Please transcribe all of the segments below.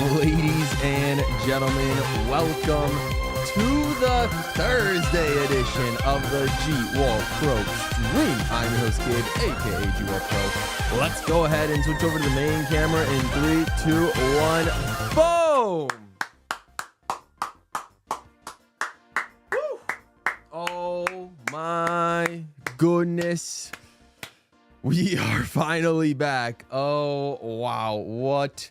Ladies and gentlemen, welcome to the Thursday edition of the GWallPro stream. I'm your host, Gabe, aka GWallPro. Let's go ahead and switch over to the main camera in 3, 2, 1, boom! Woo! Oh my goodness. We are finally back. Oh, wow. What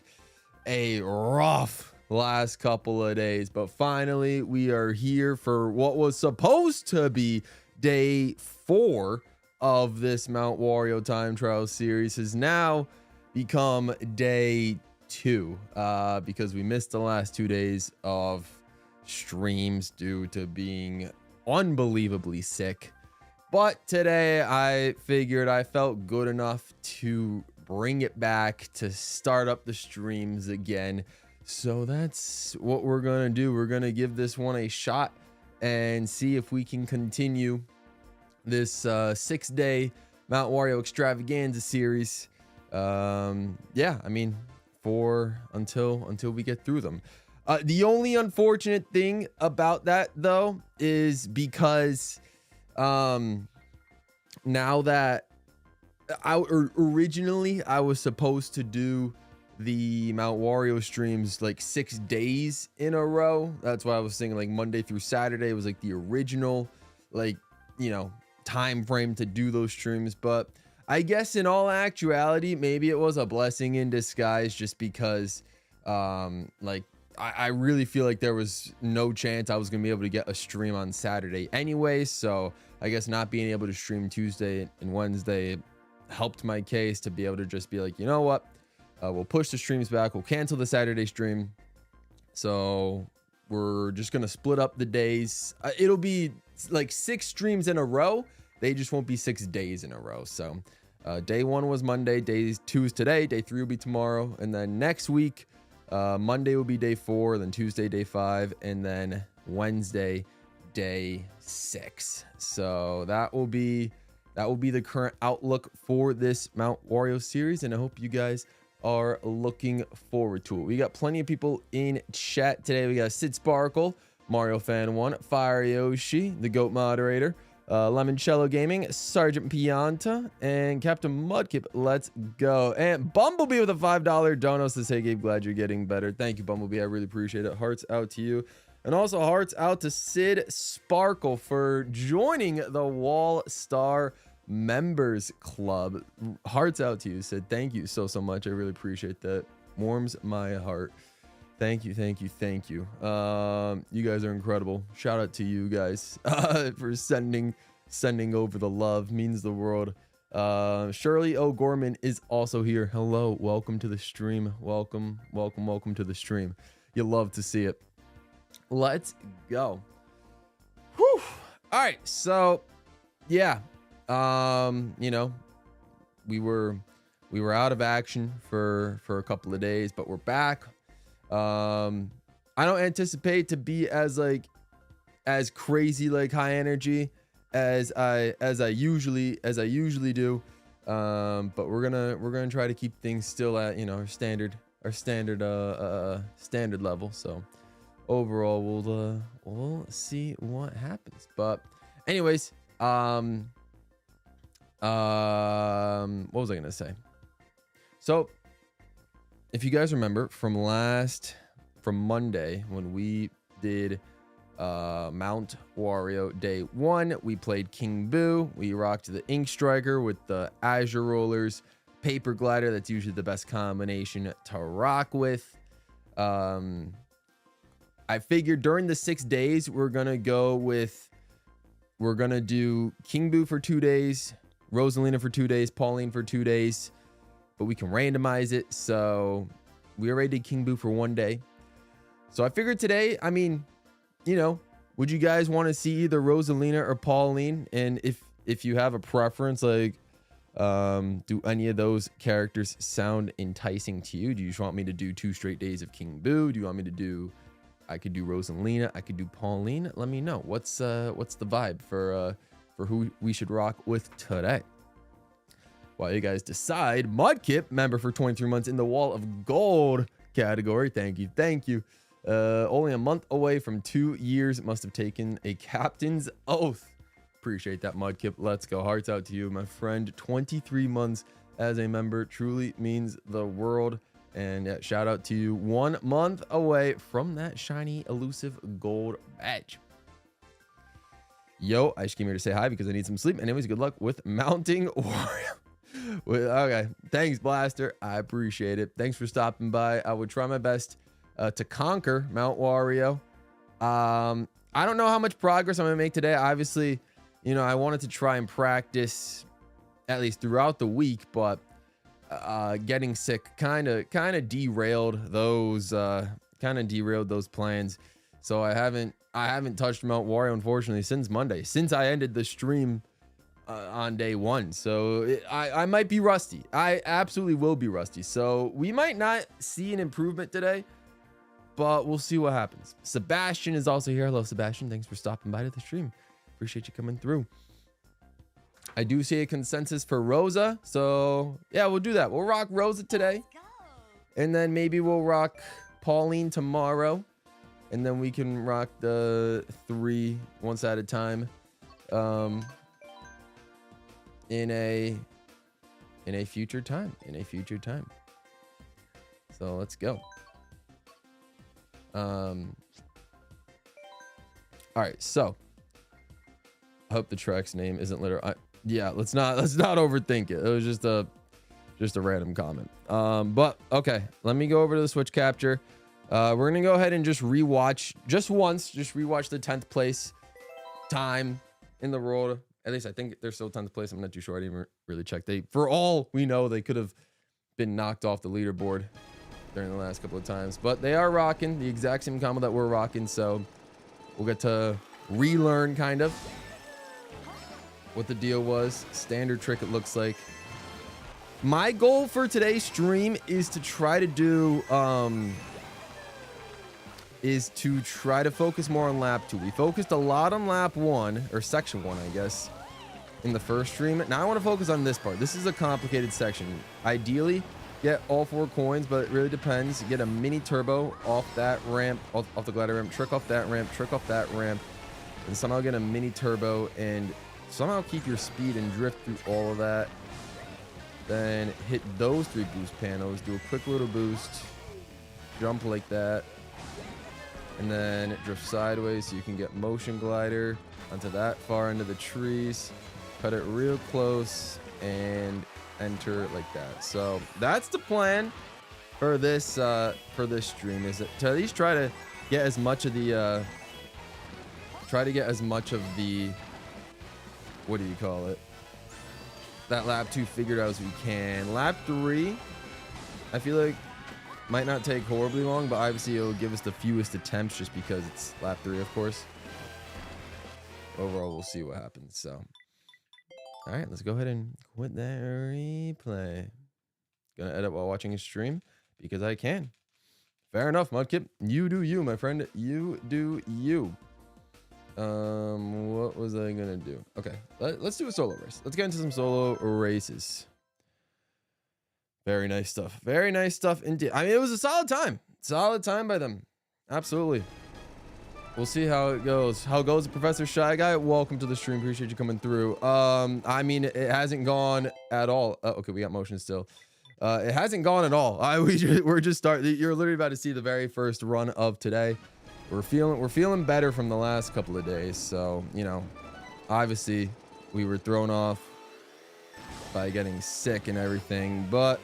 a rough last couple of days. But finally, we are here for what was supposed to be day 4 of this Mount Wario time trial series has now become day 2 because we missed the last 2 days of streams due to being unbelievably sick. But today I figured I felt good enough to bring it back, to start up the streams again. So that's what we're gonna do. We're gonna give this one a shot and see if we can continue this 6-day Mount Wario extravaganza series. Yeah, I mean, until we get through them. The only unfortunate thing about that though is because now that originally I was supposed to do the Mount Wario streams like 6 days in a row. That's why I was thinking like Monday through Saturday was like the original, like, you know, time frame to do those streams. But I guess in all actuality, maybe it was a blessing in disguise, just because like I really feel like there was no chance I was gonna be able to get a stream on Saturday anyway. So I guess not being able to stream Tuesday and Wednesday helped my case to be able to just be like, you know what, we'll push the streams back, we'll cancel the Saturday stream. So we're just gonna split up the days. It'll be like 6 streams in a row, they just won't be 6 days in a row. So day 1 was Monday, day 2 is today, day 3 will be tomorrow, and then next week Monday will be day 4, then Tuesday day 5, and then Wednesday day 6. So that will be the current outlook for this Mount Wario series, and I hope you guys are looking forward to it. We got plenty of people in chat today. We got Sid Sparkle, Mario Fan 1, Fire Yoshi, the GOAT moderator, Lemoncello Gaming, Sergeant Pianta, and Captain Mudkip. Let's go. And Bumblebee with a $5 dono says, hey Gabe, glad you're getting better. Thank you, Bumblebee, I really appreciate it. Hearts out to you. And also hearts out to Sid Sparkle for joining the Wall Star Members Club. Hearts out to you, Sid. Thank you so much. I really appreciate that. Warms my heart. Thank you. You guys are incredible. Shout out to you guys for sending over the love. Means the world. Shirley O'Gorman is also here. Hello, welcome to the stream. Welcome to the stream. You love to see it. Let's go. Whew. All right, so yeah, you know, we were out of action for a couple of days, but we're back. I don't anticipate to be as crazy, like high energy as I usually do, but we're gonna try to keep things still at, you know, our standard level. So overall we'll see what happens. But anyways, what was I gonna say? So if you guys remember from Monday when we did Mount Wario day 1, we played King Boo. We rocked the Ink Striker with the Azure Rollers, Paper Glider. That's usually the best combination to rock with. I figured during the 6 days we're gonna do King Boo for 2 days, Rosalina for 2 days, Pauline for 2 days, but we can randomize it. So we already did King Boo for 1 day. So I figured today, I mean, you know, would you guys want to see either Rosalina or Pauline? And if you have a preference, like, do any of those characters sound enticing to you? Do you just want me to do 2 straight days of King Boo? Do you want me to do, I could do Rosalina, I could do Pauline? Let me know. What's the vibe for who we should rock with today? While you guys decide, Mudkip, member for 23 months in the Wall of Gold, category. Thank you. Thank you. Only a month away from 2 years. Must have taken a captain's oath. Appreciate that, Mudkip. Let's go. Hearts out to you, my friend. 23 months as a member truly means the world. And yeah, shout out to you. 1 month away from that shiny, elusive gold badge. Yo, I just came here to say hi because I need some sleep. Anyways, good luck with mounting Wario. Okay, thanks, Blaster. I appreciate it. Thanks for stopping by. I would try my best to conquer Mount Wario. I don't know how much progress I'm gonna make today. Obviously, you know, I wanted to try and practice at least throughout the week, but getting sick kind of derailed those plans. So I haven't touched Mount Wario, unfortunately, since Monday, since I ended the stream on day 1. So I might be rusty. I absolutely will be rusty. So we might not see an improvement today, but we'll see what happens. Sebastian is also here. Hello, Sebastian. Thanks for stopping by to the stream. Appreciate you coming through. I do see a consensus for Rosa. So yeah, we'll do that. We'll rock Rosa today. And then maybe we'll rock Pauline tomorrow. And then we can rock the 3 once at a time. In a future time. So let's go. All right, so I hope the track's name isn't literal. Yeah, let's not overthink it. It was just a random comment. But okay, let me go over to the Switch capture. We're gonna go ahead and just rewatch rewatch the 10th place time in the world. At least I think they're still 10th place. I'm not too sure. I didn't really check. For all we know, they could have been knocked off the leaderboard during the last couple of times, but they are rocking the exact same combo that we're rocking. So we'll get to relearn kind of what the deal was. Standard trick, it looks like. My goal for today's stream is to try to do focus more on lap 2. We focused a lot on lap 1, or section 1, I guess, in the first stream. Now I want to focus on this part. This is a complicated section. Ideally, get all 4 coins, but it really depends. Get a mini turbo off that ramp, off the glider ramp, trick off that ramp, and somehow get a mini turbo and somehow keep your speed and drift through all of that. Then hit those 3 boost panels, do a quick little boost, jump like that, and then drift sideways so you can get motion glider onto that far end of the trees, cut it real close, and enter like that. So that's the plan for this stream, is to at least try to get as much of the what do you call it, that lap 2 figured out as we can. Lap 3, I feel like might not take horribly long, but obviously it'll give us the fewest attempts just because it's lap 3, of course. Overall, we'll see what happens. So all right, let's go ahead and quit that replay. Gonna edit while watching a stream because I can. Fair enough, Mudkip. You do you, my friend. You do you. What was I gonna do? Okay, let's do a solo race. Let's get into some solo races. Very nice stuff. Very nice stuff indeed. I mean, it was a solid time. Solid time by them. Absolutely. We'll see how it goes. How goes, Professor Shy Guy? Welcome to the stream. Appreciate you coming through. I mean, it hasn't gone at all. Okay, we got motion still. It hasn't gone at all. We're just starting. You're literally about to see the very first run of today. We're feeling better from the last couple of days. So, you know, obviously we were thrown off by getting sick and everything, but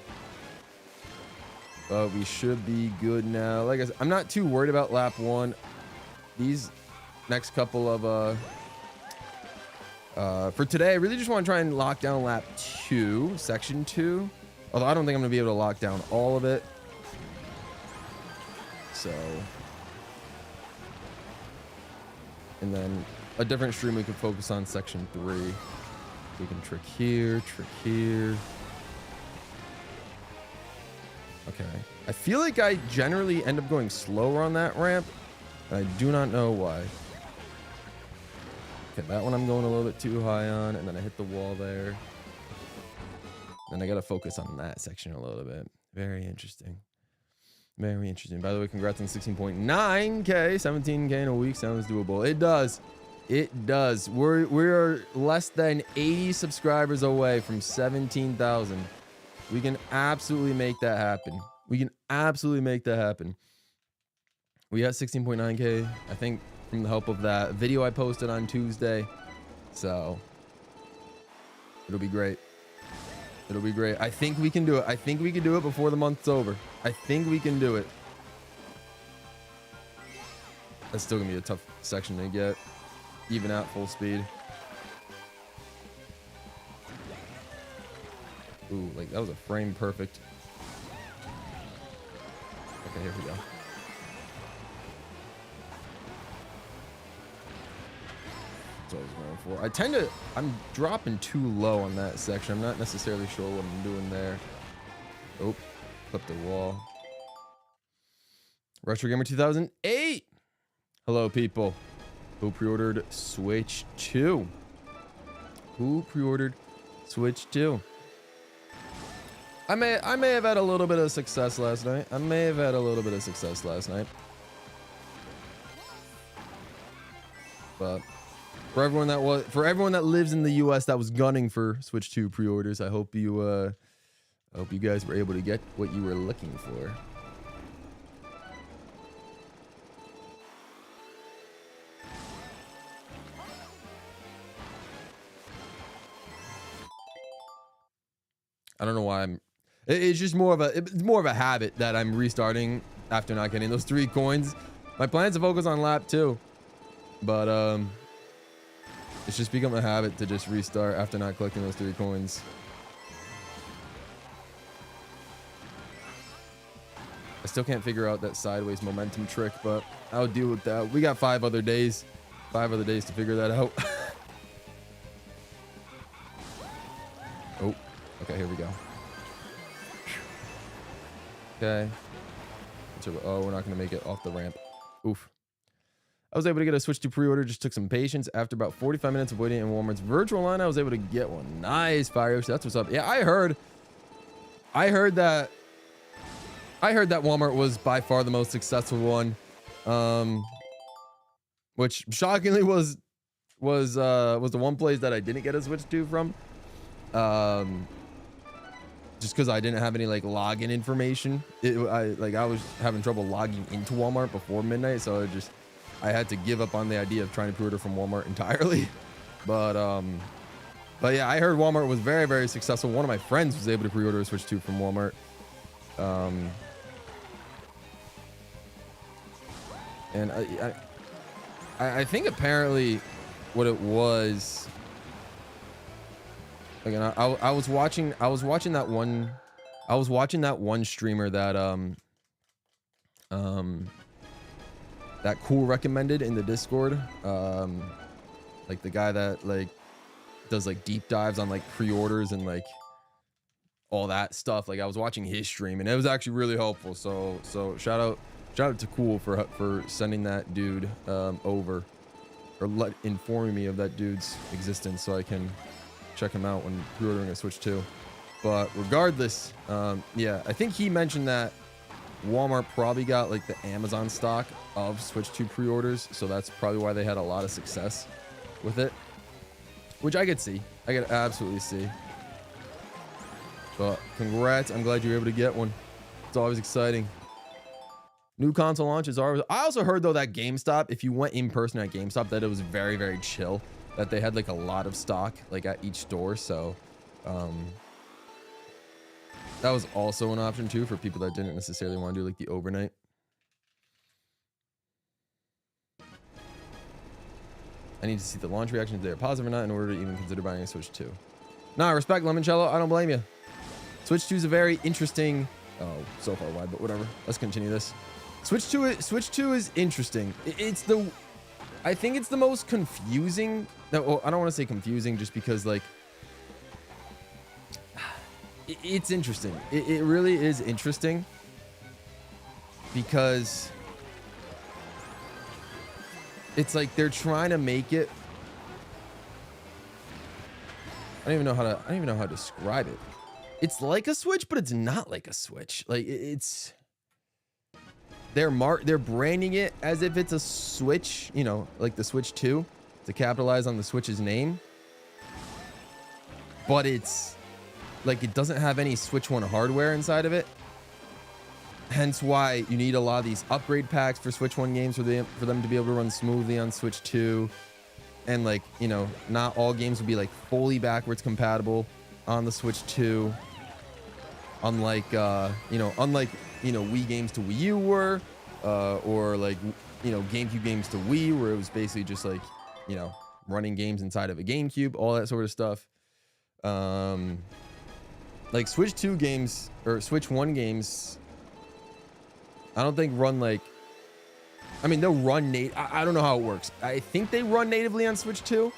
we should be good now. Like I said, I'm not too worried about lap 1. These next couple of for today, I really just want to try and lock down lap 2, section 2. Although I don't think I'm gonna be able to lock down all of it. So, and then a different stream we can focus on section 3. We can trick here, trick here. Okay. I feel like I generally end up going slower on that ramp. I do not know why. Okay, that one I'm going a little bit too high on, and then I hit the wall there. Then I gotta focus on that section a little bit. Very interesting. Very interesting. By the way, congrats on 16.9K. 17K in a week sounds doable. It does. It does. We're less than 80 subscribers away from 17,000. We can absolutely make that happen. We can absolutely make that happen. We got 16.9K, I think, from the help of that video I posted on Tuesday. So it'll be great. It'll be great. I think we can do it. I think we can do it before the month's over. I think we can do it. That's still gonna be a tough section to get, even at full speed. Ooh, like that was a frame perfect. Okay, here we go. That's what I was going for. I'm dropping too low on that section. I'm not necessarily sure what I'm doing there. Oh, clip the wall. Retro Gamer 2008. Hello, people. Who pre-ordered Switch 2? Who pre-ordered Switch 2? I may have had a little bit of success last night. But for everyone that lives in the US that was gunning for Switch 2 pre-orders, I hope you guys were able to get what you were looking for. I don't know why it's just more of a habit that I'm restarting after not getting those 3 coins. My plan's to focus on lap 2, but it's just become a habit to just restart after not collecting those 3 coins. I still can't figure out that sideways momentum trick, but I'll deal with that. We got 5 other days to figure that out. Oh, okay, here we go. Okay. Oh, we're not gonna make it off the ramp. Oof. I was able to get a Switch 2 pre-order, just took some patience. After about 45 minutes of waiting in Walmart's virtual line, I was able to get one. Nice, Fire. That's what's up. Yeah, I heard that Walmart was by far the most successful one. Which shockingly was the one place that I didn't get a Switch 2 from. Just because I didn't have any like login information. I was having trouble logging into Walmart before midnight, so I had to give up on the idea of trying to pre-order from Walmart entirely. But yeah, I heard Walmart was very, very successful. One of my friends was able to pre-order a Switch 2 from Walmart. And I think apparently what it was, again, I was watching that one streamer that that Cool recommended in the Discord, like the guy that like does like deep dives on like pre-orders and like all that stuff. Like I was watching his stream and it was actually really helpful. So shout out to Cool for sending that dude over, or informing me of that dude's existence so I can check him out when pre-ordering a Switch 2. But regardless, yeah, I think he mentioned that Walmart probably got like the Amazon stock of Switch 2 pre-orders, so that's probably why they had a lot of success with it, which I could see. I could absolutely see. But congrats, I'm glad you were able to get one. It's always exciting. New console launches are. I also heard though that GameStop, if you went in person at GameStop, that it was very, very chill. That they had like a lot of stock like at each store. So that was also an option too for people that didn't necessarily want to do like the overnight. I need to see the launch reactions if they're positive or not in order to even consider buying a Switch 2. Nah, respect Limoncello. I don't blame you. Switch 2 is a very interesting. Oh, so far wide, but whatever. Let's continue this. Switch 2 is interesting. I think it's the most confusing. No, well, I don't want to say confusing just because like it's interesting. It really is interesting because it's like they're trying to make it. I don't even know how to describe it. It's like a Switch, but it's not like a Switch. Like it's they're branding it as if it's a Switch, you know, like the Switch 2, to capitalize on the Switch's name. But it's like it doesn't have any Switch 1 hardware inside of it. Hence why you need a lot of these upgrade packs for Switch 1 games for them to be able to run smoothly on Switch 2. And like, you know, not all games will be like fully backwards compatible on the Switch 2. Unlike Wii games to Wii U were, or like, you know, GameCube games to Wii, where it was basically just like, you know, running games inside of a GameCube, all that sort of stuff. Like Switch 2 games or Switch 1 games, I don't think run like, I mean, they'll run I don't know how it works. I think they run natively on Switch 2.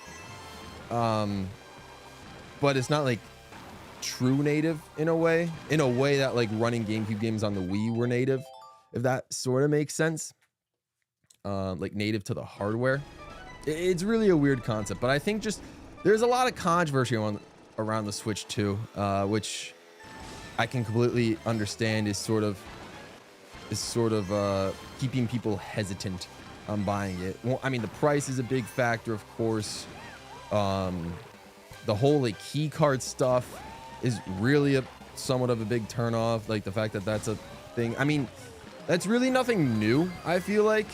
But it's not like true native in a way that like running GameCube games on the Wii were native, if that sort of makes sense. Like native to the hardware. It's really a weird concept, but I think just there's a lot of controversy around the Switch 2, which I can completely understand is sort of keeping people hesitant on buying it. Well, I mean, the price is a big factor, of course. The whole like key card stuff is really somewhat of a big turnoff. Like the fact that that's a thing. I mean, that's really nothing new. I feel like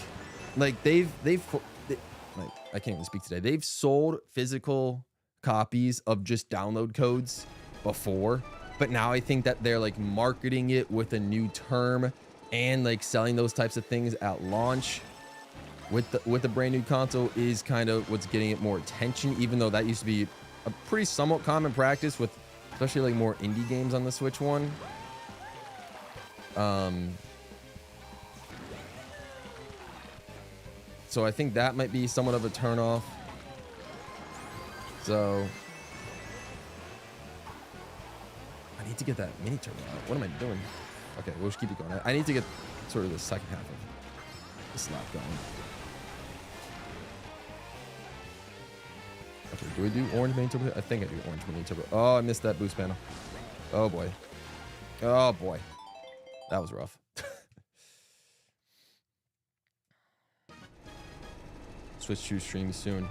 they've like, I can't even speak today. They've sold physical copies of just download codes before, but now I think that they're like marketing it with a new term and like selling those types of things at launch with the brand new console is kind of what's getting it more attention, even though that used to be a pretty somewhat common practice with especially like more indie games on the Switch 1. So I think that might be somewhat of a turnoff. So I need to get that mini turbo out. What am I doing? Okay, we'll just keep it going. I need to get sort of the second half of this lap going. Okay, do we do orange mini turbo? I think I do orange mini turbo. Oh, I missed that boost panel. Oh boy. Oh boy. That was rough. Switch 2 stream soon.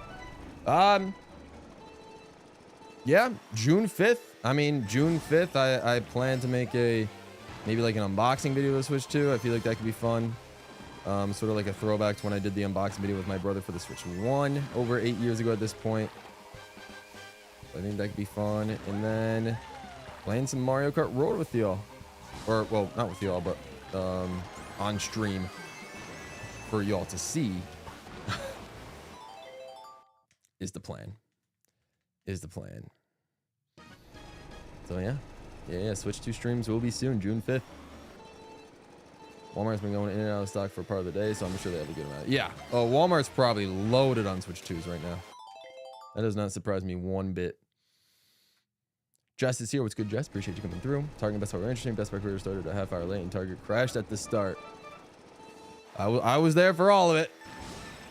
Yeah, June 5th. I mean, June 5th, I plan to make maybe like an unboxing video of the Switch 2. I feel like that could be fun. Sort of like a throwback to when I did the unboxing video with my brother for the Switch 1 over 8 years ago at this point. I think that could be fun. And then playing some Mario Kart Road with y'all. Or, well, not with y'all, but on stream for y'all to see. Is the plan. So yeah, Switch 2 streams will be soon, June 5th. Walmart's been going in and out of stock for part of the day, so I'm sure they have a good amount. Yeah, Walmart's probably loaded on Switch 2s right now. That does not surprise me one bit. Jess is here. What's good, Jess? Appreciate you coming through. Target Best Buy were interesting. Best Buy career started a half hour late and Target crashed at the start. I was there for all of it.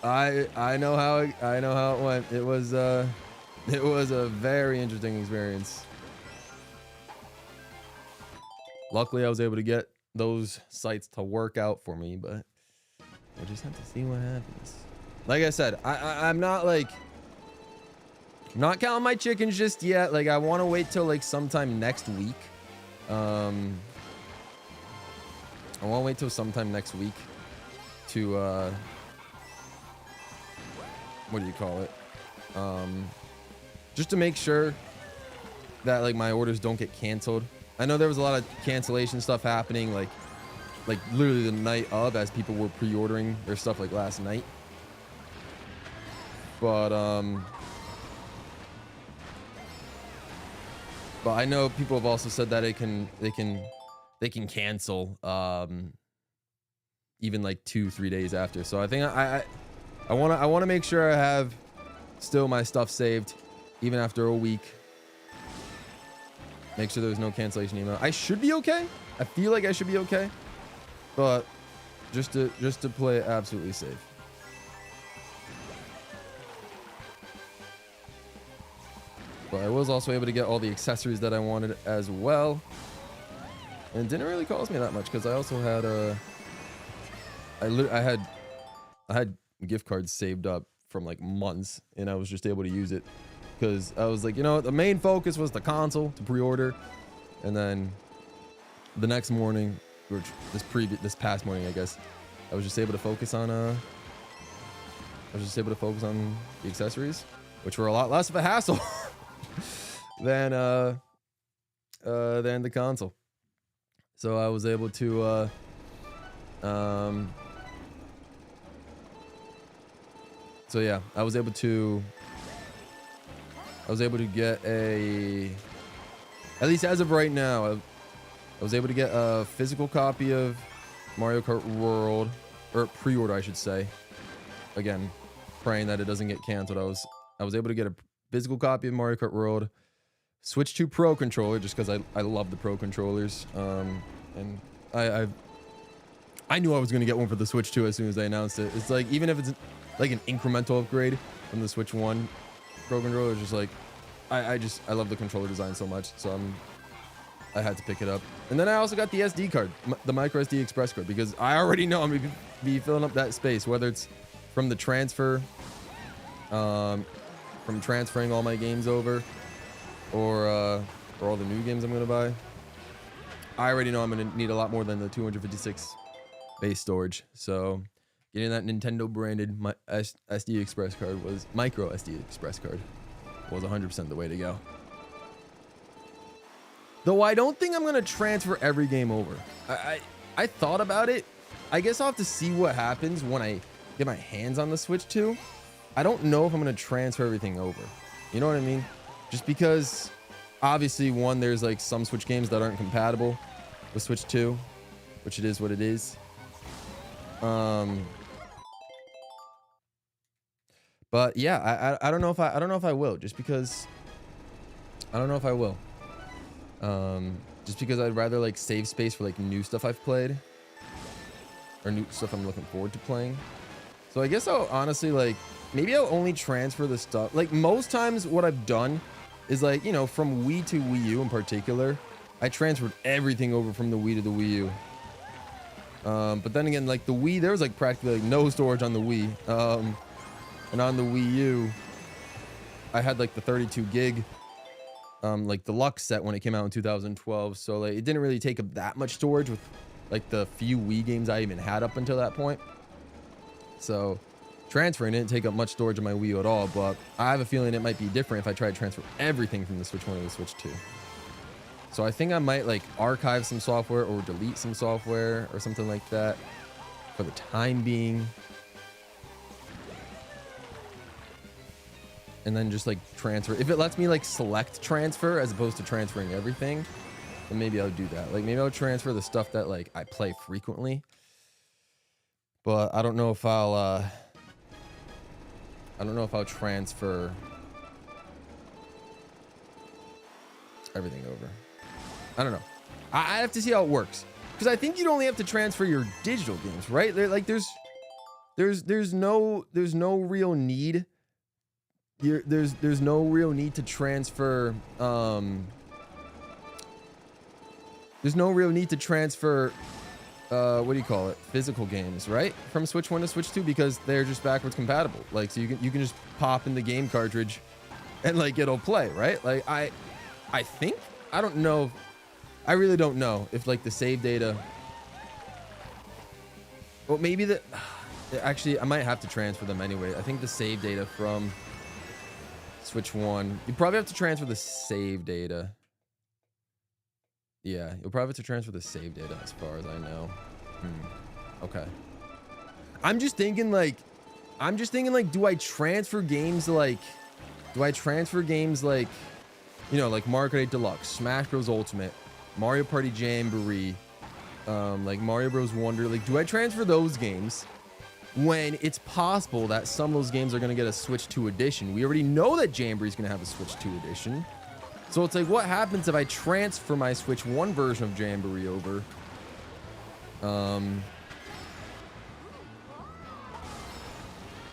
I know how it went. It was a very interesting experience. Luckily, I was able to get those sites to work out for me, but we'll just have to see what happens. Like I said, I'm not like not counting my chickens just yet. Like I want to wait till like sometime next week. I want to wait till sometime next week to what do you call it? Just to make sure that like my orders don't get canceled. I know there was a lot of cancellation stuff happening like literally the night of as people were pre-ordering their stuff like last night. But I know people have also said that they can cancel even like 2-3 days after. So I think I want to make sure I have still my stuff saved even after a week. Make sure there's no cancellation email. I should be okay. I feel like I should be okay, but just to play it absolutely safe. But I was also able to get all the accessories that I wanted as well, and it didn't really cost me that much because I also had I had gift cards saved up from like months, and I was just able to use it because I was like, you know, the main focus was the console to pre-order, and then the next morning, or this past morning, I guess, I was just able to focus on the accessories, which were a lot less of a hassle than the console. So I was able to so yeah, I was able to get at least as of right now, I was able to get a physical copy of Mario Kart World, or pre-order, I should say. Again, praying that it doesn't get canceled. I was able to get a physical copy of Mario Kart World, Switch 2 Pro controller, just because I love the Pro controllers. And I knew I was gonna get one for the Switch 2 as soon as they announced it. It's like, even if it's like an incremental upgrade from the Switch 1 Pro controller, it's just like, I love the controller design so much, so I had to pick it up. And then I also got the SD card, the micro SD express card, because I already know I'm gonna be filling up that space, whether it's from the transfer, from transferring all my games over, or all the new games I'm gonna buy. I already know I'm gonna need a lot more than the 256 base storage. So getting that Nintendo branded SD express card was micro SD express card was 100% the way to go. Though I don't think I'm gonna transfer every game over. I thought about it. I guess I'll have to see what happens when I get my hands on the Switch 2. I don't know if I'm gonna transfer everything over. You know what I mean? Just because obviously, one, there's like some Switch games that aren't compatible with Switch 2, which it is what it is. But yeah, I don't know if I will, just because I don't know if I will. Just because I'd rather like save space for like new stuff I've played, or new stuff I'm looking forward to playing. So I guess I'll honestly, like, maybe I'll only transfer the stuff. Like, most times what I've done is, like, you know, from Wii to Wii U in particular, I transferred everything over from the Wii to the Wii U. But then again, like the Wii, there was like practically like no storage on the Wii. And on the Wii U, I had like the 32 gig, like deluxe set when it came out in 2012. So like, it didn't really take up that much storage with like the few Wii games I even had up until that point. So transferring didn't take up much storage on my Wii U at all, but I have a feeling it might be different if I try to transfer everything from the Switch 1 to the Switch 2. So I think I might like archive some software or delete some software or something like that for the time being. And then just like transfer. If it lets me like select transfer as opposed to transferring everything, then maybe I'll do that. Like maybe I'll transfer the stuff that like I play frequently. But I don't know if I'll transfer everything over. I don't know. I have to see how it works, because I think you'd only have to transfer your digital games, right? Like there's no real need. There's no real need to transfer. There's no real need to transfer. What do you call it? Physical games, right? From Switch 1 to Switch 2, because they're just backwards compatible. Like, so you can just pop in the game cartridge, and like it'll play, right? Like I think, I don't know. I really don't know if like the save data. Well, maybe actually I might have to transfer them anyway. I think the save data from Switch 1, you probably have to transfer the save data. Yeah, you'll probably have to transfer the save data as far as I know. Okay. I'm just thinking like, do I transfer games like, you know, like Mario Kart 8 Deluxe, Smash Bros. Ultimate, Mario Party Jamboree, like Mario Bros. Wonder, like, do I transfer those games when it's possible that some of those games are going to get a Switch 2 edition? We already know that Jamboree is going to have a Switch 2 edition. So it's like, what happens if I transfer my Switch 1 version of Jamboree over?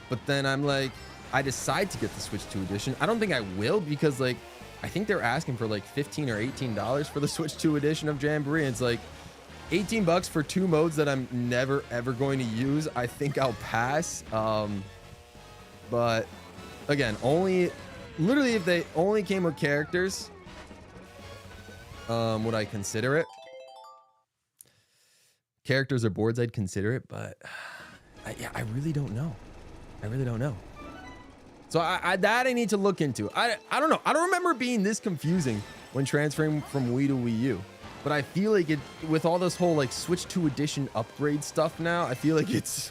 But then I'm like, I decide to get the Switch 2 edition. I don't think I will, because like, I think they're asking for like $15 or $18 for the Switch 2 edition of Jamboree. And it's like, $18 for 2 modes that I'm never ever going to use. I think I'll pass. But again, literally if they only came with characters, would I consider it? Characters or boards, I'd consider it, but I really don't know. I really don't know. So that I need to look into. I don't know. I don't remember it being this confusing when transferring from Wii to Wii U. But I feel like it, with all this whole like Switch 2 edition upgrade stuff now, I feel like it's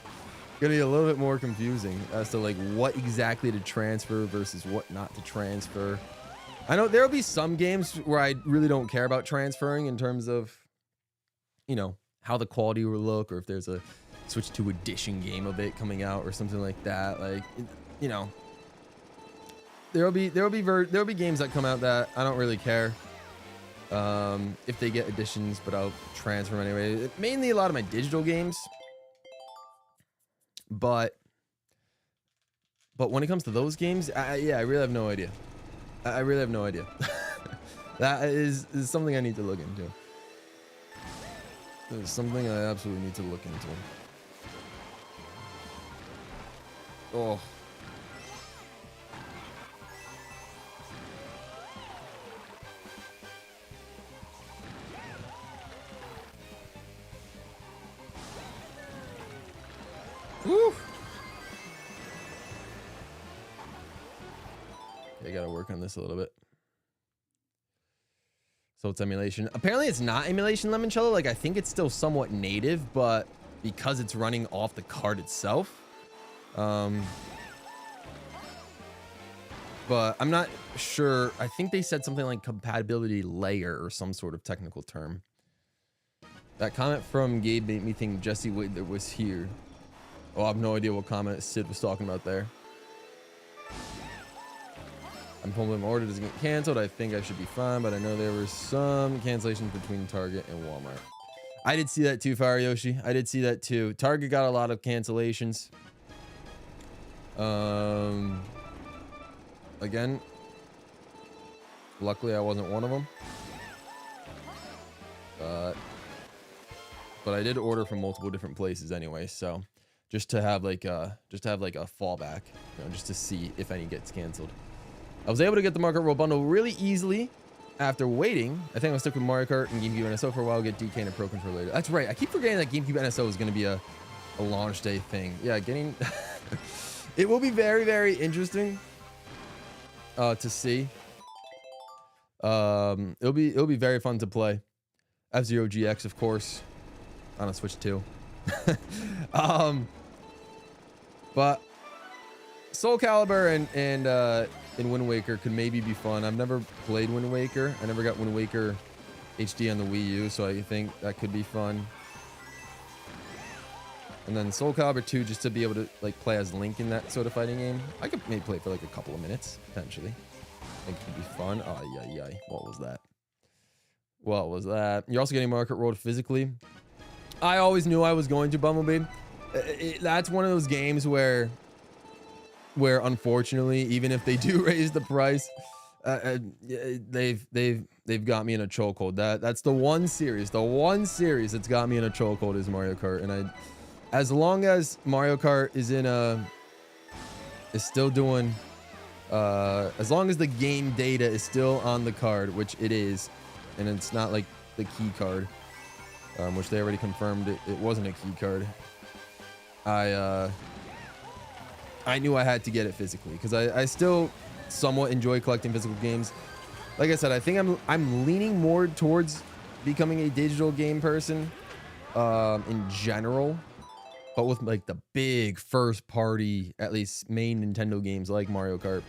gonna be a little bit more confusing as to like what exactly to transfer versus what not to transfer. I know there'll be some games where I really don't care about transferring in terms of, you know, how the quality will look, or if there's a Switch 2 edition game of it coming out or something like that. Like, you know, there'll be games that come out that I don't really care if they get additions, but I'll transfer them anyway. Mainly a lot of my digital games, but when it comes to those games, yeah, I really have no idea. I really have no idea. That is something I need to look into. There's something I absolutely need to look into. Oh. Woo. Okay, I gotta work on this a little bit. So it's emulation. Apparently it's not emulation Limoncello. Like, I think it's still somewhat native, but because it's running off the card itself. But I'm not sure. I think they said something like compatibility layer or some sort of technical term. That comment from Gabe made me think Jesse Wade was here. Oh, I have no idea what comment Sid was talking about there. I'm hoping my order doesn't get canceled. I think I should be fine, but I know there were some cancellations between Target and Walmart. I did see that too, Fire Yoshi. I did see that too. Target got a lot of cancellations. Again, luckily I wasn't one of them. But I did order from multiple different places anyway, so just to have like a fallback, you know, just to see if any gets canceled. I was able to get the Mario Kart World Bundle really easily after waiting. I think I'll stick with Mario Kart and GameCube NSO for a while, get DK and a Pro Controller later. That's right. I keep forgetting that GameCube NSO is going to be a launch day thing. Yeah, getting... It will be very, very interesting to see. It'll be very fun to play. F-Zero GX, of course, on a Switch 2. But Soul Calibur and Wind Waker could maybe be fun. I've never played Wind Waker. I never got Wind Waker HD on the Wii U, so I think that could be fun. And then Soul Calibur 2, just to be able to like play as Link in that sort of fighting game. I could maybe play it for like a couple of minutes, potentially. I think it could be fun. Oh, yeah. What was that? What was that? You're also getting Mario Kart World physically. I always knew I was going to, Bumblebee. That's one of those games where unfortunately, even if they do raise the price, they've got me in a chokehold. That's the one series that's got me in a chokehold is Mario Kart. And as long as Mario Kart is still doing, as long as the game data is still on the card, which it is, and it's not like the key card, which they already confirmed it wasn't a key card. I knew I had to get it physically because I still somewhat enjoy collecting physical games. Like I said, I think I'm leaning more towards becoming a digital game person in general, but with like the big first party, at least main Nintendo games like Mario Kart.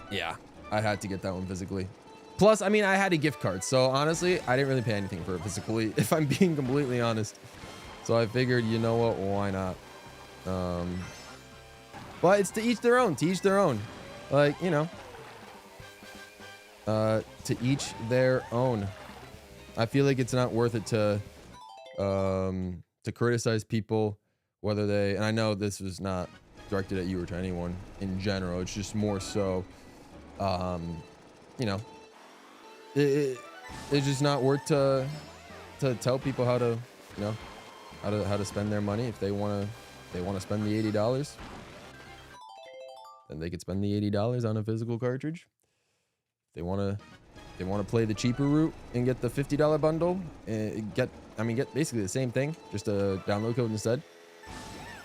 Yeah, I had to get that one physically. Plus, I mean, I had a gift card, so honestly, I didn't really pay anything for it physically, if I'm being completely honest. So I figured, you know what, why not? But it's to each their own, like, you know, to each their own. I feel like it's not worth it to criticize people, whether they, and I know this was not directed at you or to anyone in general. It's just more so, you know, it's just not worth to tell people how to, you know, how to spend their money. If they want to spend the $80, then they could spend the $80 on a physical cartridge. They want to play the cheaper route and get the $50 bundle and get basically the same thing, just a download code instead,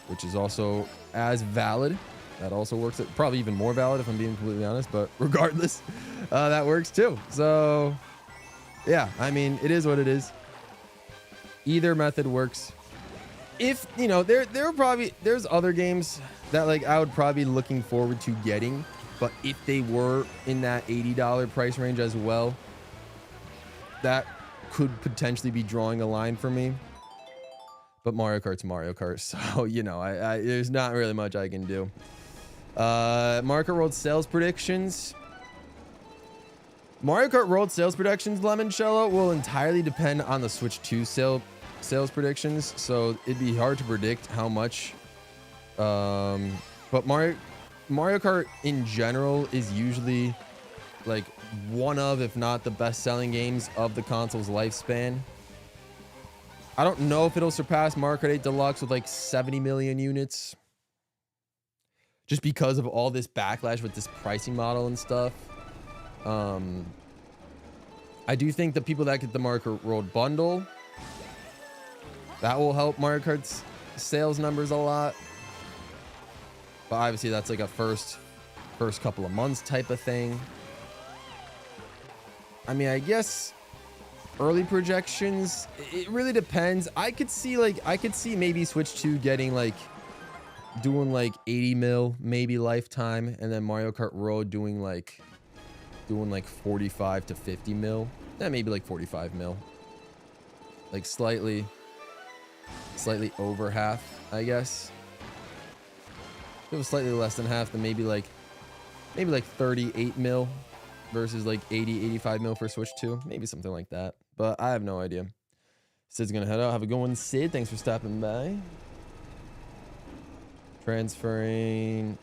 which is also as valid. That also works. Probably even more valid if I'm being completely honest, but regardless, that works too. So yeah, I mean, it is what it is. Either method works. If, you know, there's other games that like I would probably be looking forward to getting, but if they were in that $80 price range as well, that could potentially be drawing a line for me. But Mario Kart's Mario Kart, so, you know, there's not really much I can do. Mario Kart World sales predictions. Mario Kart World sales predictions, Lemoncello, will entirely depend on the Switch 2 sales predictions, so it'd be hard to predict how much. But Mario Kart in general is usually like one of, if not the best selling games of the console's lifespan. I don't know if it'll surpass Mario Kart 8 Deluxe with like 70 million units, just because of all this backlash with this pricing model and stuff. I do think the people that get the Mario Kart World bundle, that will help Mario Kart's sales numbers a lot. But obviously that's like a first couple of months type of thing. I mean, I guess early projections, it really depends. I could see maybe Switch 2 getting like, doing like 80 mil maybe lifetime, and then Mario Kart World doing like 45 to 50 mil. Yeah, maybe like 45 mil. Like slightly over half, I guess. If it was slightly less than half, then maybe like 38 mil versus like 85 mil for Switch 2. Maybe something like that. But I have no idea. Sid's gonna head out. Have a good one, Sid. Thanks for stopping by. Transferring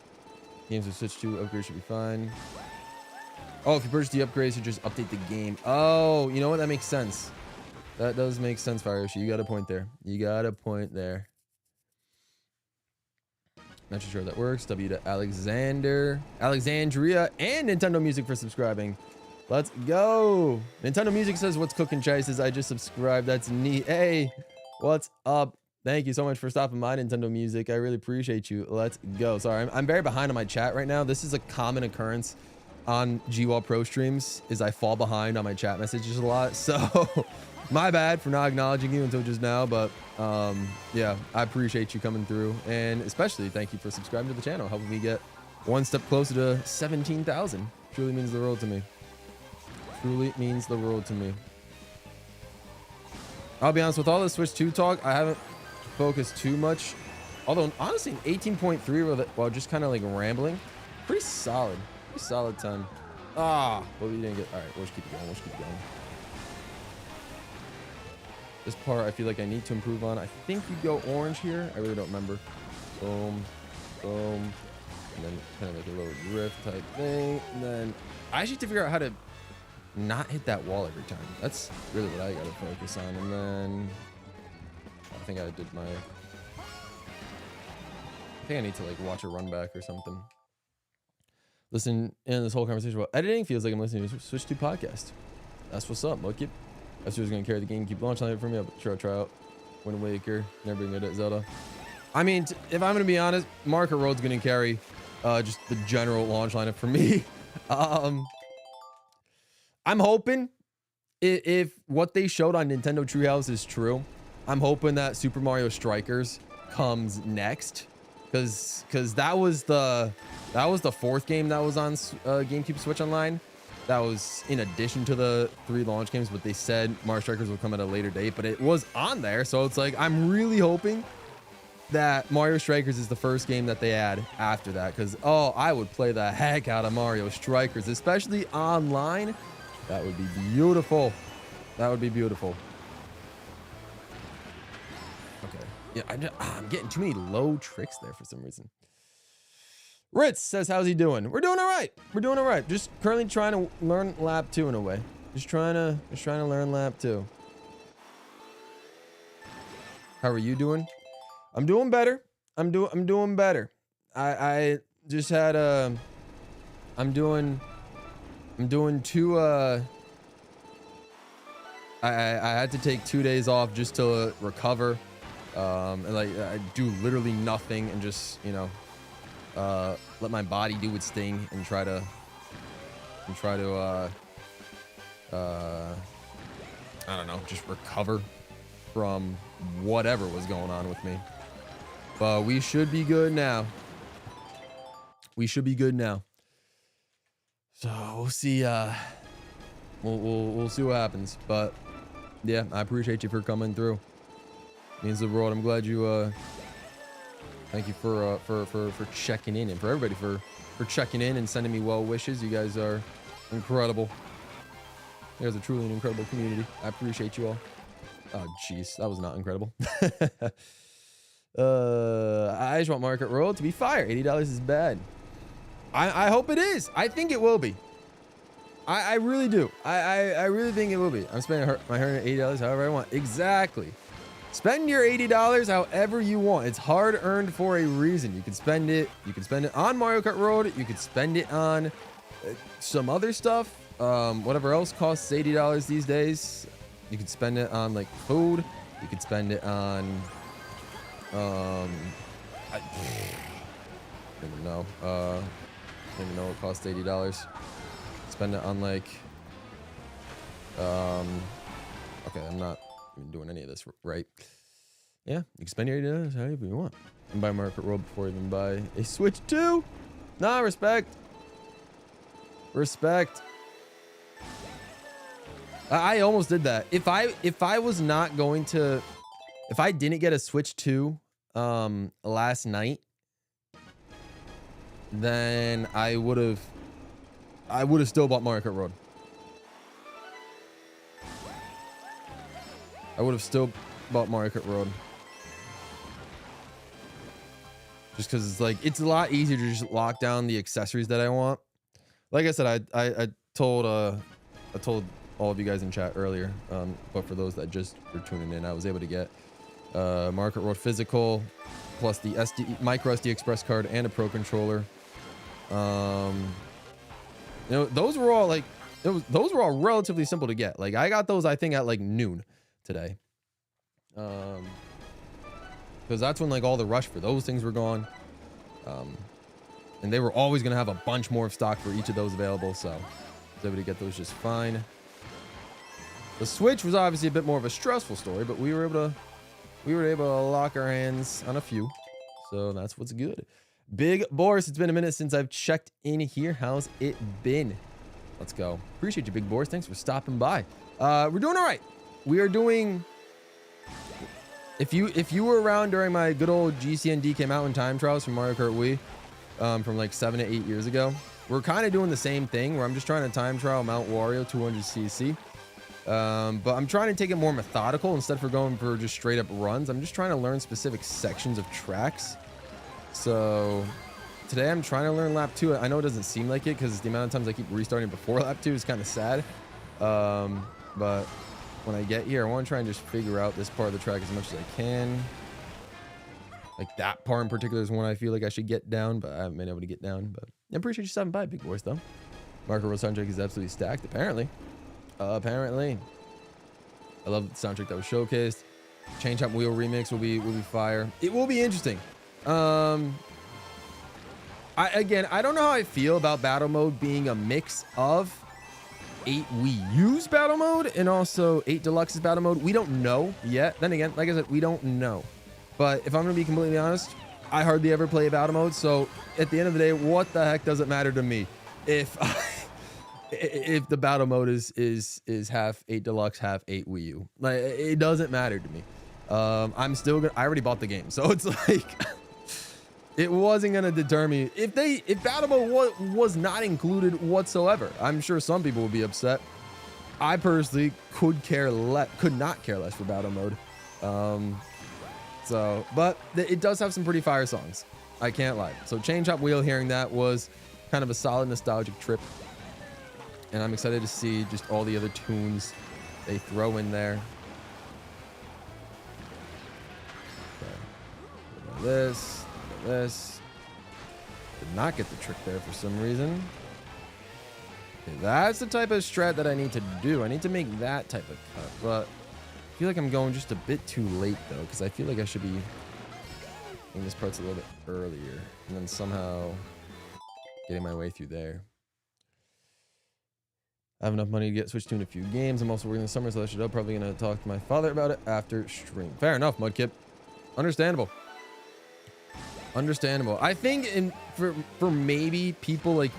games with Switch 2 upgrade should be fine. Oh, if you purchase the upgrades, you just update the game. Oh, you know what? That makes sense. That does make sense, Fireyoshi. You got a point there. Not too sure if that works. W to Alexandria, and Nintendo Music for subscribing. Let's go. Nintendo Music says, "What's cooking, Chises? I just subscribed. That's neat. Hey, what's up? Thank you so much for stopping by, Nintendo Music. I really appreciate you. Let's go." Sorry, I'm very behind on my chat right now. This is a common occurrence on GWallPro streams, is I fall behind on my chat messages a lot. So my bad for not acknowledging you until just now, but yeah, I appreciate you coming through, and especially thank you for subscribing to the channel, helping me get one step closer to 17,000. Truly means the world to me. I'll be honest, with all the Switch 2 talk, I haven't focused too much, although honestly 18.3 while just kind of like rambling, pretty solid time. But we didn't get. All right, we'll just keep it going. This part I feel like I need to improve on. I think you go orange here. I really don't remember. Boom, and then kind of like a little drift type thing, and then I actually have to figure out how to not hit that wall every time. That's really what I gotta focus on. And then I think I need to like watch a run back or something. Listen in this whole conversation about editing feels like I'm listening to a Switch 2 podcast. That's what's up, Mokip. That's who's gonna carry the game, keep launch line for me. I'm sure I'll try out Wind Waker, never been good at Zelda. I mean, if I'm gonna be honest, Mario Kart Road's gonna carry just the general launch lineup for me. I'm hoping if what they showed on Nintendo Treehouse is true, I'm hoping that Super Mario Strikers comes next, because that was the fourth game that was on GameCube Switch Online. That was in addition to the 3 launch games, but they said Mario Strikers will come at a later date, but it was on there. So it's like, I'm really hoping that Mario Strikers is the first game that they add after that, because I would play the heck out of Mario Strikers, especially online. That would be beautiful. Okay. Yeah, I'm getting too many low tricks there for some reason. Ritz says, how's he doing? We're doing all right. Just currently trying to learn lap 2 in a way. Just trying to learn lap 2. How are you doing? I'm doing better. I'm doing better. I just had I'm doing 2 I had to take 2 days off just to recover. And like I do literally nothing and just, you know, let my body do its thing and try to I don't know, just recover from whatever was going on with me. But we should be good now. We should be good now. So we'll see. We'll see what happens. But yeah, I appreciate you for coming through. Means the world. I'm glad you. Thank you for checking in, and for everybody for checking in and sending me well wishes. You guys are incredible. You guys are truly an incredible community. I appreciate you all. Oh jeez, that was not incredible. I just want Market Road to be fire. $80 is bad. I hope it is. I think it will be. I really do. I really think it will be. I'm spending my $180 however I want. Exactly. Spend your $80 however you want. It's hard earned for a reason. You can spend it. You can spend it on Mario Kart Road. You could spend it on some other stuff. Whatever else costs $80 these days. You could spend it on like food. You could spend it on I don't even know. I don't even know it costs $80. Spend it on like okay, I'm not even doing any of this right. Yeah, you can spend your $80 however you want. And buy Market Road before you even buy a Switch 2. Nah, respect. Respect. I almost did that. If I was not going to, if I didn't get a Switch 2 last night, then I would have still bought Mario Kart Road. I would have still bought Mario Kart Road. Just because it's like, it's a lot easier to just lock down the accessories that I want. Like I said, I told all of you guys in chat earlier, but for those that just were tuning in, I was able to get Mario Kart Road physical, plus the micro SD Express card and a Pro controller. You know, those were all like, those were all relatively simple to get. Like I got those, I think at like noon today. Because that's when like all the rush for those things were gone. And they were always going to have a bunch more of stock for each of those available. So I was able to get those just fine. The Switch was obviously a bit more of a stressful story, but we were able to lock our hands on a few. So that's what's good. Big Boris, it's been a minute since I've checked in here. How's it been? Let's go. Appreciate you, Big Boris. Thanks for stopping by. We're doing all right. We are doing... If you were around during my good old GC and DK Mountain time trials from Mario Kart Wii, from like 7 to 8 years ago, we're kind of doing the same thing where I'm just trying to time trial Mount Wario 200cc. But I'm trying to take it more methodical instead of going for just straight up runs. I'm just trying to learn specific sections of tracks. So today I'm trying to learn lap 2. I know it doesn't seem like it because the amount of times I keep restarting before lap 2 is kind of sad. But when I get here, I want to try and just figure out this part of the track as much as I can. Like that part in particular is one I feel like I should get down, but I haven't been able to get down. But I appreciate you stopping by, Big Boys, though. Marco Road soundtrack is absolutely stacked, apparently. Apparently. I love the soundtrack that was showcased. Chain Chomp Wheel remix will be fire. It will be interesting. I don't know how I feel about battle mode being a mix of 8 Wii U's battle mode and also 8 Deluxe's battle mode. We don't know yet. Then again, like I said, we don't know. But if I'm going to be completely honest, I hardly ever play battle mode. So at the end of the day, what the heck does it matter to me if the battle mode is half 8 Deluxe, half 8 Wii U? Like, it doesn't matter to me. I'm still gonna, I already bought the game, so it's like it wasn't gonna deter me if battle mode was not included whatsoever. I'm sure some people would be upset. I personally could not care less for battle mode. But it does have some pretty fire songs. I can't lie. So Chain Chomp Wheel, hearing that was kind of a solid nostalgic trip. and I'm excited to see just all the other tunes they throw in there. Okay. This. Did not get the trick there for some reason. Okay, that's the type of strat that I need to do. I need to make that type of cut, but I feel like I'm going just a bit too late though, because I feel like I should be in this part's a little bit earlier, and then somehow getting my way through there. I have enough money to get switched to in a few games. I'm also working in the summer, so I should probably gonna talk to my father about it after stream. Fair enough, Mudkip. Understandable. Understandable. I think for maybe people like,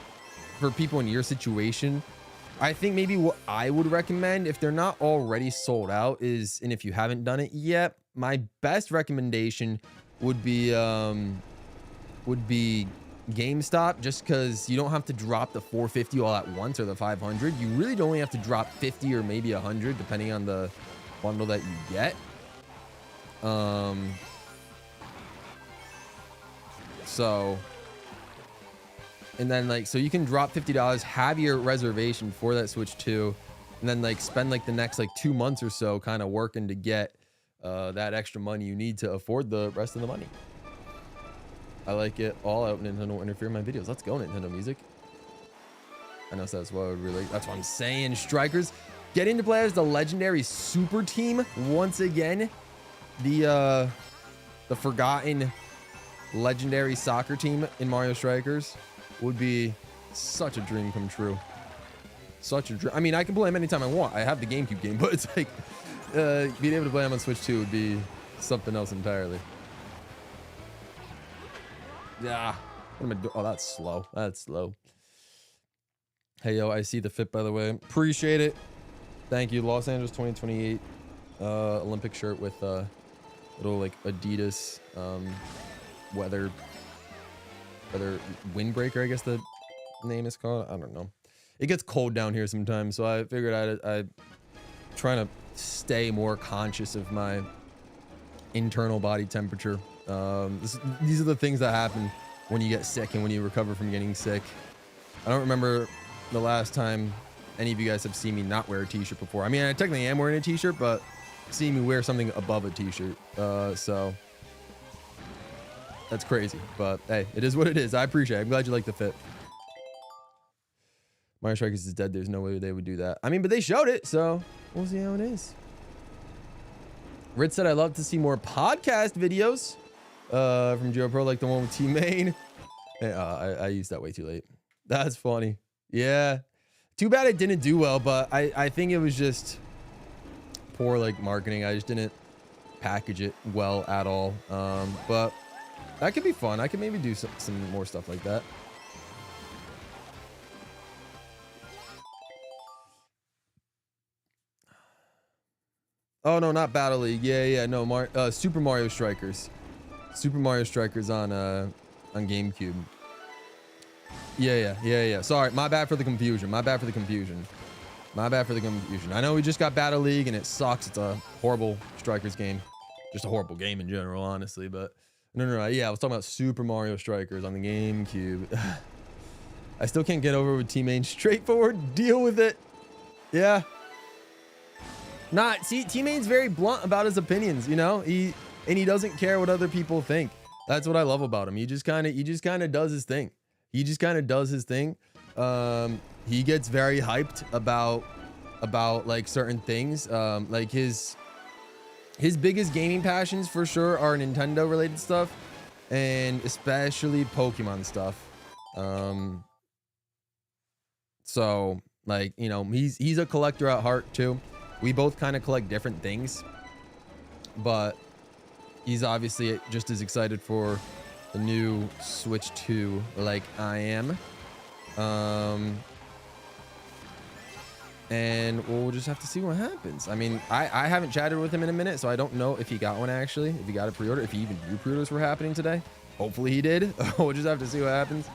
for people in your situation, I think maybe what I would recommend, if they're not already sold out, is, and if you haven't done it yet, my best recommendation would be GameStop, just because you don't have to drop the 450 all at once or the 500. You really only have to drop 50 or maybe 100 depending on the bundle that you get. So, and then like, so you can drop $50, have your reservation for that Switch 2, and then like spend like the next like 2 months or so kind of working to get that extra money you need to afford the rest of the money. I like it all. I hope Nintendo won't interfere in my videos. Let's go, Nintendo Music. I know, so that's what I would really, that's what I'm saying. Strikers, getting to play as the legendary super team once again. The forgotten legendary soccer team in Mario Strikers would be such a dream come true. Such a dream. I mean, I can play them anytime I want. I have the GameCube game, but it's like being able to play them on Switch 2 would be something else entirely. Yeah. What am I doing? Oh, that's slow. That's slow. Hey, yo, I see the fit, by the way. Appreciate it. Thank you. Los Angeles 2028 Olympic shirt with little like Adidas weather windbreaker, I guess the name is called. I don't know. It gets cold down here sometimes, so I figured I'd trying to stay more conscious of my internal body temperature. These are the things that happen when you get sick and when you recover from getting sick. I don't remember the last time any of you guys have seen me not wear a t-shirt before. I mean, I technically am wearing a t-shirt, but seeing me wear something above a t-shirt, so that's crazy. But hey, it is what it is. I appreciate it. I'm glad you like the fit. Mario Strikers is dead. There's no way they would do that. I mean, but they showed it, so we'll see how it is. Rit said, I love to see more podcast videos from GWallPro, like the one with T-Main. I used that way too late. That's funny. Yeah. Too bad it didn't do well, but I think it was just poor like marketing. I just didn't package it well at all. But that could be fun. I could maybe do some more stuff like that. Oh no, not Battle League. Yeah, no, Super Mario Strikers. Super Mario Strikers on GameCube. Yeah. Sorry, my bad for the confusion. I know we just got Battle League and it sucks. It's a horrible Strikers game. Just a horrible game in general, honestly. But no. Yeah, I was talking about Super Mario Strikers on the GameCube. I still can't get over with T-Main. Straightforward. Deal with it. Yeah. See, T-Main's very blunt about his opinions, you know? He doesn't care what other people think. That's what I love about him. He just kind of does his thing. He gets very hyped about like certain things. Like his biggest gaming passions for sure are Nintendo related stuff, and especially Pokemon stuff. So like, you know, he's a collector at heart too. We both kind of collect different things, but he's obviously just as excited for the new Switch 2 like I am. And we'll just have to see what happens. I mean, I haven't chatted with him in a minute, so I don't know if he got one actually, if he got a pre-order, if he even knew pre-orders were happening today. Hopefully he did. We'll just have to see what happens.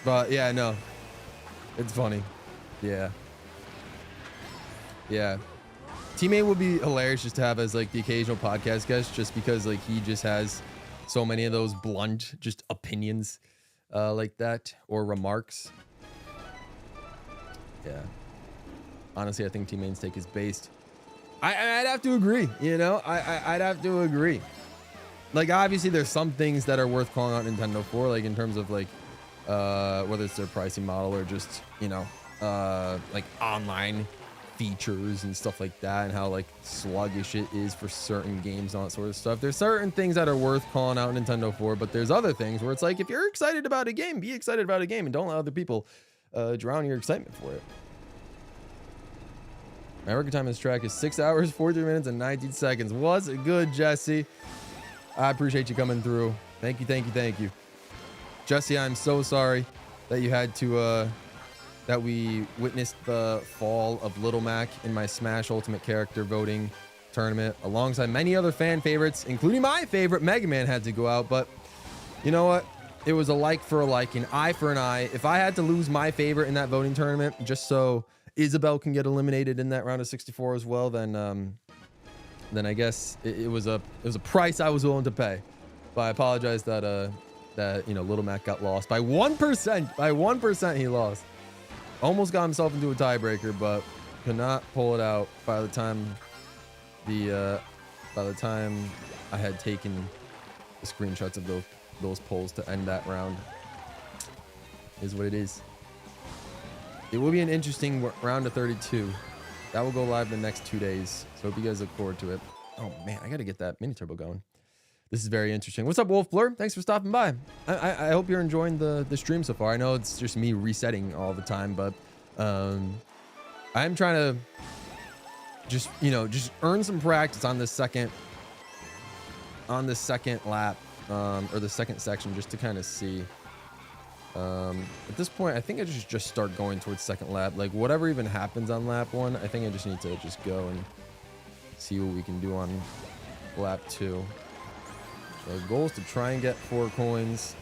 But yeah, no, it's funny. Yeah. Teammate would be hilarious just to have as like the occasional podcast guest, just because like he just has so many of those blunt just opinions. like that, or remarks. Yeah. Honestly, I think Team Main's take is based. I'd have to agree, you know? I'd have to agree. Like, obviously, there's some things that are worth calling out Nintendo for, like, in terms of, like, whether it's their pricing model or just, you know, like, online features and stuff like that, and how, like, sluggish it is for certain games and all that sort of stuff. There's certain things that are worth calling out Nintendo for, but there's other things where it's like, if you're excited about a game, be excited about a game, and don't let other people drown your excitement for it. My record time in this track is 6 hours, 43 minutes, and 19 seconds. What's good, Jesse? I appreciate you coming through. Thank you, thank you, thank you. Jesse, I'm so sorry that you had to, that we witnessed the fall of Little Mac in my Smash Ultimate Character voting tournament, alongside many other fan favorites, including my favorite, Mega Man, had to go out. But you know what? It was a like for a like, an eye for an eye. If I had to lose my favorite in that voting tournament, just so Isabel can get eliminated in that round of 64 as well, then I guess it was a price I was willing to pay. But I apologize that you know, Little Mac got lost by 1%. By 1% he lost. Almost got himself into a tiebreaker, but could not pull it out by the time I had taken the screenshots of those polls to end that round. Is what it is. It will be an interesting round of 32. That will go live the next 2 days. So hope you guys look forward to it. Oh man, I gotta get that mini turbo going. This is very interesting. What's up, Wolf Blur? Thanks for stopping by. I hope you're enjoying the stream so far. I know it's just me resetting all the time, but I'm trying to just, you know, just earn some practice on this second lap, or the second section, just to kind of see. At this point, I think I just start going towards second lap. Like, whatever even happens on lap 1, I think I just need to just go and see what we can do on lap 2. So the goal is to try and get 4 coins.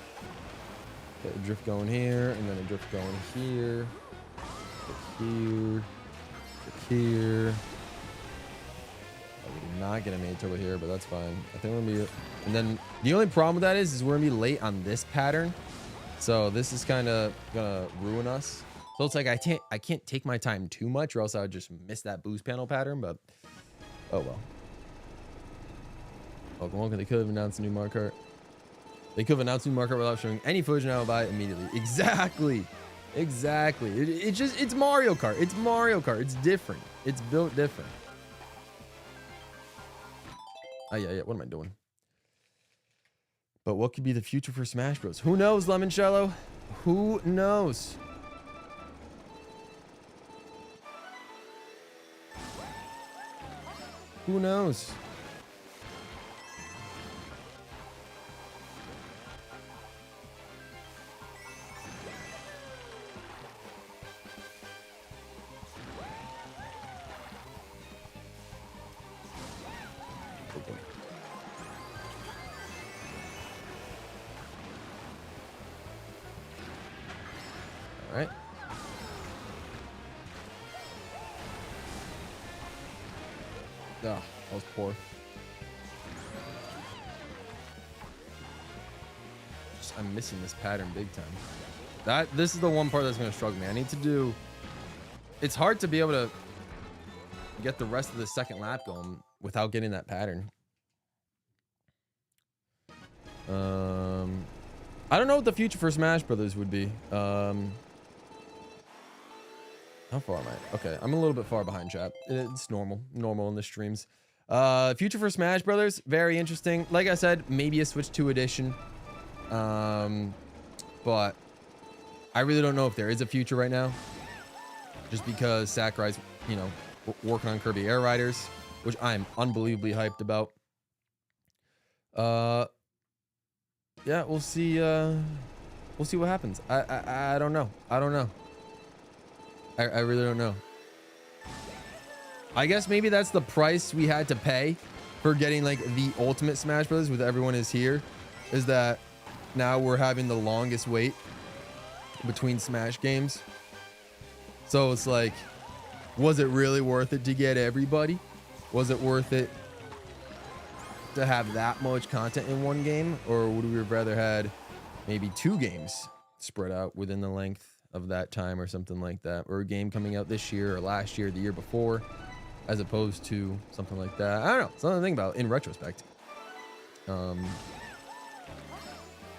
Get a drift going here, and then a drift going here. Get here. Get here. I did not get a mini turbo here, but that's fine. I think we're gonna be... And then the only problem with that is we're gonna be late on this pattern. So this is kind of gonna ruin us. So it's like I can't take my time too much, or else I would just miss that boost panel pattern. But oh well. Welcome. They could have announced a new Mario Kart. They could have announced a new Mario Kart without showing any footage, and I will buy it immediately. Exactly. Exactly. It's Mario Kart. It's Mario Kart. It's different. It's built different. Oh yeah. What am I doing? But what could be the future for Smash Bros? Who knows, Lemoncello? Who knows? Who knows? All right. Oh, that was poor. I'm missing this pattern big time. This is the one part that's going to struggle me. I need to do... It's hard to be able to get the rest of the second lap going without getting that pattern. I don't know what the future for Smash Brothers would be. How far am I? Okay, I'm a little bit far behind, chat. It's normal in the streams. Future for Smash Brothers, very interesting. Like I said, maybe a Switch 2 edition. But I really don't know if there is a future right now. Just because Sakurai's, you know, working on Kirby Air Riders, which I'm unbelievably hyped about. Yeah, we'll see. We'll see what happens. I don't know. I really don't know. I guess maybe that's the price we had to pay for getting like the ultimate Smash Bros. With everyone is here, is that now we're having the longest wait between Smash games. So it's like, was it really worth it to get everybody? Was it worth it to have that much content in one game, or would we have rather had maybe 2 games spread out within the length of that time or something like that, or a game coming out this year or last year, the year before, as opposed to something like that. I don't know. Something to think about in retrospect.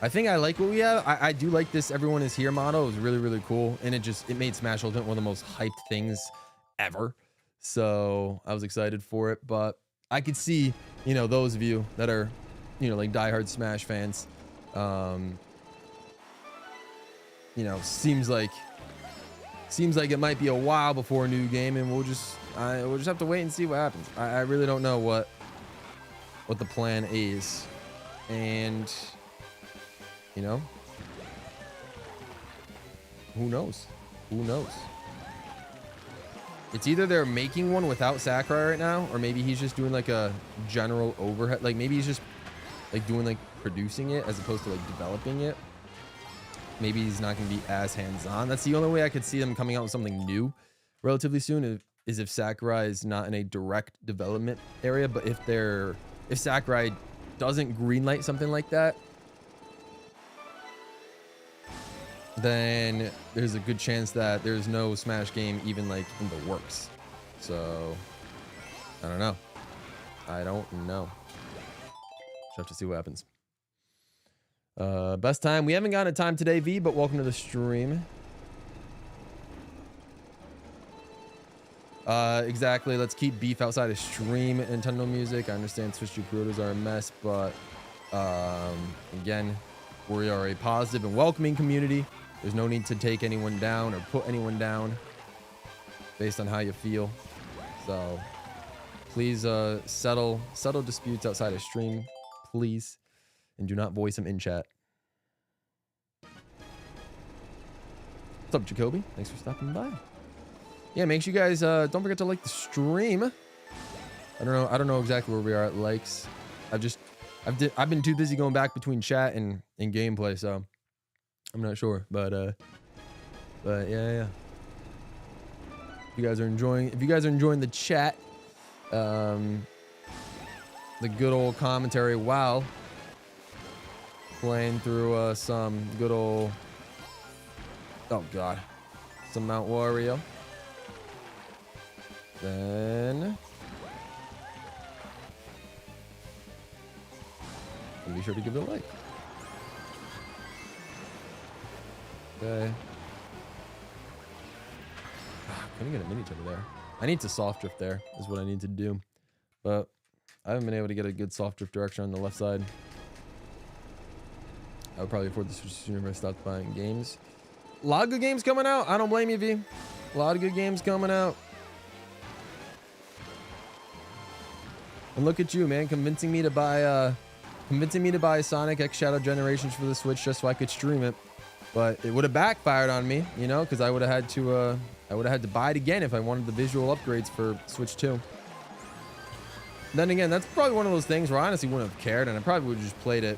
I think I like what we have. I do like this everyone is here model. It was really, really cool. And it made Smash Ultimate one of the most hyped things ever. So I was excited for it. But I could see, you know, those of you that are, you know, like diehard Smash fans, you know, seems like it might be a while before a new game, and we'll just have to wait and see what happens. I really don't know what the plan is. And you know, who knows? Who knows? It's either they're making one without Sakurai right now, or maybe he's just doing like a general overhead. Like maybe he's just like doing like producing it as opposed to like developing it. Maybe he's not going to be as hands-on. That's the only way I could see them coming out with something new relatively soon is if Sakurai is not in a direct development area. But if Sakurai doesn't greenlight something like that, then there's a good chance that there's no Smash game even like in the works. So I don't know. Just have to see what happens. Best time. We haven't gotten a time today, V, but welcome to the stream. Exactly. Let's keep beef outside of stream. Nintendo music. I understand Switch 2 pre-orders are a mess, but again, we are a positive and welcoming community. There's no need to take anyone down or put anyone down based on how you feel. So please settle disputes outside of stream, please, and do not voice them in chat. What's up, Jacoby? Thanks for stopping by. Yeah, make sure you guys don't forget to like the stream. I don't know exactly where we are at likes. I've been too busy going back between chat and gameplay, so I'm not sure. But yeah. If you guys are enjoying the chat, the good old commentary while playing through some good old, oh god, some Mount Wario. Then and be sure to give it a like. Okay. Couldn't get a mini turbo there. I need to soft drift there is what I need to do, but I haven't been able to get a good soft drift direction on the left side. I would probably afford the Switch sooner if I stopped buying games. A lot of good games coming out. I don't blame you, V. A lot of good games coming out. And look at you, man, convincing me to buy Sonic X Shadow Generations for the Switch just so I could stream it. But it would have backfired on me, you know, because I would have had to buy it again if I wanted the visual upgrades for Switch 2. Then again, that's probably one of those things where I honestly wouldn't have cared, and I probably would have just played it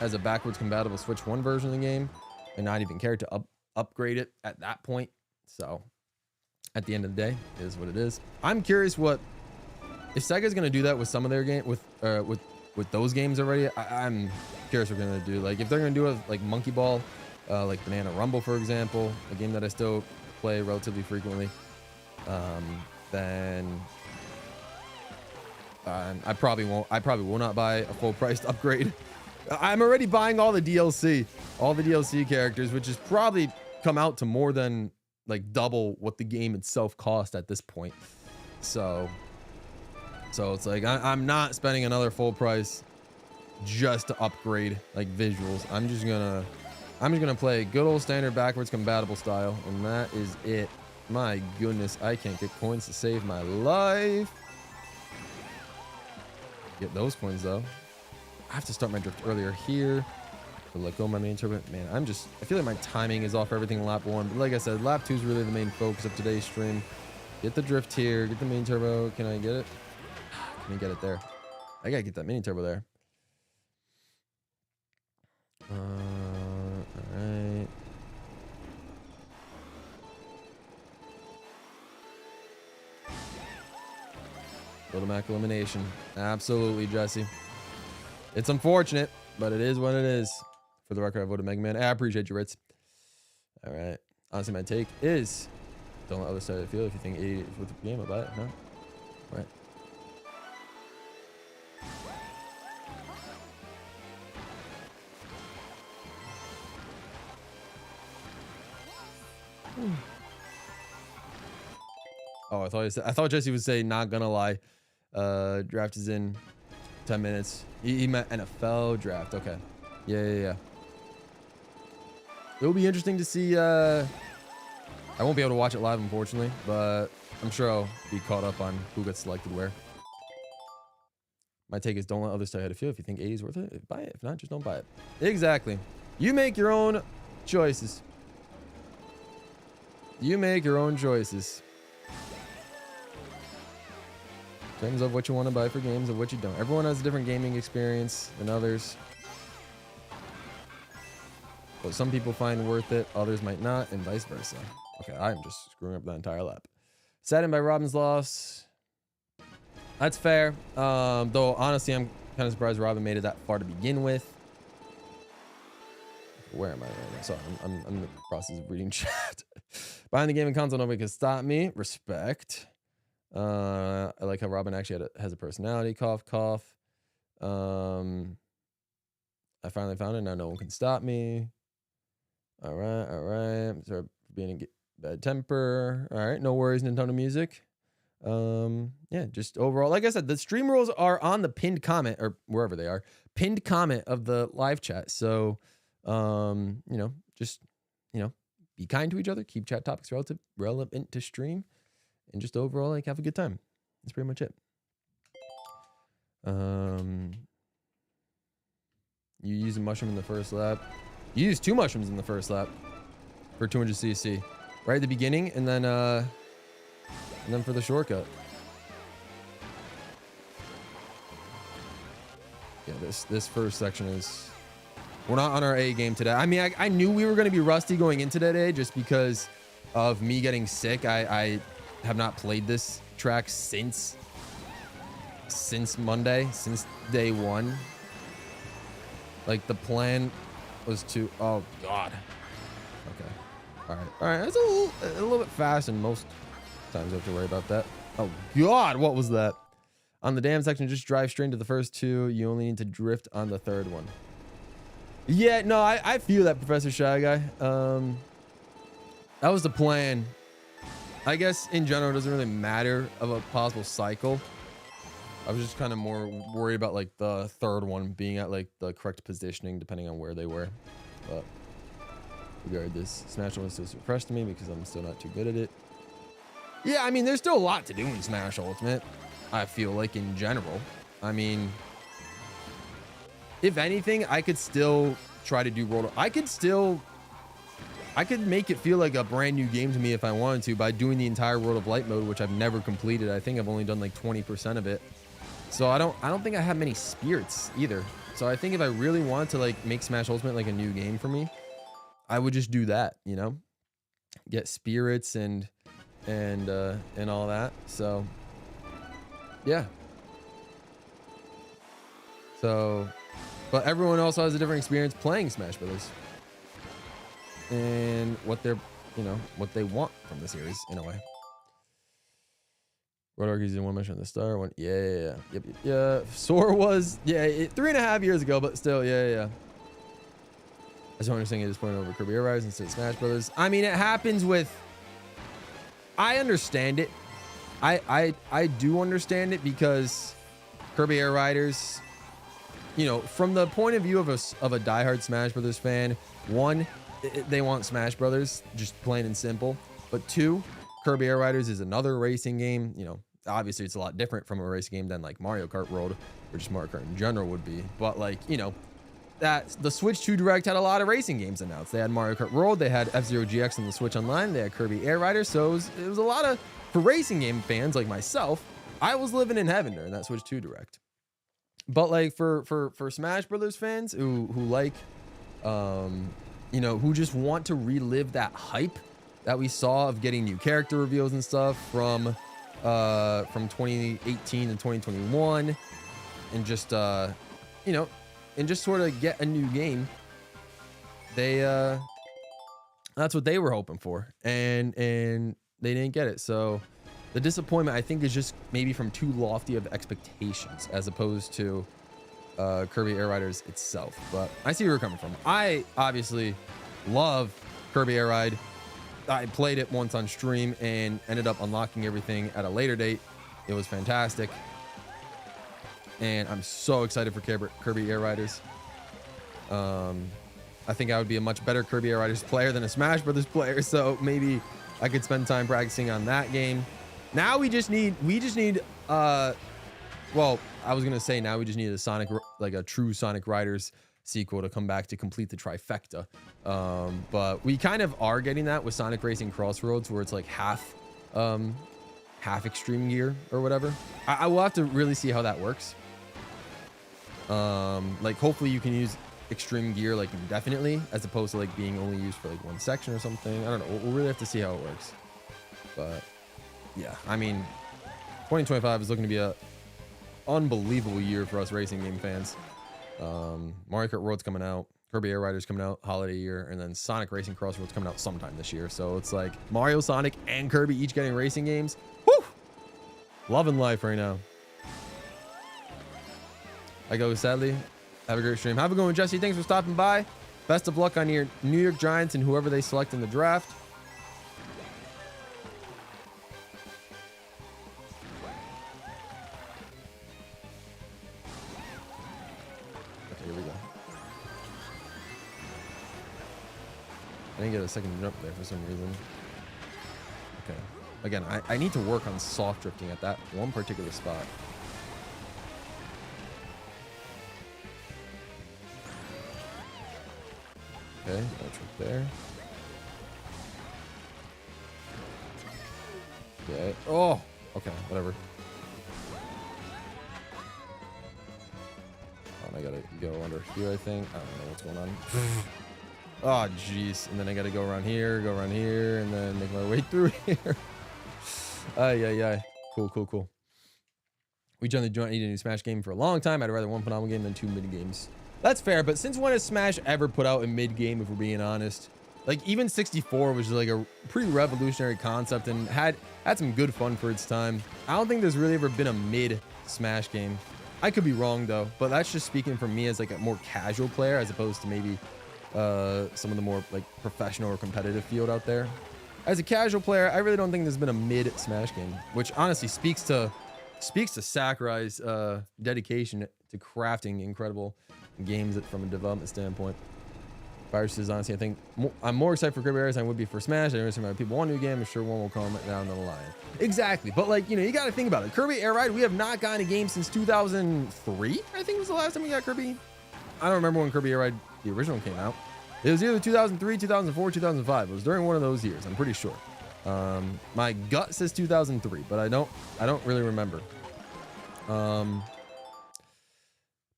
as a backwards compatible Switch 1 version of the game and not even cared to upgrade it at that point. So at the end of the day, it is what it is. I'm curious if Sega's gonna do that with some of their game with those games already. I'm curious what they're gonna do. Like if they're gonna do it like Monkey Ball, like Banana Rumble, for example, a game that I still play relatively frequently, then I probably will not buy a full priced upgrade. I'm already buying all the DLC characters, which has probably come out to more than like double what the game itself cost at this point. So it's like I'm not spending another full price just to upgrade like visuals. I'm just gonna play good old standard backwards compatible style, and that is it. My goodness, I can't get coins to save my life. Get those coins though. I have to start my drift earlier here to let go of my main turbo. Man, I feel like my timing is off for everything in lap 1, but like I said, lap 2 is really the main focus of today's stream. Get the drift here, get the main turbo. Can I get it? Can I get it there? I gotta get that mini turbo there. All right. Little Mac elimination. Absolutely, Jesse. It's unfortunate, but it is what it is For the record, I voted Mega Man. I appreciate you, Ritz. All right. Honestly, my take is don't let others tell you feel. If you think 80 is worth the game, I'll buy it. No. Right. Oh, I thought Jesse would say, not gonna lie. Draft is in 10 minutes. He meant NFL draft. Okay. Yeah. It'll be interesting to see. I won't be able to watch it live, unfortunately, but I'm sure I'll be caught up on who gets selected where. My take is don't let others tell you how to feel. If you think 80 is worth it, buy it. If not, just don't buy it. Exactly. You make your own choices. You make your own choices. In terms of what you want to buy for games and what you don't. Everyone has a different gaming experience than others. What some people find worth it, others might not, and vice versa. Okay, I'm just screwing up the entire lap. Saddened by Robin's loss. That's fair. Though honestly, I'm kind of surprised Robin made it that far to begin with. Where am I right now? Sorry, I'm in the process of reading chat. Behind the gaming console, nobody can stop me. Respect. I like how Robin actually has a personality. Cough, cough. I finally found it. Now no one can stop me. All right. Sorry for being in bad temper. All right, no worries, Nintendo Music. Yeah, just overall, like I said, the stream rules are on the pinned comment, or wherever they are, pinned comment of the live chat. So, just, be kind to each other, keep chat topics relevant to stream, and just overall, like, have a good time. That's pretty much it. You use a mushroom in the first lap. You used 2 mushrooms in the first lap for 200cc, right at the beginning, and then for the shortcut. Yeah, this first section is, we're not on our A game today. I mean, I knew we were going to be rusty going into today just because of me getting sick. I have not played this track since Monday, since day 1. Like, the plan was to, oh god. Okay. All right. That's a little bit fast, and most times I have to worry about that. Oh god, what was that? On the dam section, just drive straight into the first 2. You only need to drift on the 3rd one. Yeah, no, I feel that, Professor Shy Guy. That was the plan. I guess in general, it doesn't really matter of a possible cycle. I was just kind of more worried about like the 3rd one being at like the correct positioning depending on where they were. But regard this, Smash Ultimate still super fresh to me because I'm still not too good at it. Yeah, I mean, there's still a lot to do in Smash Ultimate, I feel like, in general. I mean, if anything, I could still try to do World. I could make it feel like a brand new game to me if I wanted to by doing the entire World of Light mode, which I've never completed. I think I've only done like 20% of it. So I don't think I have many spirits either. So I think if I really want to like make Smash Ultimate like a new game for me, I would just do that, get spirits and all that. So yeah. So, but everyone also has a different experience playing Smash Brothers and what they're, what they want from the series in a way. Road Argy's in 1 mission at the start. One, yeah. Yep. Soar was, 3.5 years ago, but still, yeah. I just don't understand at this point over Kirby Air Riders instead of Smash Brothers. I mean, it happens with. I understand it. I do understand it because Kirby Air Riders, from the point of view of a diehard Smash Brothers fan, 1, they want Smash Brothers, just plain and simple. But 2, Kirby Air Riders is another racing game. Obviously it's a lot different from a racing game than like Mario Kart World, or just Mario Kart in general would be. But like, that the Switch 2 Direct had a lot of racing games announced. They had Mario Kart World, they had F-Zero GX on the Switch Online, they had Kirby Air Riders. So it was a lot of, for racing game fans like myself, I was living in heaven during that Switch 2 Direct. But like for Smash Brothers fans who like, who just want to relive that hype that we saw of getting new character reveals and stuff from 2018 and 2021, and just and just sort of get a new game, they that's what they were hoping for, and they didn't get it. So the disappointment, I think, is just maybe from too lofty of expectations as opposed to Kirby Air Riders itself. But I see where you're coming from. I obviously love Kirby Air Ride. I played it once on stream and ended up unlocking everything at a later date. It was fantastic, and I'm so excited for Kirby Air Riders. I think I would be a much better Kirby Air Riders player than a Smash Brothers player, so maybe I could spend time practicing on that game. Now we just need well, I was gonna say now we just need a Sonic, like a true Sonic Riders sequel to come back to complete the trifecta. But we kind of are getting that with Sonic Racing Crossroads, where it's like half extreme gear or whatever. I will have to really see how that works. Like hopefully you can use extreme gear like indefinitely, as opposed to like being only used for like one section or something. I don't know. We'll really have to see how it works. But yeah, I mean, 2025 is looking to be a unbelievable year for us racing game fans. Mario Kart World's coming out, Kirby Air Riders coming out holiday year, and then Sonic Racing Crossroads coming out sometime this year. So it's like Mario, Sonic, and Kirby each getting racing games. Woo! Loving life right now. I go sadly. Have a great stream. Have a good one, Jesse. Thanks for stopping by. Best of luck on your New York Giants and whoever they select in the draft. Okay, here we go. I didn't get a second jump there for some reason. Okay. Again, I need to work on soft drifting at that one particular spot. Okay, no trick there. Okay. Oh, okay, whatever. Oh, I gotta go under here, I think. I don't know what's going on. Oh, jeez. And then I gotta go around here, and then make my way through here. Yeah. Cool. We generally don't need a new Smash game for a long time. I'd rather one phenomenal game than two mid games. That's fair, but since when has Smash ever put out a mid game, if we're being honest? Like, even 64 was just like a pretty revolutionary concept and had some good fun for its time. I don't think there's really ever been a mid Smash game. I could be wrong though, but that's just speaking from me as like a more casual player as opposed to maybe some of the more like professional or competitive field out there. As a casual player, I really don't think there's been a mid Smash game, which honestly speaks to Sakurai's dedication to crafting incredible games from a development standpoint. Virus says, honestly, I think I'm more excited for Kirby Air Riders than I would be for Smash. I understand why people want a new game. I'm sure one will come down the line. Exactly. But like, you know, you got to think about it. Kirby Air Ride, we have not gotten a game since 2003, I think was the last time we got Kirby. I don't remember when Kirby Air Ride, the original, came out. It was either 2003, 2004, 2005. It was during one of those years, I'm pretty sure. My gut says 2003, but I don't really remember.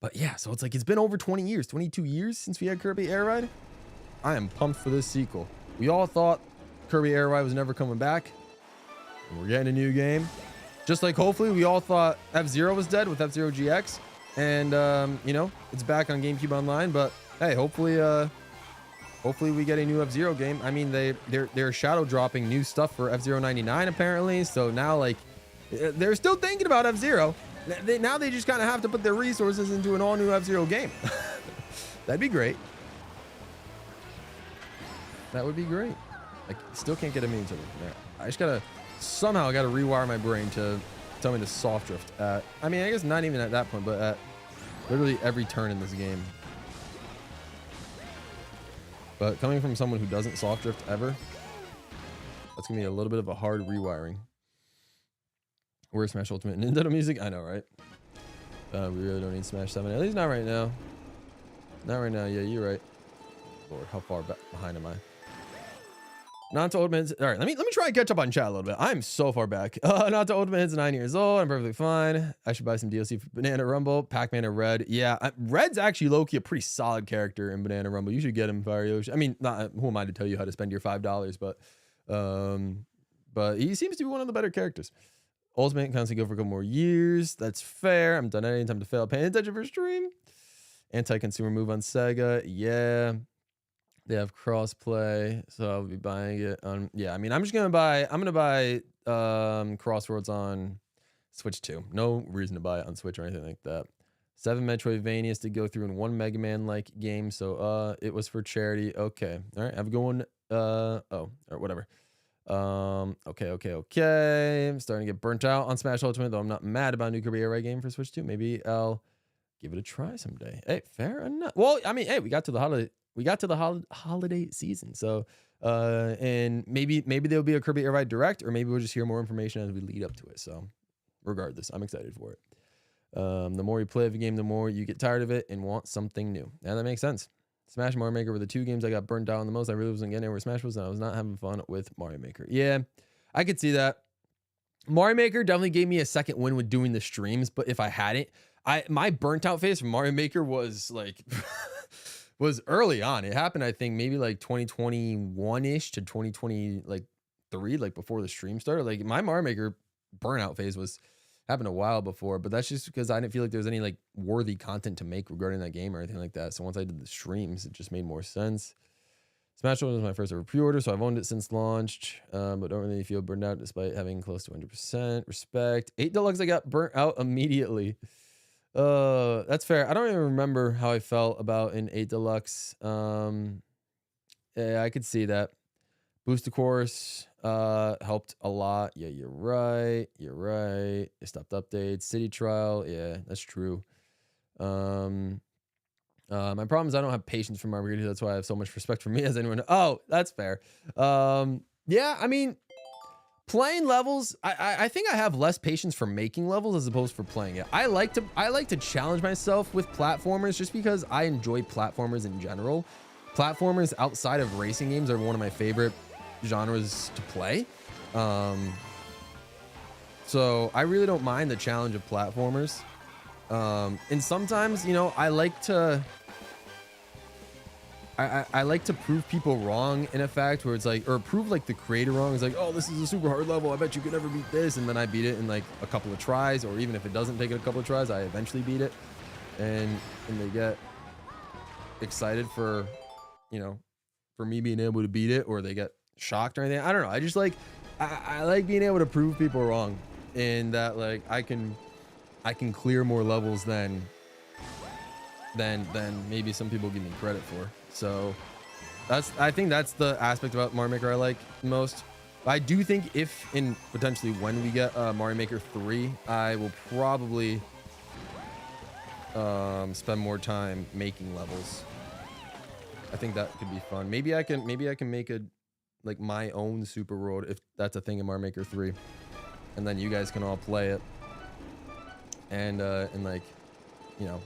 But yeah, so it's like it's been over 20 years, 22 years since we had Kirby Air Ride. I am pumped for this sequel. We all thought Kirby Air Ride was never coming back, and we're getting a new game. Just like hopefully we all thought F-Zero was dead with F-Zero GX, and you know, it's back on GameCube Online. But hey, hopefully we get a new F-Zero game. I mean, they're shadow dropping new stuff for F-Zero 99 apparently. So now like they're still thinking about F-Zero. Now they just kind of have to put their resources into an all new F-Zero game. That'd be great. That would be great. I still can't get immune to them there. I just somehow gotta rewire my brain to tell me to soft drift at, I mean, I guess not even at that point, but at literally every turn in this game. But coming from someone who doesn't soft drift ever, that's gonna be a little bit of a hard rewiring. Where's Smash Ultimate Nintendo music? I know, right? We really don't need Smash 7. At least not right now. Not right now. Yeah, you're right. Lord, how far behind am I? Not to Ultimate. All right, let me try and catch up on chat a little bit. I'm so far back. Not to Ultimate is 9 years old. I'm perfectly fine. I should buy some DLC for Banana Rumble. Pac-Man or Red. Yeah, Red's actually low-key a pretty solid character in Banana Rumble. You should get him, Fire Yoshi. I mean, who am I to tell you how to spend your $5? But he seems to be one of the better characters. Ultimate can constantly go for a couple more years. That's fair. I'm done at any time to fail paying attention for stream. Anti-consumer move on Sega. Yeah. They have crossplay, so I'll be buying it on. Yeah, I mean, I'm gonna buy Crossroads on Switch too. No reason to buy it on Switch or anything like that. 7 Metroidvanias to go through in 1 Mega Man like game. So it was for charity. Okay. All right. Have a good one. Or whatever. Okay. I'm starting to get burnt out on Smash Ultimate, though I'm not mad about a new Kirby Air Ride game for Switch 2. Maybe I'll give it a try someday. Hey, fair enough. Well, I mean, hey, we got to the holiday season. So and maybe there'll be a Kirby Air Ride Direct, or maybe we'll just hear more information as we lead up to it. So regardless, I'm excited for it. The more you play of a game, the more you get tired of it and want something new. Yeah, that makes sense. Smash and Mario Maker were the 2 games I got burnt out on the most. I really wasn't getting anywhere with Smash Bros, and I was not having fun with Mario Maker. Yeah, I could see that. Mario Maker definitely gave me a second win with doing the streams, but if I hadn't, my burnt out phase from Mario Maker was like was early on. It happened, I think, maybe like 2021-ish to 2020, like 3, like before the stream started. Like my Mario Maker burnout phase happened a while before, but that's just because I didn't feel like there was any like worthy content to make regarding that game or anything like that. So once I did the streams, it just made more sense. Smash Bros was my first ever pre-order, so I've owned it since launched, but don't really feel burned out despite having close to 100%. Respect. 8 Deluxe, I got burnt out immediately. That's fair. I don't even remember how I felt about an 8 Deluxe. Yeah, I could see that. Booster course helped a lot. Yeah, you're right. It stopped updates. City trial. Yeah, that's true. My problem is I don't have patience for Mario Maker. That's why I have so much respect for me as anyone. Oh, that's fair. Yeah, I mean, playing levels, I think I have less patience for making levels as opposed for playing it. I like to challenge myself with platformers just because I enjoy platformers in general. Platformers outside of racing games are one of my favorite genres to play. So I really don't mind the challenge of platformers. And sometimes, you know, I like to prove people wrong in a fact, where it's like, or prove like the creator wrong. It's like, oh, this is a super hard level, I bet you could never beat this, and then I beat it in like a couple of tries, or even if it doesn't take it a couple of tries, I eventually beat it, and they get excited for, you know, for me being able to beat it, or they get shocked or anything. I don't know. I just like I like being able to prove people wrong, and that like I can clear more levels than maybe some people give me credit for. So I think that's the aspect about Mario Maker I like most. I do think if and potentially when we get Mario Maker 3, I will probably spend more time making levels. I think that could be fun. Maybe I can make a like my own super world, if that's a thing in Mario Maker 3, and then you guys can all play it, and like, you know,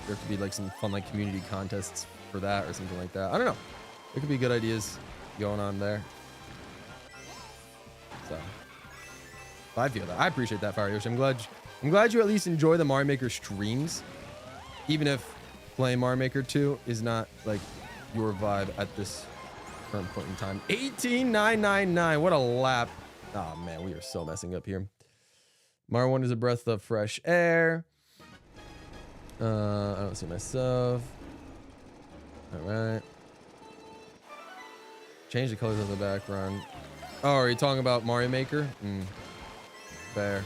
there could be like some fun like community contests for that or something like that. I don't know. There could be good ideas going on there. So I feel that. I appreciate that, Fire Yoshi. I'm glad you at least enjoy the Mario Maker streams, even if playing Mario Maker 2 is not like your vibe at this current point in time. 18,999. What a lap. Oh man, we are so messing up here. Mario 1 is a breath of fresh air. I don't see myself. All right. Change the colors of the background. Oh, are you talking about Mario Maker? Fair.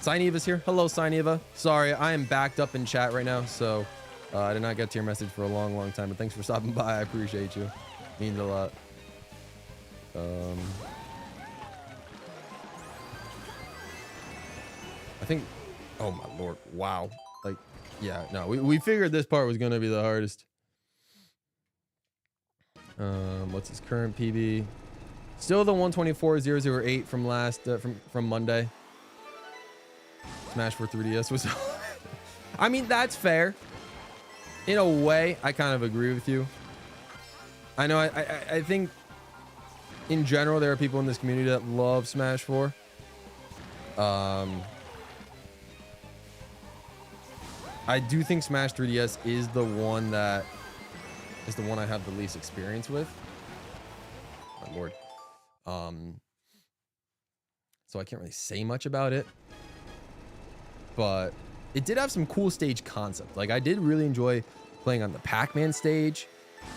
Sineva's here. Hello, Sineva. Sorry, I am backed up in chat right now, so I did not get to your message for a long time, but thanks for stopping by. I appreciate you. Means a lot. I think, oh my lord, wow. Like, yeah, no, we figured this part was gonna be the hardest. What's his current PB? Still the 124,008 from last from Monday. Smash for 3DS was I mean, that's fair. In a way, I kind of agree with you. I know I think in general there are people in this community that love Smash 4. I do think Smash 3DS is the one I have the least experience with. My lord. So I can't really say much about it, but it did have some cool stage concept. Like I did really enjoy playing on the Pac-Man stage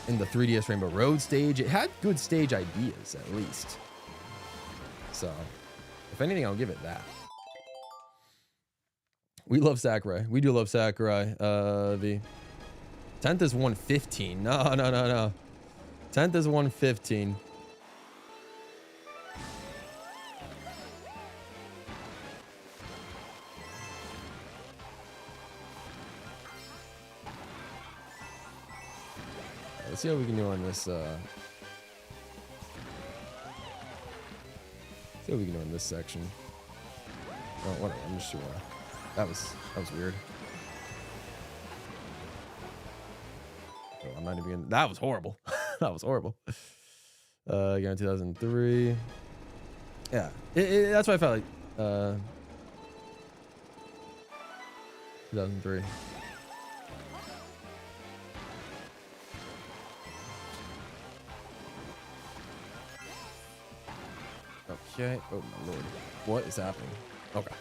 and the 3DS Rainbow Road stage. It had good stage ideas, at least. So, if anything, I'll give it that. We love Sakurai. We do love Sakurai. The 10th is 115. No. 10th is 115. Let's see how we can do on this. See how we can do on this section. Oh, whatever. I'm just sure. That was weird. Oh, I'm not even. That was horrible. That was horrible. Again, 2003. Yeah, that's what I felt like. 2003. Okay. Oh my lord. What is happening? Okay.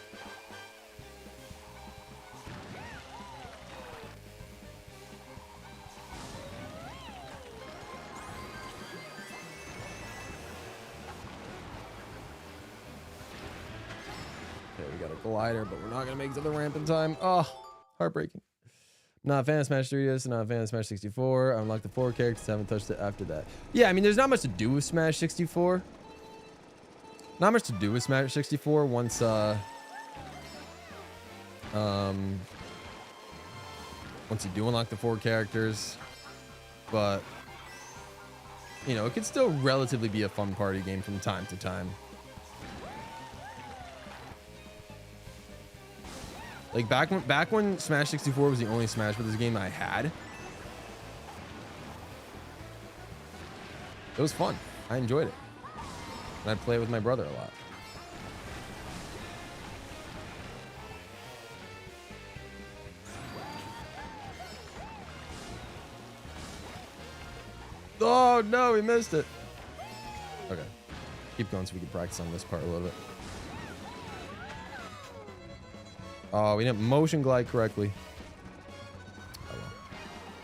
Okay, we got a glider, but we're not gonna make it to the ramp in time. Oh, heartbreaking. Not a fan of Smash 3DS, not a fan of Smash 64. I unlocked the 4 characters, haven't touched it after that. Yeah, I mean, there's not much to do with Smash 64. Not much to do with Smash 64 once once you do unlock the 4 characters, but you know, it could still relatively be a fun party game from time to time. Like back when Smash 64 was the only Smash Bros. Game I had, it was fun. I enjoyed it. And I'd play it with my brother a lot. Oh no, we missed it. Okay. Keep going so we can practice on this part a little bit. Oh, we didn't motion glide correctly. Oh, well.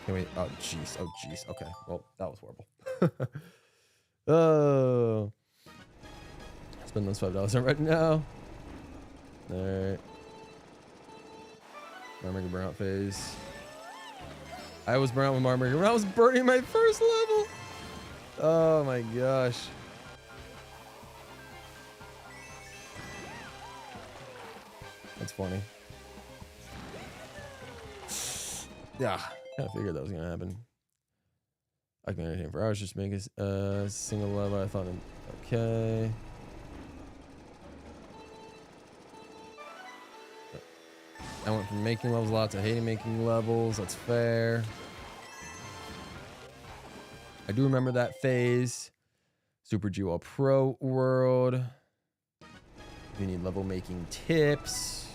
Can we? Oh, jeez. Oh, jeez. Okay. Well, that was horrible. Oh. Spend those $5 on right now. All right. Mario Maker burnout phase. I was burnt out with Mario Maker when I was burning my first level. Oh my gosh. That's funny. Yeah, kind of figured that was gonna happen. I can entertain for hours just to make a single level. I thought, okay. I went from making levels a lot to hating making levels. That's fair. I do remember that phase. Super GWallPro world. You need level making tips.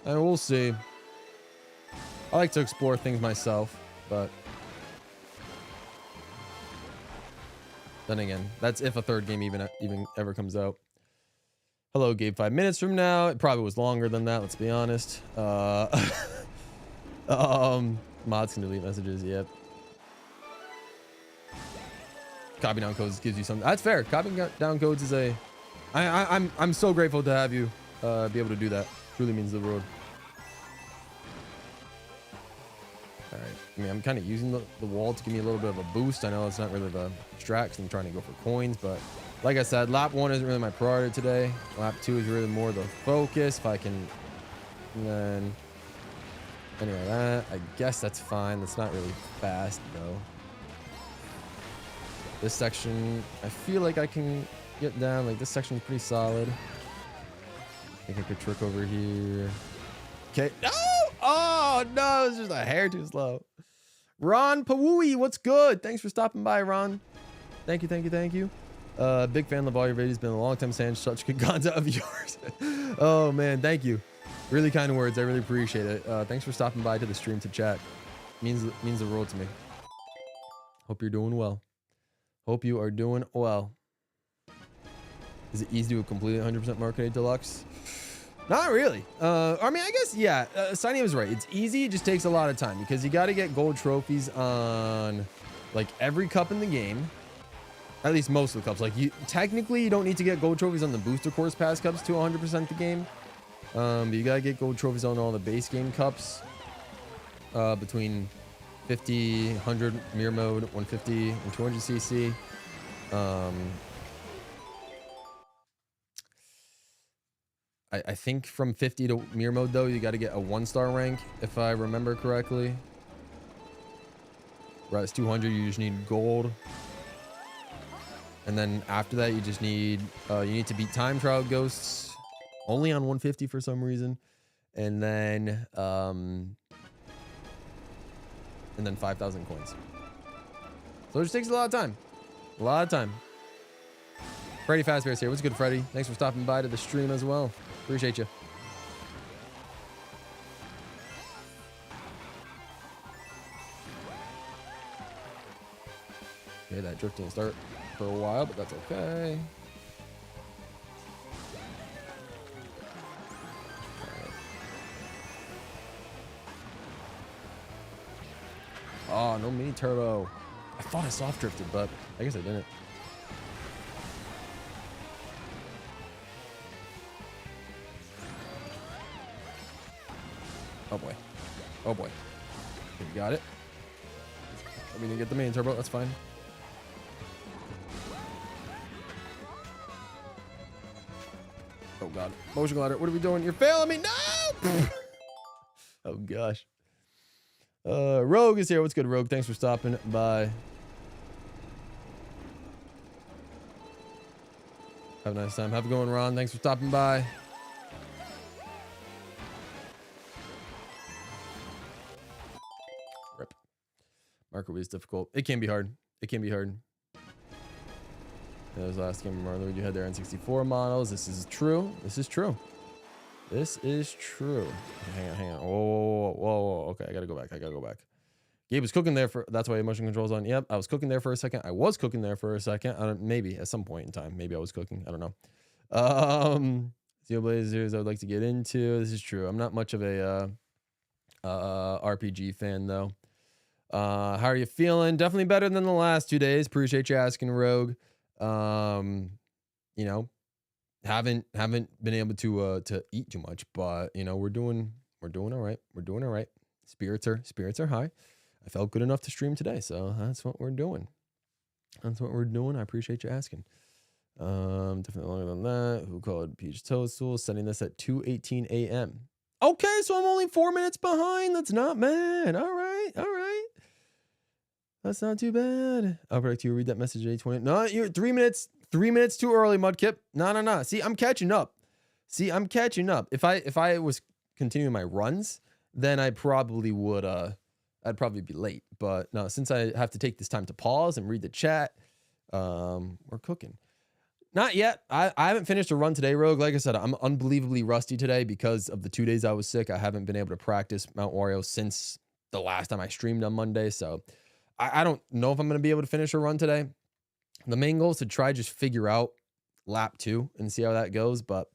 And we'll see. I like to explore things myself, but then again, that's if a third game even ever comes out. Hello, Gabe. 5 minutes from now. It probably was longer than that. Let's be honest. Mods can delete messages. Yep. Copy down codes gives you something. That's fair. Copying down codes is a. I'm so grateful to have you be able to do that. Truly means the world. All right. I mean, I'm kind of using the wall to give me a little bit of a boost. I know it's not really the strat because I'm trying to go for coins, but like I said, lap 1 isn't really my priority today. Lap 2 is really more the focus. If I can, and then anyway, that I guess that's fine. That's not really fast though. This section, I feel like I can get down. Like this section is pretty solid. I think I could trick over here. Okay. No! Oh no, it's just a hair too slow. Ron Pawui, what's good? Thanks for stopping by, Ron. Thank you. Big fan of all your videos. Been a long time saying such good content of yours. Oh man, thank you. Really kind words. I really appreciate it. Thanks for stopping by to the stream to chat. Means the world to me. Hope you're doing well. Hope you are doing well. Is it easy to complete 100% Market Deluxe? Not really. I mean, I guess, yeah, Signy was right. It's easy. It just takes a lot of time because you got to get gold trophies on like every cup in the game. At least most of the cups. Like technically you don't need to get gold trophies on the booster course pass cups to 100% the game. But you got to get gold trophies on all the base game cups, between 50, 100 mirror mode, 150 and 200 CC. I think from 50 to mirror mode though, you got to get a 1-star rank if I remember correctly. Whereas 200, you just need gold. And then after that, you just need, you need to beat time trial ghosts only on 150 for some reason. And then 5,000 coins. So it just takes a lot of time. A lot of time. Freddy Fazbear's here. What's good, Freddy? Thanks for stopping by to the stream as well. Appreciate you. Okay, that drift didn't start for a while, but that's okay. Oh, no mini turbo. I thought I soft drifted, but I guess I didn't. Oh boy. Oh boy. Okay, you got it. We didn't get the main turbo. That's fine. Oh god. Motion glider. What are we doing? You're failing me. No! Oh gosh. Rogue is here. What's good, Rogue? Thanks for stopping by. Have a nice time. Have a good one, Ron. Thanks for stopping by. Rip. Marker is difficult. It can be hard. It can be hard. That was last game, Marlon. You had their N64 models. This is true. This is true. This is true. Okay, hang on. Whoa. Okay, I gotta go back. Gabe was cooking there for. That's why motion control's on. Yep, I was cooking there for a second. I was cooking there for a second. I don't. Maybe at some point in time. Maybe I was cooking. I don't know. Xenoblazers I would like to get into. This is true. I'm not much of a RPG fan though. How are you feeling? Definitely better than the last 2 days. Appreciate you asking, Rogue. You know, haven't been able to eat too much, but you know, we're doing all right. We're doing all right. Spirits are high. I felt good enough to stream today, so that's what we're doing. That's what we're doing. I appreciate you asking. Definitely longer than that. Who called Peach Toadstool? Sending this at 2:18 a.m. Okay, so I'm only 4 minutes behind. That's not bad. All right. That's not too bad. I'll predict you read that message at 8:20. No, you're 3 minutes. 3 minutes too early, Mudkip. No. See, I'm catching up. If I was continuing my runs, then I probably would I'd probably be late. But no, since I have to take this time to pause and read the chat, we're cooking. Not yet. I haven't finished a run today, Rogue. Like I said, I'm unbelievably rusty today because of the 2 days I was sick. I haven't been able to practice Mount Wario since the last time I streamed on Monday. So I don't know if I'm going to be able to finish a run today. The main goal is to try just figure out lap 2 and see how that goes. But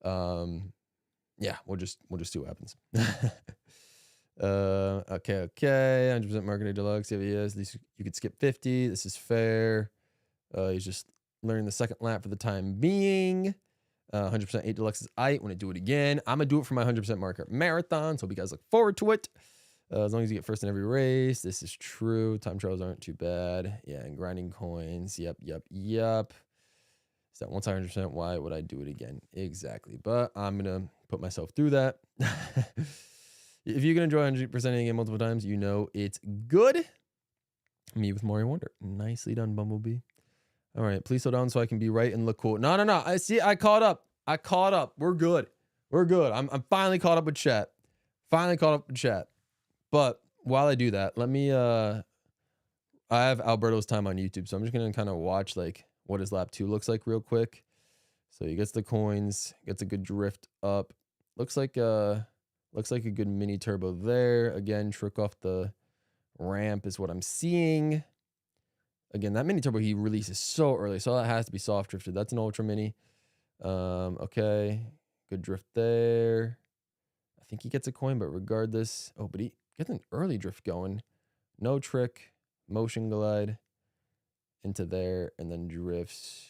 yeah, we'll just see what happens. Okay. 100% marketing deluxe. Yeah, at least you could skip 50. This is fair. He's just learning the second lap for the time being. 100% 8 deluxe is I want to do it again. I'm gonna do it for my 100% marker marathon. So hope you guys look forward to it. As long as you get first in every race. This is true. Time trials aren't too bad. Yeah, and grinding coins. Yep. Is that once 100%? Why would I do it again? Exactly. But I'm gonna put myself through that. If you can enjoy 100%ing a game multiple times, you know it's good. Me with Mario Wonder. Nicely done, Bumblebee. All right, please slow down so I can be right and look cool. No. I see. I caught up. We're good. I'm finally caught up with chat. But while I do that, let me. I have Alberto's time on YouTube, so I'm just gonna kind of watch like what his lap 2 looks like real quick. So he gets the coins, gets a good drift up. Looks like a good mini turbo there. Again, trick off the ramp is what I'm seeing. Again, that mini turbo he releases so early, so that has to be soft drifted. That's an ultra mini. Okay, Good drift there. I think he gets a coin, but regardless. Oh, but he gets an early drift going. No trick. Motion glide into there and then drifts.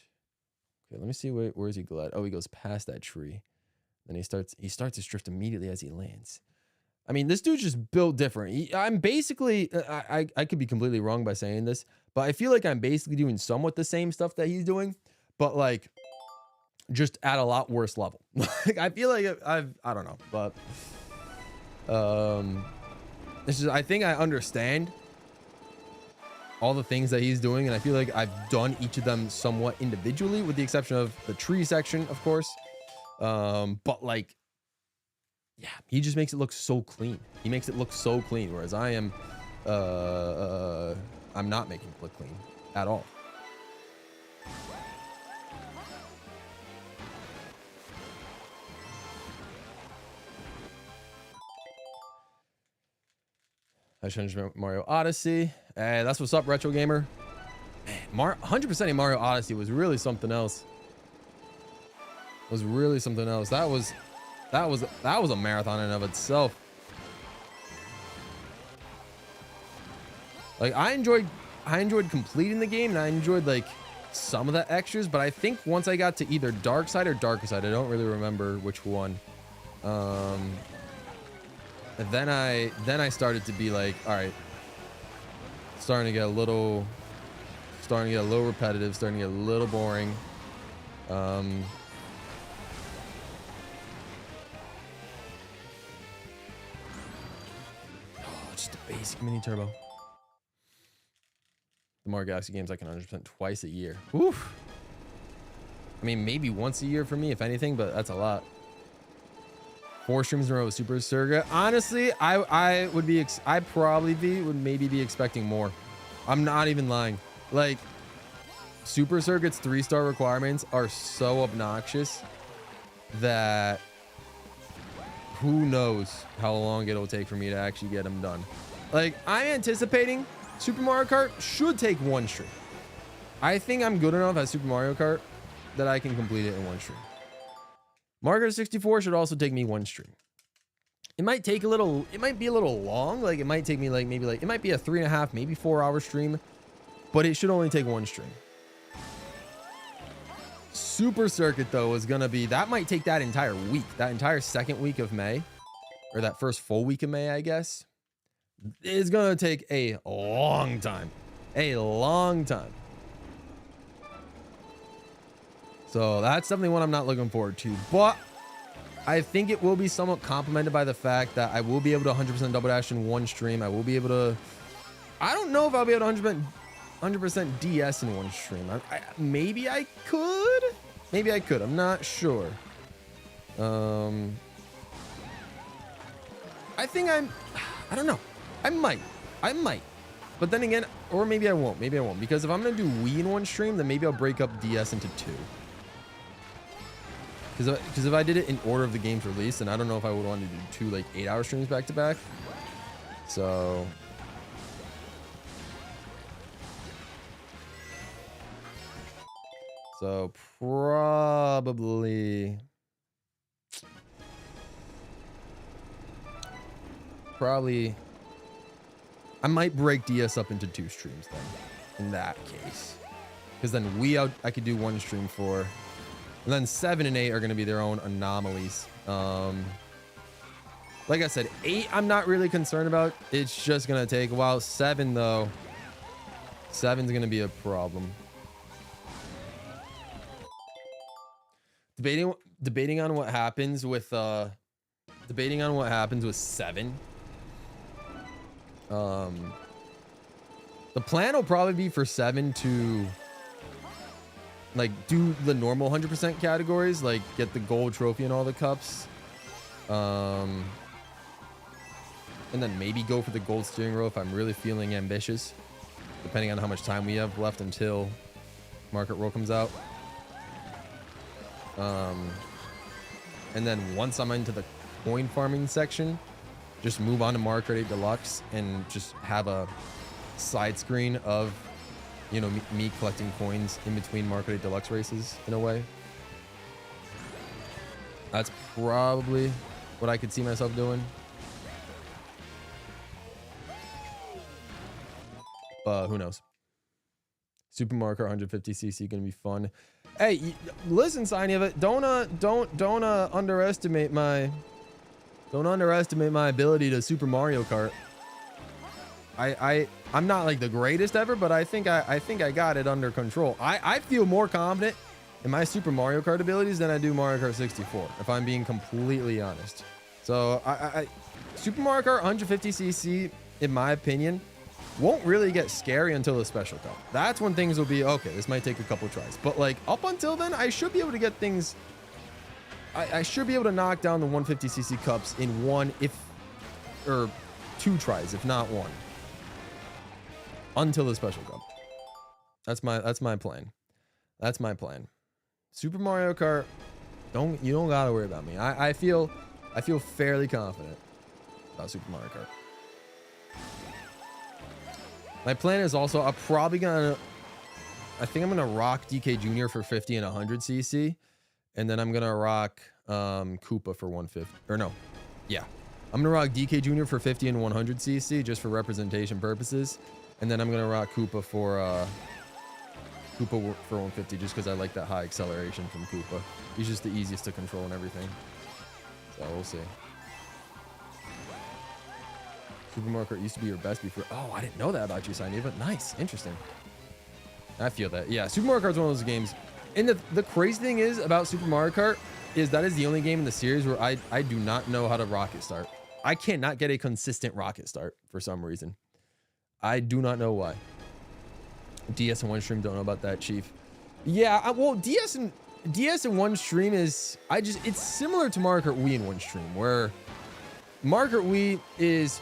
Okay, let me see where's he glide. Oh, he goes past that tree. Then he starts his drift immediately as he lands. I mean, this dude's just built different. I'm basically, I could be completely wrong by saying this, but I feel like I'm basically doing somewhat the same stuff that he's doing, but like just at a lot worse level. Like I feel like I don't know, but this is, I think I understand all the things that he's doing, and I feel like I've done each of them somewhat individually, with the exception of the tree section, of course. But like, yeah, he just makes it look so clean. He makes it look so clean, whereas I am, I'm not making it look clean at all. I changed Mario Odyssey. Hey, that's what's up, Retro Gamer. Man, 100% Mario Odyssey was really something else. Was really something else. That was a marathon in and of itself. Like I enjoyed completing the game, and I enjoyed like some of the extras, but I think once I got to either Dark Side or Darker Side, I don't really remember which one. Then I started to be like, all right, starting to get a little repetitive, starting to get a little boring. Just a basic mini turbo. The Mario Galaxy games I can 100% twice a year. Oof. I mean, maybe once a year for me, if anything, but that's a lot. 4 streams in a row with Super Circuit. Honestly, I would be, would maybe be expecting more. I'm not even lying. Like, Super Circuit's 3-star requirements are so obnoxious that who knows how long it'll take for me to actually get them done. Like, I'm anticipating Super Mario Kart should take 1 stream. I think I'm good enough at Super Mario Kart that I can complete it in 1 stream. Mario Kart 64 should also take me 1 stream. It might take a little, it might be a little long. Like it might take me like, maybe like, it might be a 3.5, maybe 4-hour stream, but it should only take 1 stream. Super Circuit though is gonna be, that might take that entire week, that entire second week of May, or that first full week of May, I guess, is gonna take a long time. A long time. So that's definitely one I'm not looking forward to, but I think it will be somewhat complemented by the fact that I will be able to 100% double dash in 1 stream. I will be able to, I don't know if I'll be able to 100% DS in 1 stream. Maybe I could. Maybe I could. I'm not sure. I think I don't know. I might. But then again, or maybe I won't. Maybe I won't. Because if I'm going to do Wii in 1 stream, then maybe I'll break up DS into 2. Because if I did it in order of the game's release, then I don't know if I would want to do 2 like 8-hour streams back to back. So probably I might break DS up into 2 streams then in that case. Because then Wii I could do 1 stream for. And then 7 and 8 are going to be their own anomalies. Like I said, 8 I'm not really concerned about. It's just going to take a while. 7 though, 7's going to be a problem. Debating on what happens with 7. The plan will probably be for 7 to like do the normal 100% categories, like get the gold trophy and all the cups, and then maybe go for the gold steering wheel if I'm really feeling ambitious, depending on how much time we have left until Market World comes out. And then once I'm into the coin farming section, just move on to Mario Kart 8 Deluxe and just have a side screen of, you know, me collecting coins in between Mario Kart 8 Deluxe races in a way. That's probably what I could see myself doing. Who knows? Super Mario Kart 150cc gonna be fun. Hey, listen, Signy of it. Don't underestimate my ability to Super Mario Kart. I'm not like the greatest ever, but I think I got it under control. I feel more confident in my Super Mario Kart abilities than I do Mario Kart 64, if I'm being completely honest. So Super Mario Kart 150cc, in my opinion, won't really get scary until the Special Cup. That's when things will be okay. This might take a couple tries, but like up until then, I should be able to get things. I should be able to knock down the 150cc cups in one, or two tries, if not one, until the Special Cup. That's my plan. That's my plan. Super Mario Kart, you don't gotta worry about me. I feel fairly confident about Super Mario Kart. My plan is also, I think I'm gonna rock DK Jr. for 50 and 100cc, and then I'm gonna rock Koopa for 150. Or no, yeah, I'm gonna rock DK Jr. for 50 and 100cc just for representation purposes, and then I'm gonna rock Koopa for 150 just because I like that high acceleration from Koopa. He's just the easiest to control and everything. So we'll see. Super Mario Kart used to be your best before. Oh, I didn't know that about you, Signy, but nice. Interesting. I feel that. Yeah, Super Mario Kart's one of those games. And the crazy thing is about Super Mario Kart is that is the only game in the series where I do not know how to rocket start. I cannot get a consistent rocket start for some reason. I do not know why. DS in one stream, don't know about that, Chief. Yeah, well, DS in one stream is, it's similar to Mario Kart Wii in one stream, where Mario Kart Wii is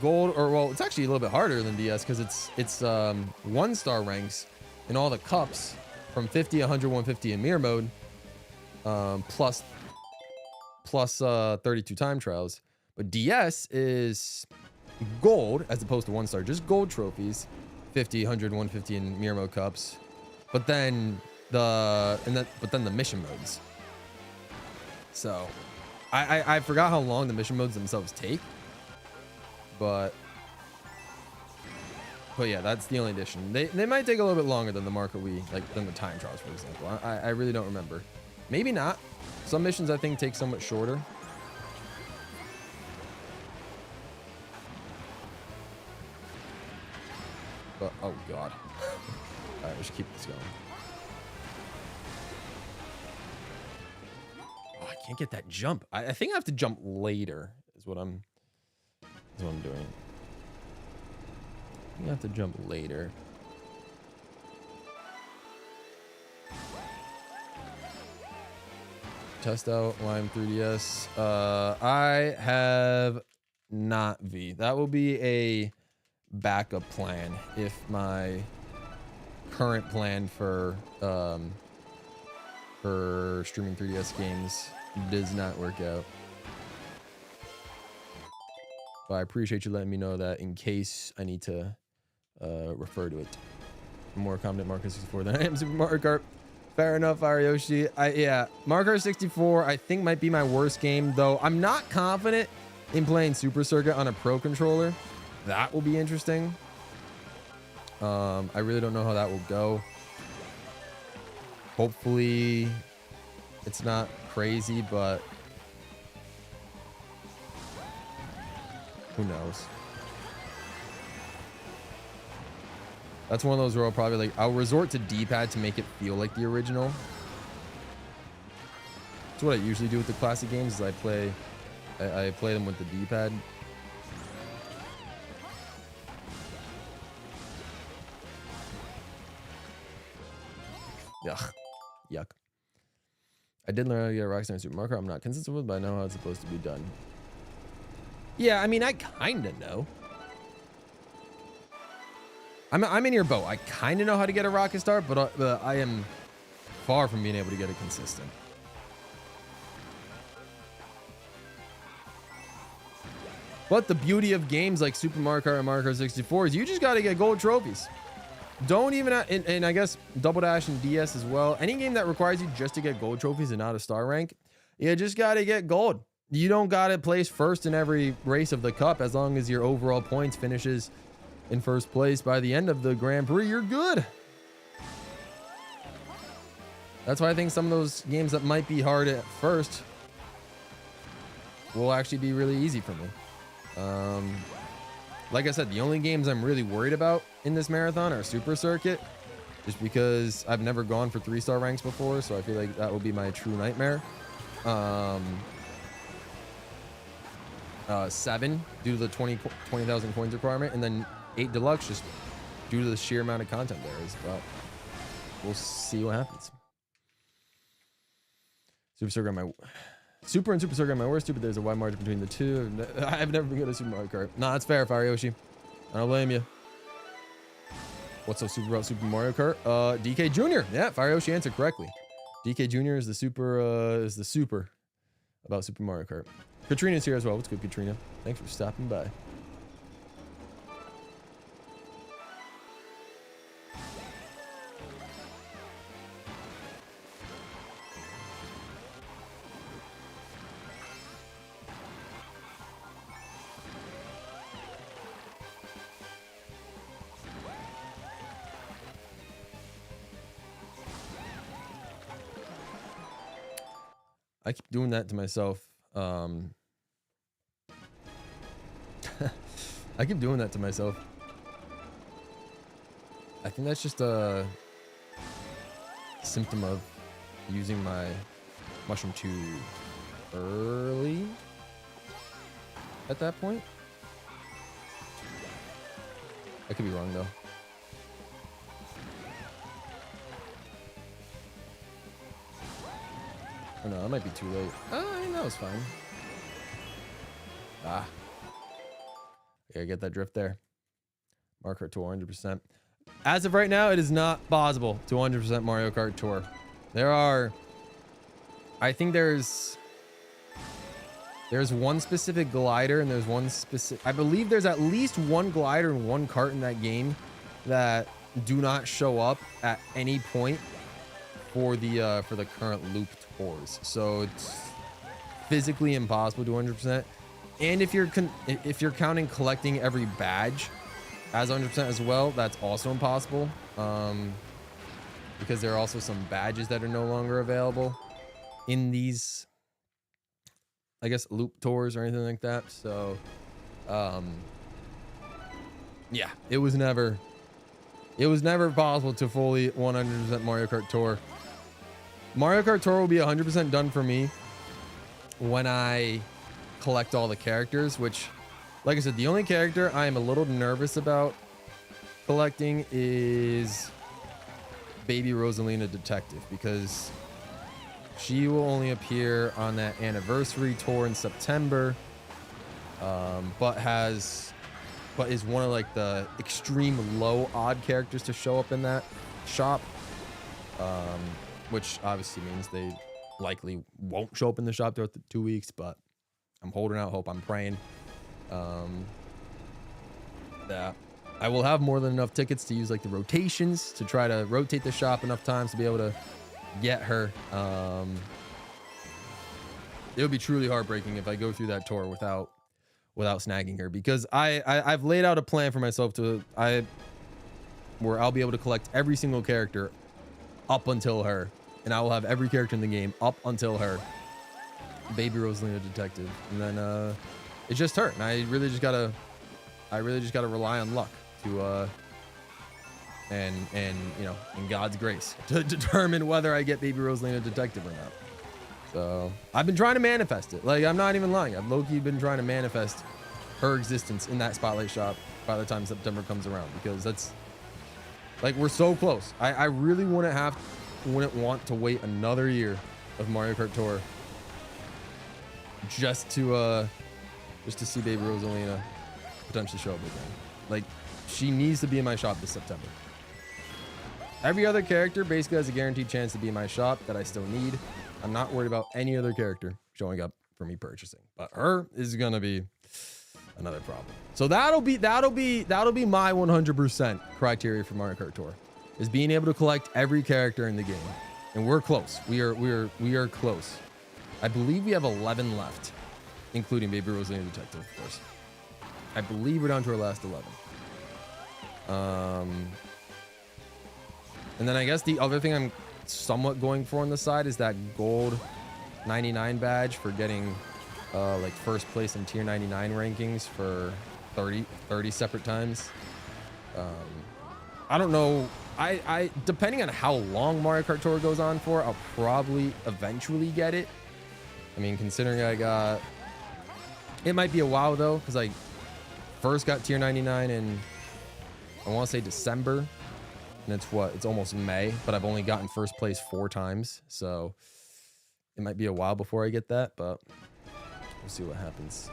gold, or well, it's actually a little bit harder than DS because it's 1-star ranks in all the cups from 50, 100, 150 in mirror mode, plus 32 time trials. But DS is gold as opposed to 1-star, just gold trophies, 50, 100, 150 in mirror mode cups. But then the mission modes. So I forgot how long the mission modes themselves take, but yeah, that's the only addition. They might take a little bit longer than the Mario Kart Wii, like than the time trials, for example. I really don't remember. Maybe not. Some missions I think take somewhat shorter. But oh god. All right, let's keep this going. Oh, I can't get that jump. I think I have to jump later. Is what I'm doing. I have to jump later. Test out Lime 3DS. I have not V. That will be a backup plan if my current plan for streaming 3DS games does not work out. But I appreciate you letting me know that in case I need to refer to it. I'm more confident Mario Kart 64 than I am Super Mario Kart. Fair enough, Ariyoshi. Yeah, Mario Kart 64 I think might be my worst game, though I'm not confident in playing Super Circuit on a Pro controller. That will be interesting. I really don't know how that will go. Hopefully it's not crazy, but who knows? That's one of those where I'll probably I'll resort to D-pad to make it feel like the original. That's what I usually do with the classic games, is I play them with the D-pad. Yuck. Yuck. I did learn how to get a Rockstar in Super Mario Kart. I'm not consistent with, but I know how it's supposed to be done. Yeah, I mean, I kind of know. I'm in your boat. I kind of know how to get a rocket start, but I am far from being able to get it consistent. But the beauty of games like Super Mario Kart and Mario Kart 64 is you just got to get gold trophies. Don't even, and I guess Double Dash and DS as well. Any game that requires you just to get gold trophies and not a star rank, you just got to get gold. You don't got to place first in every race of the cup. As long as your overall points finishes in first place by the end of the Grand Prix, you're good. That's why I think some of those games that might be hard at first will actually be really easy for me. Like I said, the only games I'm really worried about in this marathon are Super Circuit, just because I've never gone for 3-star ranks before, so I feel like that will be my true nightmare. 7 due to the 20,000 coins requirement, and then 8 deluxe just due to the sheer amount of content there is. But we'll see what happens. Super Circuit, my Super and Super Circuit are my worst two, but there's a wide margin between the two. I've never been good at Super Mario Kart. Nah, that's fair, Fire Yoshi. I don't blame you. What's so super about Super Mario Kart? DK Jr. Yeah, Fire Yoshi answered correctly. DK Jr. is the super about Super Mario Kart. Katrina's here as well. What's good, Katrina? Thanks for stopping by. I keep doing that to myself. I keep doing that to myself. I think that's just a symptom of using my mushroom too early at that point. I could be wrong though. Oh no, that might be too late. Oh, I mean, that was fine. Ah. Yeah, get that drift there. Mario Kart Tour 100%. As of right now, it is not possible to 100% Mario Kart Tour. There are... I think there's one specific glider, and there's one specific... I believe there's at least one glider and one cart in that game that do not show up at any point for the current loop tours. So it's physically impossible to 100%. And if you're counting collecting every badge as 100% as well, that's also impossible. Because there are also some badges that are no longer available in these, I guess, loop tours or anything like that. So yeah, it was never possible to fully 100% Mario Kart Tour. Mario Kart Tour will be 100% done for me when I collect all the characters, which, like I said, the only character I am a little nervous about collecting is Baby Rosalina Detective, because she will only appear on that anniversary tour in September, but is one of like the extreme low odd characters to show up in that shop, which obviously means they likely won't show up in the shop throughout the 2 weeks, but I'm holding out hope. I'm praying that I will have more than enough tickets to use like the rotations to try to rotate the shop enough times to be able to get her. It would be truly heartbreaking if I go through that tour without snagging her, because I've laid out a plan for myself where I'll be able to collect every single character up until her, and I will have every character in the game up until her, Baby Rosalina Detective, and then it's just her, and I really just gotta rely on luck to and you know, in God's grace to determine whether I get Baby Rosalina Detective or not. So I've been trying to manifest it. Like, I'm not even lying. I've low-key been trying to manifest her existence in that Spotlight shop by the time September comes around, because that's like, we're so close. I really wouldn't want to wait another year of Mario Kart Tour just to see Baby Rosalina potentially show up again. Like, she needs to be in my shop this September. Every other character basically has a guaranteed chance to be in my shop that I still need. I'm not worried about any other character showing up for me purchasing, but her is gonna be another problem. So that'll be my 100% criteria for Mario Kart Tour, is being able to collect every character in the game. And we're close. We are close. I believe we have 11 left, including Baby Rosalina Detective, of course. I believe we're down to our last 11. And then I guess the other thing I'm somewhat going for on the side is that gold 99 badge for getting like first place in tier 99 rankings for 30 separate times. I don't know. I depending on how long Mario Kart Tour goes on for, I'll probably eventually get it. I mean, considering I got, it might be a while though, because I first got tier 99 in, I want to say December, and it's almost May, but I've only gotten first place 4 times, so it might be a while before I get that, but we'll see what happens.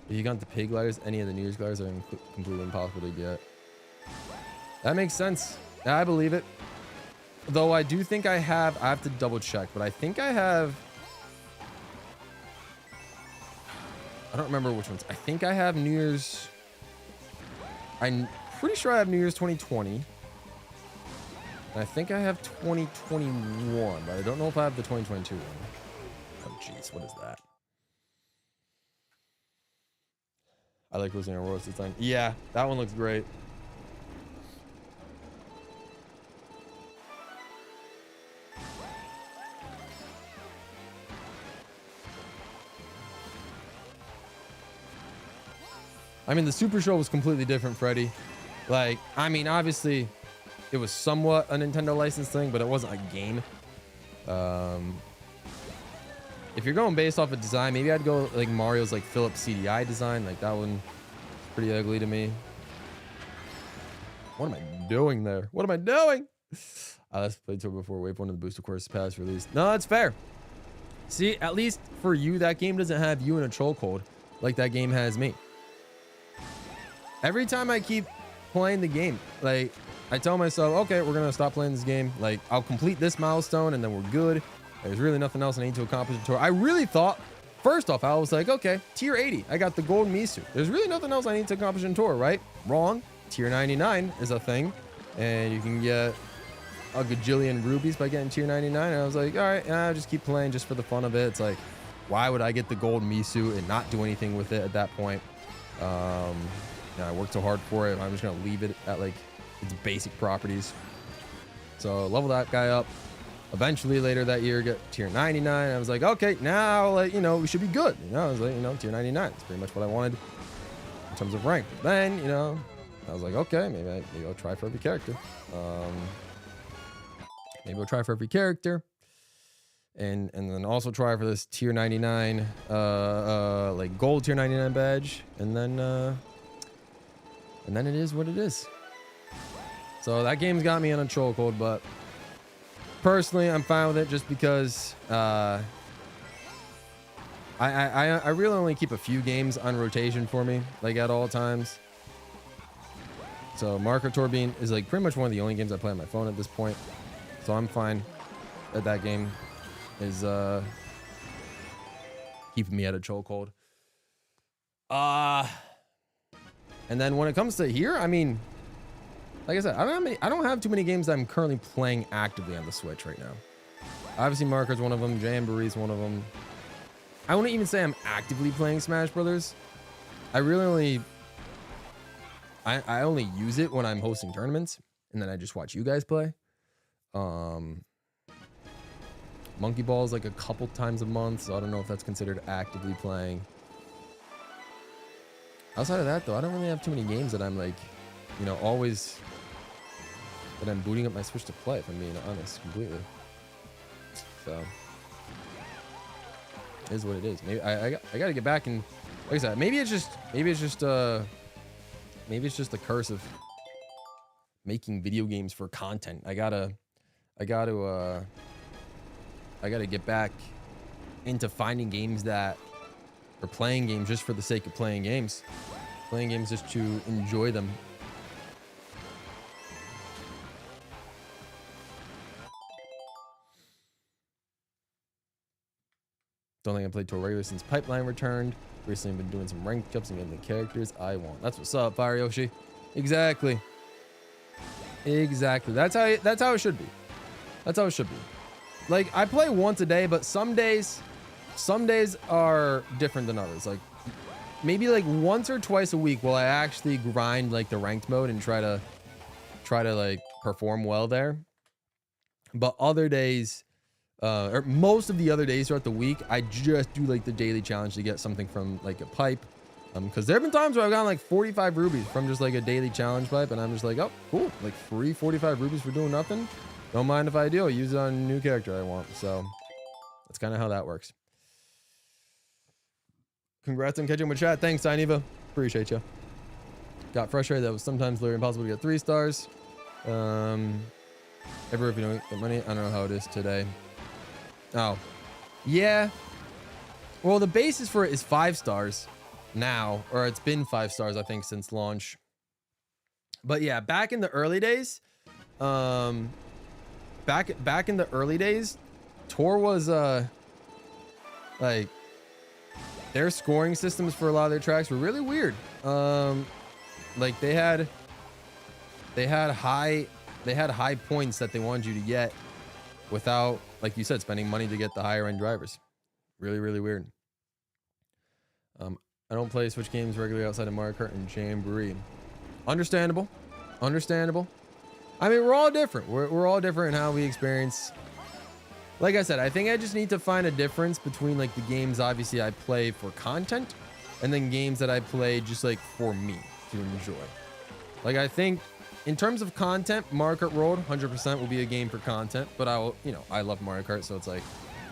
If you got the pig gliders, any of the New Year's gliders are completely impossible to get. That makes sense. Yeah, I believe it. Though I do think I have to double check, but I think I have, I don't remember which ones. I think I have New Year's, I'm pretty sure I have New Year's 2020. And I think I have 2021, but I don't know if I have the 2022 one. Oh, jeez, what is that? I like Rosalina Royals design. Yeah, that one looks great. I mean, the Super Show was completely different, Freddy. Like, I mean, obviously, it was somewhat a Nintendo licensed thing, but it wasn't a game. If you're going based off of design, maybe I'd go like Mario's like Philips CDI design. Like that one, pretty ugly to me. What am I doing there? What am I doing? Let's play tour before Wave 1 of the booster course pass released. No, that's fair. See, at least for you, that game doesn't have you in a chokehold like that game has me. Every time I keep playing the game, like I tell myself, okay, we're gonna stop playing this game. Like I'll complete this milestone and then we're good. There's really nothing else I need to accomplish in tour. I really thought, first off, I was like, okay, tier 80, I got the gold Misu. There's really nothing else I need to accomplish in tour, right? Wrong. Tier 99 is a thing, and you can get a gajillion rubies by getting tier 99. And I was like, all right, I'll just keep playing just for the fun of it. It's like, why would I get the gold Misu and not do anything with it at that point? I worked so hard for it. I'm just gonna leave it at like its basic properties. So level that guy up. Eventually later that year, get tier 99. I was like, okay, now like, you know, we should be good. You know, I was like, you know, tier 99. It's pretty much what I wanted in terms of rank. But then, you know, I was like, okay, maybe I'll try for every character. Maybe I'll try for every character. And then also try for this tier 99, like gold tier 99 badge. And then it is what it is. So that game's got me on a chokehold, but personally, I'm fine with it just because I really only keep a few games on rotation for me, like at all times. So Mario Kart Tour is like pretty much one of the only games I play on my phone at this point. So I'm fine that game is keeping me at a chokehold. And then when it comes to here, I mean, like I said, I don't have too many games that I'm currently playing actively on the Switch right now. Obviously, Mario Kart's one of them. Jamboree's one of them. I wouldn't even say I'm actively playing Smash Brothers. I really only, I only use it when I'm hosting tournaments, and then I just watch you guys play. Monkey Ball is like a couple times a month, so I don't know if that's considered actively playing. Outside of that, though, I don't really have too many games that I'm like, you know, always that I'm booting up my Switch to play, if I'm being honest, completely. So it is what it is. Maybe I got to get back and, like I said, maybe it's just the curse of making video games for content. I gotta get back into finding games that are playing games just for the sake of playing games just to enjoy them. Don't think I played Tour regular since Pipeline returned. Recently been doing some ranked cups and getting the characters I want. That's what's up, Fire Yoshi. Exactly. Exactly. That's how it should be. That's how it should be. Like, I play once a day, but some days are different than others. Like, maybe like once or twice a week will I actually grind like the ranked mode and try to like perform well there. But other days, or most of the other days throughout the week, I just do like the daily challenge to get something from like a pipe. Because there have been times where I've gotten like 45 rubies from just like a daily challenge pipe, and I'm just like, oh, cool, like free 45 rubies for doing nothing. Don't mind if I do. I'll use it on a new character I want. So that's kind of how that works. Congrats on catching my chat. Thanks, Dineva. Appreciate you. Got frustrated that it was sometimes literally impossible to get 3 stars. Ever if you don't get money, I don't know how it is today. Oh, yeah. Well, the basis for it is 5 stars now, or it's been 5 stars, I think, since launch. But yeah, back in the early days, back in the early days, Tor was like, their scoring systems for a lot of their tracks were really weird. Like they had high points that they wanted you to get without, like you said, spending money to get the higher end drivers. Really, really weird. I don't play Switch games regularly outside of Mario Kart and Jamboree. Understandable. Understandable. I mean, we're all different. We're all different in how we experience. Like I said, I think I just need to find a difference between like the games obviously I play for content and then games that I play just like for me to enjoy. Like I think in terms of content, Mario Kart World 100% will be a game for content, but I will, you know, I love Mario Kart, so it's like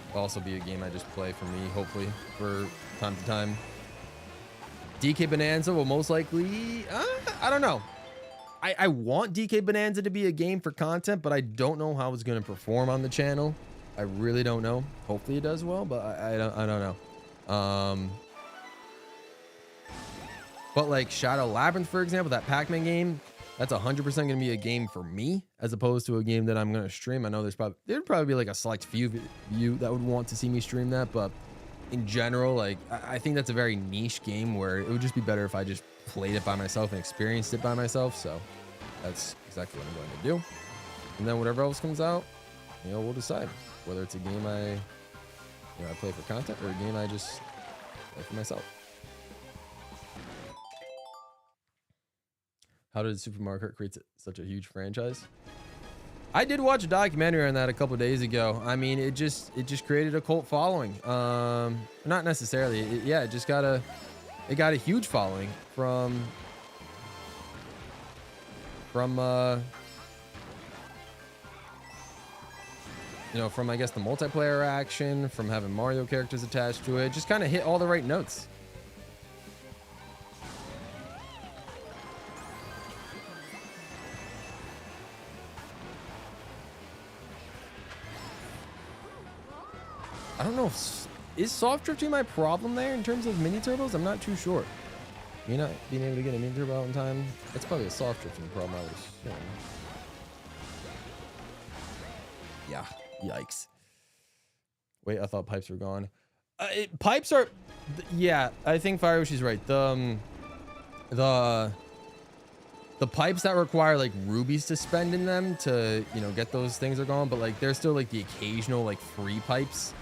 it'll also be a game I just play for me, hopefully, for time to time. DK Bonanza will most likely, I don't know. I want DK Bonanza to be a game for content, but I don't know how it's going to perform on the channel. I really don't know. Hopefully it does well, but I don't know. But like Shadow Labyrinth, for example, that Pac-Man game, that's 100% going to be a game for me as opposed to a game that I'm going to stream. I know there'd probably be like a select few of you that would want to see me stream that, but in general, like I think that's a very niche game where it would just be better if I just played it by myself and experienced it by myself. So that's exactly what I'm going to do. And then whatever else comes out, you know, we'll decide whether it's a game I play for content or a game I just play for myself. How did Super Mario Kart create such a huge franchise? I did watch a documentary on that a couple days ago. I mean, it just created a cult following. Not necessarily. It got a huge following from I guess the multiplayer action, from having Mario characters attached to it. Just kind of hit all the right notes. I don't know if, is soft drifting my problem there in terms of mini turbos? I'm not too sure. You're not being able to get a mini turbo out in time. That's probably a soft drifting problem, I would assume. Yeah, yikes. Wait, I thought pipes were gone. Pipes are, yeah, I think Fire Yoshi's right. The pipes that require like rubies to spend in them to, you know, get those things are gone, but like there's still like the occasional like free pipes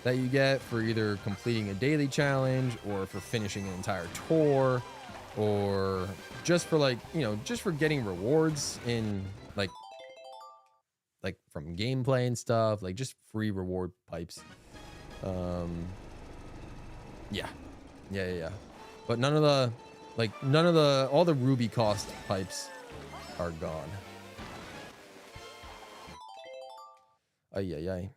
that you get for either completing a daily challenge or for finishing an entire tour or just for like, you know, just for getting rewards in like from gameplay and stuff, like just free reward pipes. Yeah. But none of the all the ruby cost pipes are gone. Ay.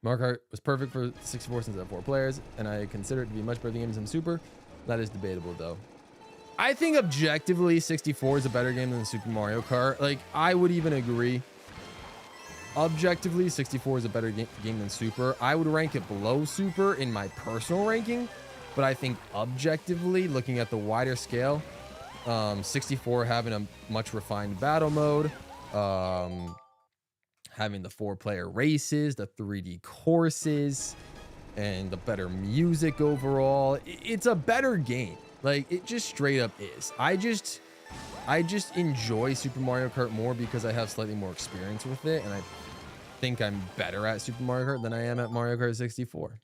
Mario Kart was perfect for 64 since it had 4 players, and I consider it to be much better than games than Super. That is debatable, though. I think objectively 64 is a better game than Super Mario Kart. Like, I would even agree. Objectively, 64 is a better game than Super. I would rank it below Super in my personal ranking, but I think objectively, looking at the wider scale, 64 having a much refined battle mode, having the 4-player races, the 3D courses, and the better music overall. It's a better game. Like, it just straight up is. I just enjoy Super Mario Kart more because I have slightly more experience with it, and I think I'm better at Super Mario Kart than I am at Mario Kart 64.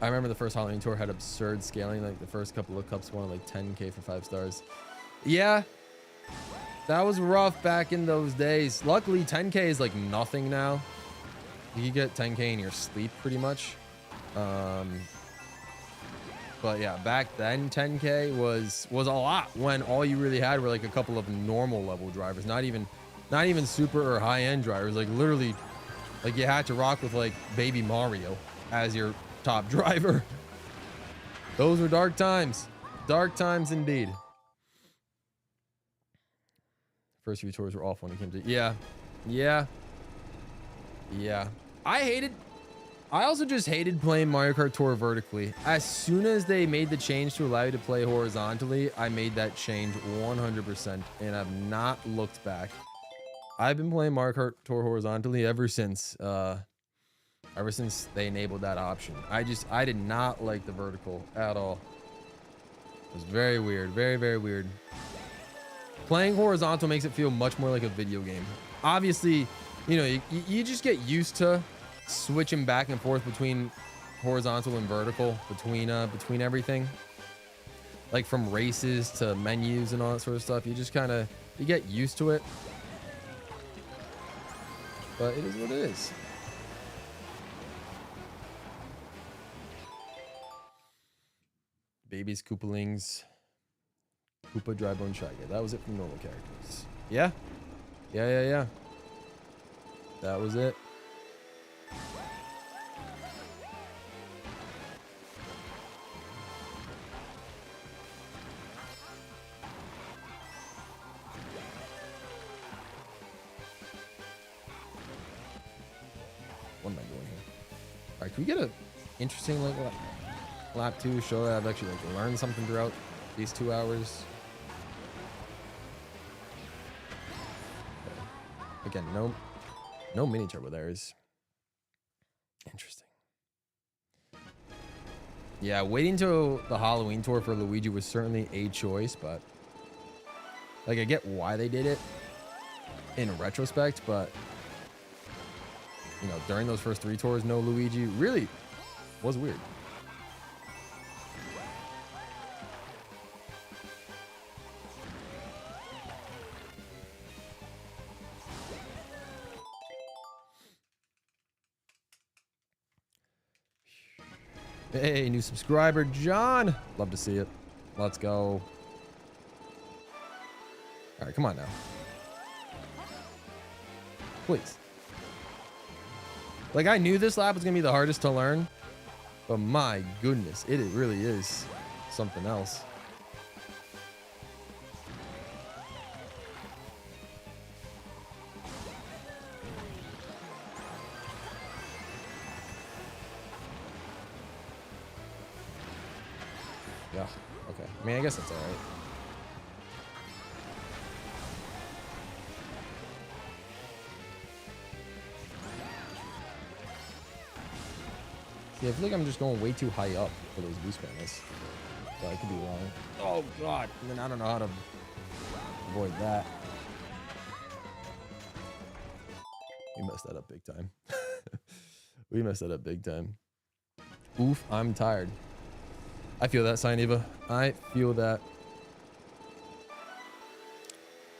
I remember the first Halloween tour had absurd scaling. Like the first couple of cups wanted like 10K for 5 stars. Yeah, that was rough back in those days. Luckily, 10K is like nothing now. You get 10K in your sleep pretty much. But yeah, back then 10K was a lot when all you really had were like a couple of normal level drivers, not even super or high end drivers. Like literally, like you had to rock with like Baby Mario as your top driver. Those were dark times indeed. First few tours were awful when it came to yeah. I also just hated playing Mario Kart Tour vertically. As soon as they made the change to allow you to play horizontally, I made that change 100% and I've not looked back. I've been playing Mario Kart Tour horizontally ever since they enabled that option. I did not like the vertical at all. It was very weird, very, very weird. Playing horizontal makes it feel much more like a video game. Obviously, you know, you just get used to switching back and forth between horizontal and vertical between everything, like from races to menus and all that sort of stuff. You just you get used to it, but it is what it is. Babies, Koopalings, Koopa, Drybone, Shy Guy. That was it from normal characters. Yeah. That was it. What am I doing here? All right, can we get a interesting like lap 2 show that I've actually like learned something throughout these 2 hours? Again, no mini turbo there is interesting. Yeah, waiting till the Halloween tour for Luigi was certainly a choice, but like I get why they did it in retrospect, but you know, during those first 3 tours, no Luigi really was weird. Hey, new subscriber, John. Love to see it. Let's go. All right, come on now. Please. Like, I knew this lap was going to be the hardest to learn, but my goodness, it really is something else. Yeah, okay. I mean, I guess that's all right. Yeah, I feel like I'm just going way too high up for those boost panels. So I could be wrong. Oh, God. And then I don't know how to avoid that. We messed that up big time. We messed that up big time. Oof, I'm tired. I feel that, Eva. I feel that.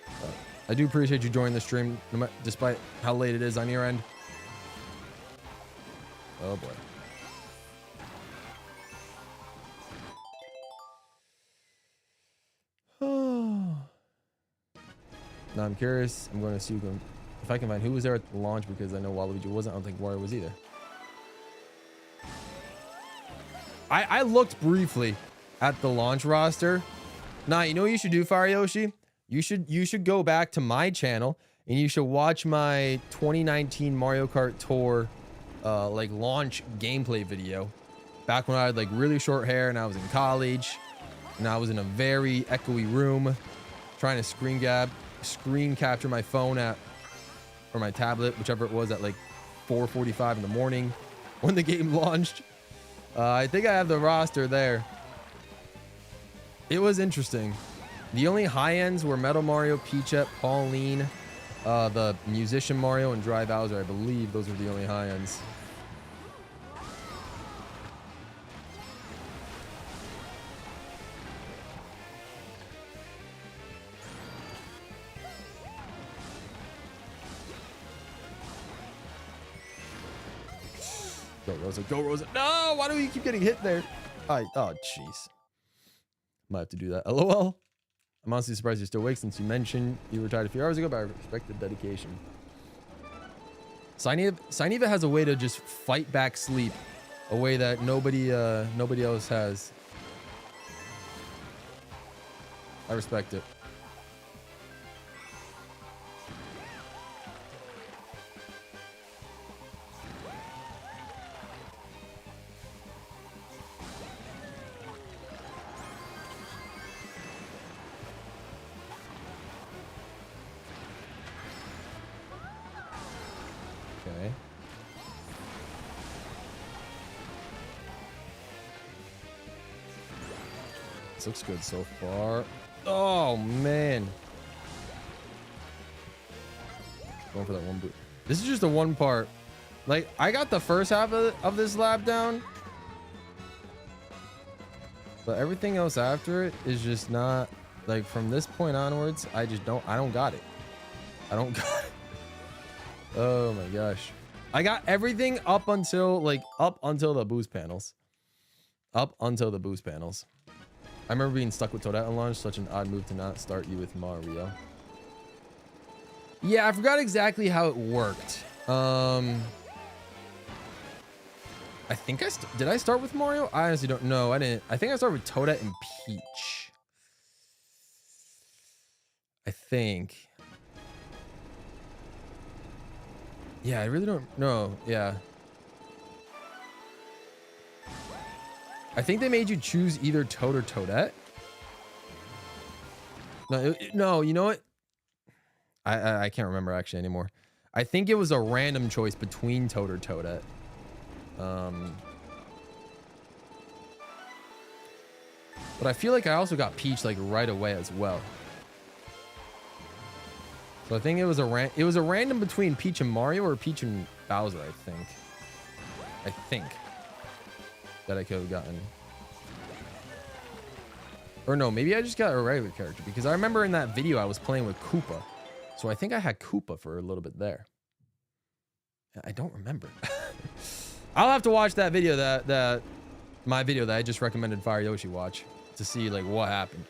But I do appreciate you joining the stream, despite how late it is on your end. Oh, boy. Now I'm curious. I'm going to see if I can find who was there at the launch, because I know Waluigi wasn't. I don't think Wario was either. I looked briefly at the launch roster. Nah, you know what you should do, Fire Yoshi? You should go back to my channel and you should watch my 2019 Mario Kart Tour like launch gameplay video. Back when I had like really short hair and I was in college and I was in a very echoey room trying to screen capture my phone or my tablet, whichever it was, at like 4:45 in the morning when the game launched. I think I have the roster there. It was interesting. The only high ends were Metal Mario, Peachette, Pauline, the Musician Mario, and Dry Bowser. I believe those were the only high ends. Go Rosa, go Rosa. No, why do you keep getting hit there? Oh, jeez. Might have to do that. LOL. I'm honestly surprised you're still awake since you mentioned you retired a few hours ago, but I respect the dedication. Sineva has a way to just fight back sleep, a way that nobody else has. I respect it. Okay. This looks good so far. Oh man. Going for that one boot. This is just the one part. Like, I got the first half of this lap down, but everything else after it is just not, like, from this point onwards, I don't got it. I don't got it. Oh my gosh. I got everything up until the boost panels. Up until the boost panels. I remember being stuck with Toadette on launch. Such an odd move to not start you with Mario. Yeah, I forgot exactly how it worked. I think did I start with Mario? I honestly don't know. I didn't. I think I started with Toadette and Peach. I think. Yeah, I really don't know. Yeah. I think they made you choose either Toad or Toadette. No, you know what? I can't remember actually anymore. I think it was a random choice between Toad or Toadette. But I feel like I also got Peach like right away as well. So I think it was a random between Peach and Mario or Peach and Bowser, I think that I could have gotten. Or no, maybe I just got a regular character because I remember in that video I was playing with Koopa. So I think I had Koopa for a little bit there. I don't remember. I'll have to watch that video my video that I just recommended Fire Yoshi watch to see like what happened.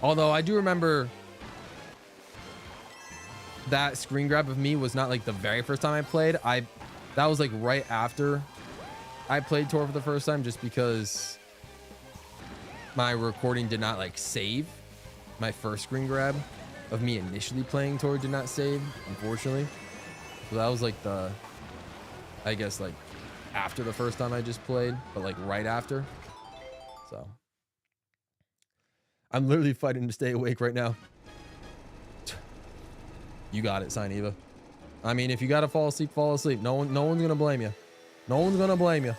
Although I do remember that screen grab of me was not like the very first time I played. That was like right after I played Tor for the first time, just because my recording did not like save. My first screen grab of me initially playing Tor did not save, unfortunately. So that was like I guess like after the first time I just played, but like right after. So I'm literally fighting to stay awake right now. You got it, Sineva. I mean, if you gotta fall asleep, fall asleep. No one's gonna blame you. No one's gonna blame you.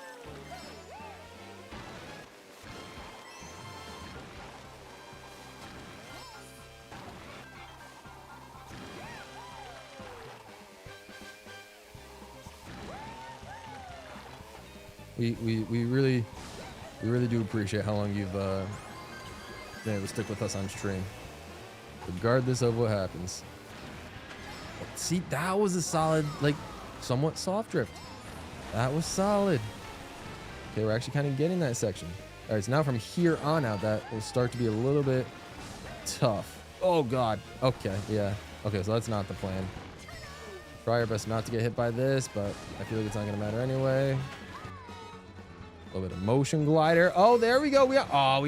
We really do appreciate how long you've been able to stick with us on stream, regardless of what happens. See, that was a solid, like, somewhat soft drift. That was solid. Okay, we're actually kind of getting that section. All right, so now from here on out, that will start to be a little bit tough. Oh God. Okay, yeah. Okay, so that's not the plan. Try our best not to get hit by this, but I feel like it's not gonna matter anyway. A little bit of motion glider. Oh, there we go. We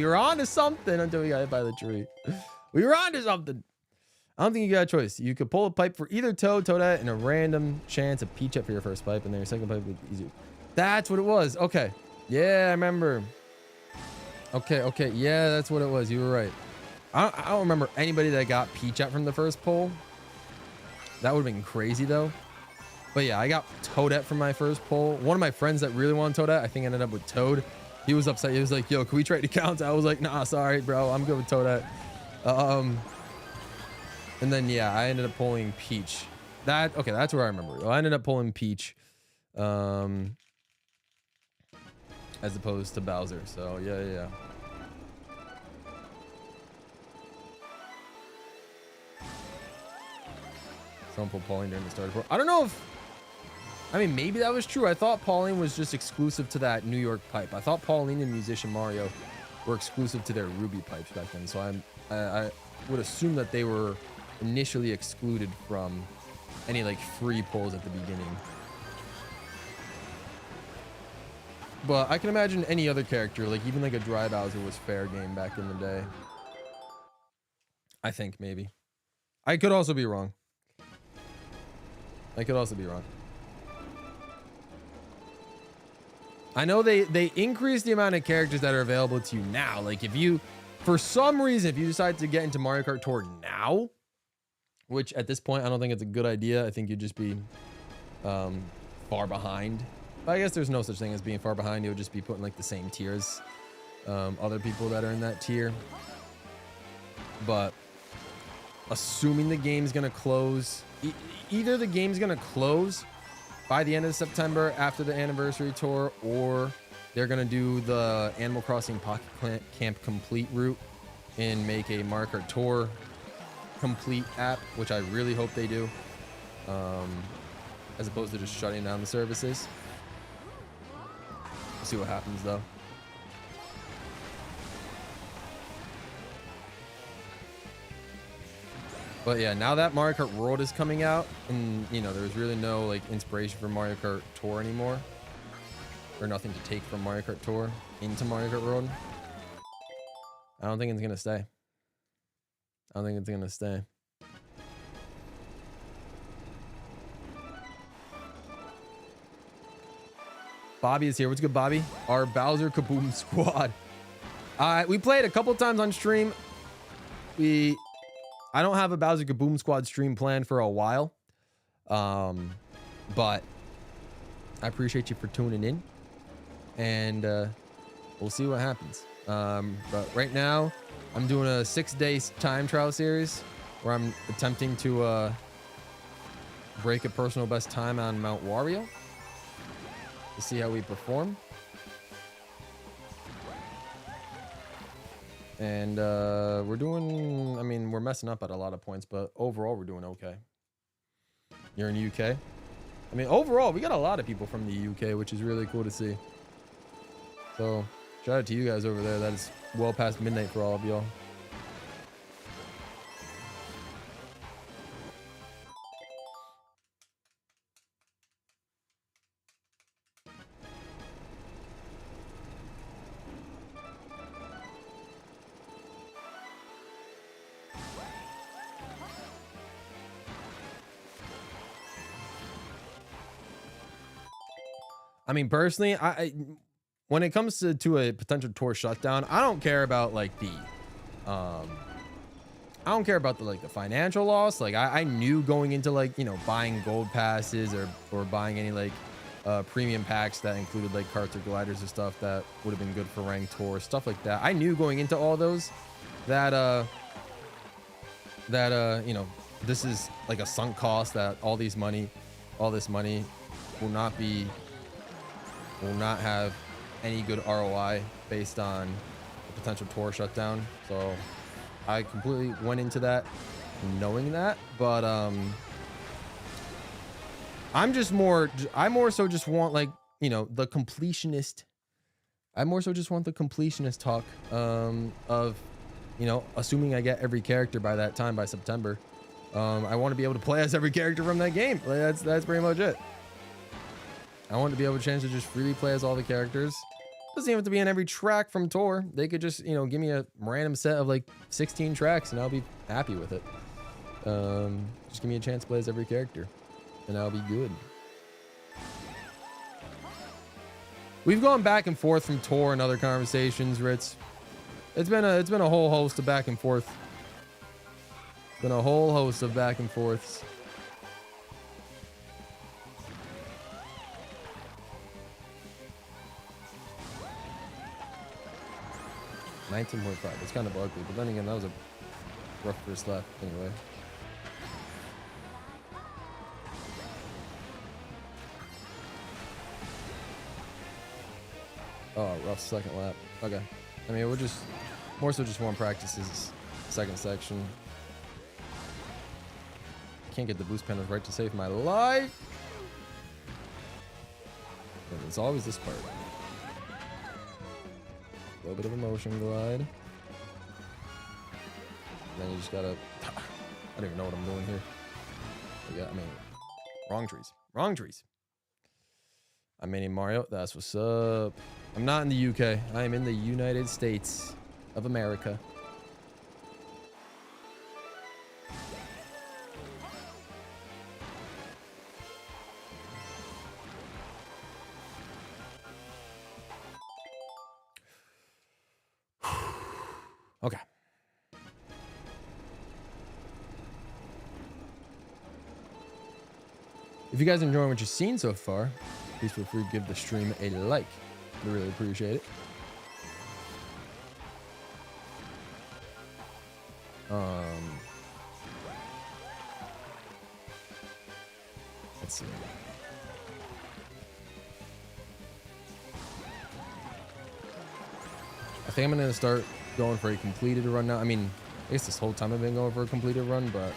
were on to something until we got hit by the tree. We were on to something. I don't think you got a choice. You could pull a pipe for either Toad, Toadette, and a random chance of Peachette for your first pipe, and then your second pipe would be easier. That's what it was. Okay. Yeah, I remember. Okay. Yeah, that's what it was. You were right. I don't remember anybody that got Peachette from the first pull. That would have been crazy, though. But yeah, I got Toadette for my first pull. One of my friends that really wanted Toadette, I think ended up with Toad. He was upset. He was like, yo, can we trade accounts? I was like, nah, sorry, bro. I'm good with Toadette. And then, yeah, I ended up pulling Peach. Okay, that's where I remember. I ended up pulling Peach as opposed to Bowser. So, yeah. Someone pulled Pauline during the start of... I don't know if... I mean, maybe that was true. I thought Pauline was just exclusive to that New York pipe. I thought Pauline and Musician Mario were exclusive to their Ruby pipes back then. So I would assume that they were initially excluded from any like free pulls at the beginning. But I can imagine any other character, like even like a Dry Bowser, was fair game back in the day. I think maybe. I could also be wrong. I know they increased the amount of characters that are available to you now. Like if you, for some reason, if you decide to get into Mario Kart Tour now, which at this point I don't think it's a good idea. I think you'd just be far behind. But I guess there's no such thing as being far behind. You would just be put in like the same tiers, other people that are in that tier. But assuming the game's gonna close, either the game's gonna close by the end of September after the anniversary tour, or they're gonna do the Animal Crossing Pocket Camp Complete route and make a Mario Kart Tour Complete app, which I really hope they do, as opposed to just shutting down the services. We'll see what happens though. But yeah, now that Mario Kart World is coming out, and you know, there's really no like inspiration for Mario Kart Tour anymore, or nothing to take from Mario Kart Tour into Mario Kart World. I don't think it's gonna stay. Bobby is here. What's good, Bobby? Our Bowser Kaboom squad. We played a couple times on stream. I don't have a Bowser Kaboom squad stream planned for a while. But I appreciate you for tuning in. And we'll see what happens. But right now, I'm doing a 6-day time trial series where I'm attempting to break a personal best time on Mount Wario to see how we perform. And we're doing, I mean, we're messing up at a lot of points, but overall we're doing okay. You're in the UK? I mean, overall, we got a lot of people from the UK, which is really cool to see. So shout out to you guys over there. That is well past midnight for all of y'all. I mean, personally, when it comes to a potential tour shutdown, I don't care about like the the financial loss. Like I knew going into like, you know, buying gold passes or buying any like premium packs that included like carts or gliders or stuff that would have been good for ranked tours, stuff like that. I knew going into all those that you know, this is like a sunk cost, that all this money will not have any good ROI based on a potential tour shutdown. So I completely went into that knowing that, but I more so just want, like, you know, the completionist. I more so just want the completionist talk of, you know, assuming I get every character by that time, by September. I want to be able to play as every character from that game. Like, that's pretty much it. I want to be able to chance to just freely play as all the characters. Doesn't even have to be in every track from tour. They could just, you know, give me a random set of like 16 tracks and I'll be happy with it. Just give me a chance to play as every character and I'll be good. We've gone back and forth from tour and other conversations, Ritz. It's been a whole host of back and forth. It's been a whole host of back and forths. 19.5. It's kind of ugly, but then again, that was a rough first lap anyway. Oh, rough second lap. Okay. I mean, we're just more so just want practices. Second section. Can't get the boost panels right to save my life. And it's always this part. A little bit of a motion glide. And then you just gotta. I don't even know what I'm doing here. Yeah, I mean, wrong trees. Wrong trees. I'm Mini Mario. That's what's up. I'm not in the UK. I am in the United States of America. Okay. If you guys are enjoying what you've seen so far, please feel free to give the stream a like. I really appreciate it. Let's see. I think I'm gonna start going for a completed run now. I mean, I guess this whole time I've been going for a completed run, but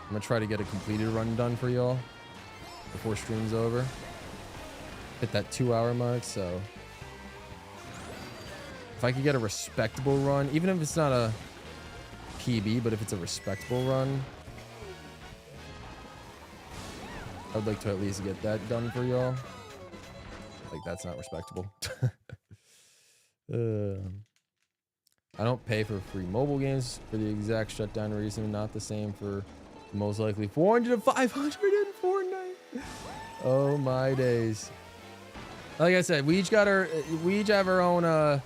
I'm gonna try to get a completed run done for y'all before stream's over. Hit that 2-hour mark, so if I could get a respectable run, even if it's not a PB, but if it's a respectable run, I'd like to at least get that done for y'all. Like, that's not respectable. I don't pay for free mobile games for the exact shutdown reason. Not the same for most likely 400 to 500 in Fortnite. Oh my days. Like I said, we each have our own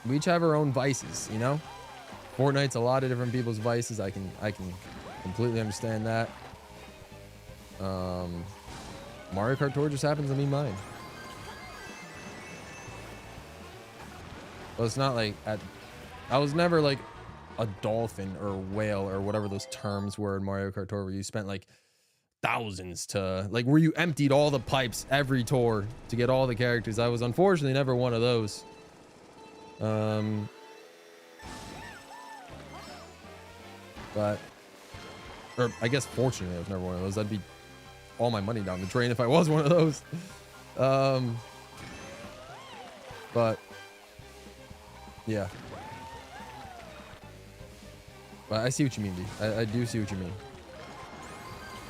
we each have our own vices, you know? Fortnite's a lot of different people's vices. I can completely understand that. Mario Kart Tour just happens to be mine. Well, it's not like I was never like a dolphin or a whale or whatever those terms were in Mario Kart Tour, where you spent like thousands to, like, where you emptied all the pipes every tour to get all the characters. I was unfortunately never one of those. But, or I guess fortunately I was never one of those. That'd be all my money down the drain if I was one of those. But yeah. But I see what you mean, D. I do see what you mean.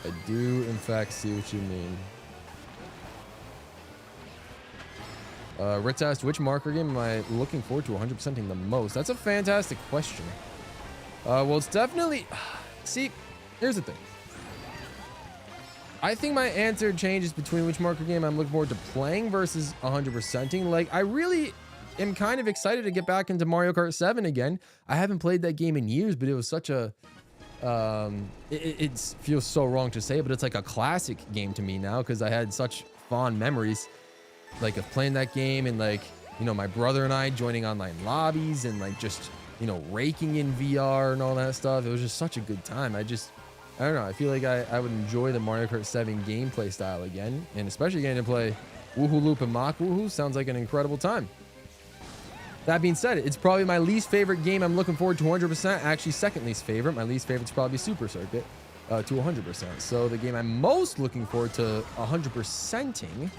I do, in fact, see what you mean. Ritz asked, which marker game am I looking forward to 100%ing the most? That's a fantastic question. Well, it's definitely... See, here's the thing. I think my answer changes between which marker game I'm looking forward to playing versus 100%ing. Like, I really am kind of excited to get back into Mario Kart 7 again. I haven't played that game in years, but it was such a... it feels so wrong to say, but it's like a classic game to me now, because I had such fond memories, like, of playing that game, and, like, you know, my brother and I joining online lobbies and, like, just, you know, raking in VR and all that stuff. It was just such a good time. I don't know. I feel like I would enjoy the Mario Kart 7 gameplay style again, and especially getting to play Woohoo Loop and Mach Woohoo sounds like an incredible time. That being said, it's probably my least favorite game I'm looking forward to 100%. Actually, second least favorite. My least favorite's probably Super Circuit to 100%. So the game I'm most looking forward to 100%ing.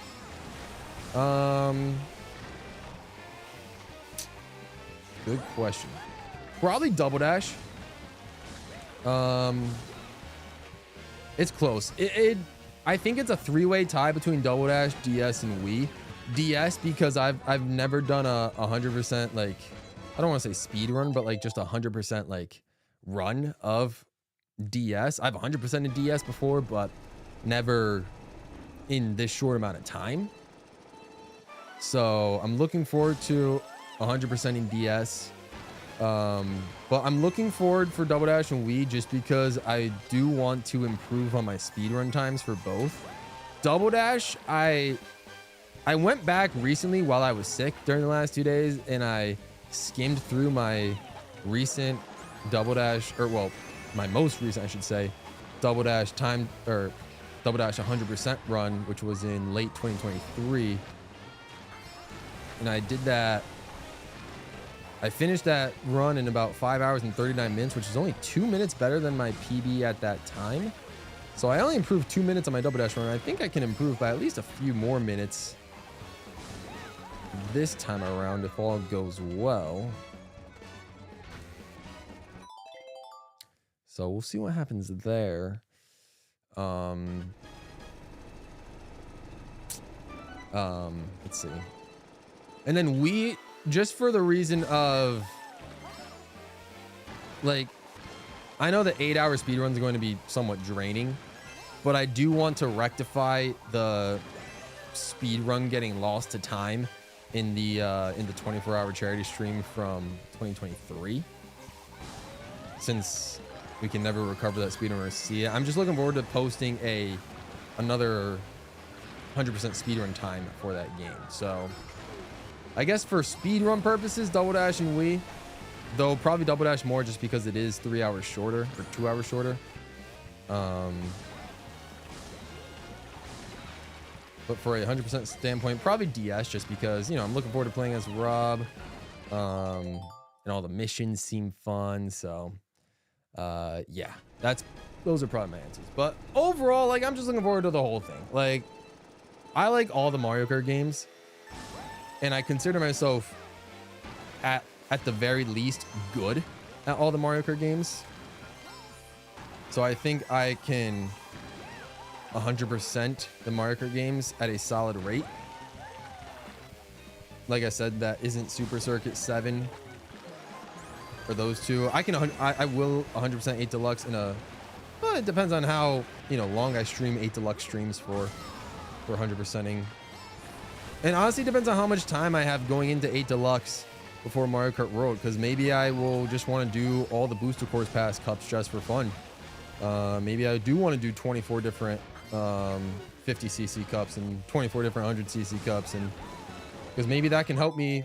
Good question. Probably Double Dash. It's close. I think it's a 3-way tie between Double Dash, DS, and Wii. DS because I've never done a 100% like, I don't want to say speed run, but like just 100% like run of DS. I've 100% in DS before, but never in this short amount of time. So I'm looking forward to 100% in DS. But I'm looking forward for Double Dash and Wii just because I do want to improve on my speedrun times for both. Double Dash, I went back recently while I was sick during the last 2 days, and I skimmed through my recent double dash, or well, my most recent, I should say, double dash time, or double dash 100% run, which was in late 2023. And I did that. I finished that run in about 5 hours and 39 minutes, which is only 2 minutes better than my PB at that time. So I only improved 2 minutes on my double dash run. I think I can improve by at least a few more minutes this time around if all goes well. So we'll see what happens there. Let's see. And then we, just for the reason of, like, I know the 8-hour speed run is going to be somewhat draining, but I do want to rectify the speed run getting lost to time in the 24-hour charity stream from 2023. Since we can never recover that speed run or see it, I'm just looking forward to posting another 100% speedrun time for that game. So I guess for speedrun purposes, double dash and Wii, though probably double dash more just because it is 3 hours shorter or 2 hours shorter. But for a 100% standpoint, probably DS, just because, you know, I'm looking forward to playing as Rob, and all the missions seem fun. So yeah, those are probably my answers. But overall, like, I'm just looking forward to the whole thing. Like, I like all the Mario Kart games, and I consider myself at the very least good at all the Mario Kart games. So I think I can 100% the Mario Kart games at a solid rate. Like I said, that isn't Super Circuit 7 for those two. I will 100% 8 Deluxe in a, well, it depends on how, you know, long I stream 8 Deluxe streams for 100%ing. And honestly, it depends on how much time I have going into 8 Deluxe before Mario Kart World, because maybe I will just want to do all the Booster Course Pass cups just for fun. Maybe I do want to do 24 different 50cc cups and 24 different 100cc cups, and because maybe that can help me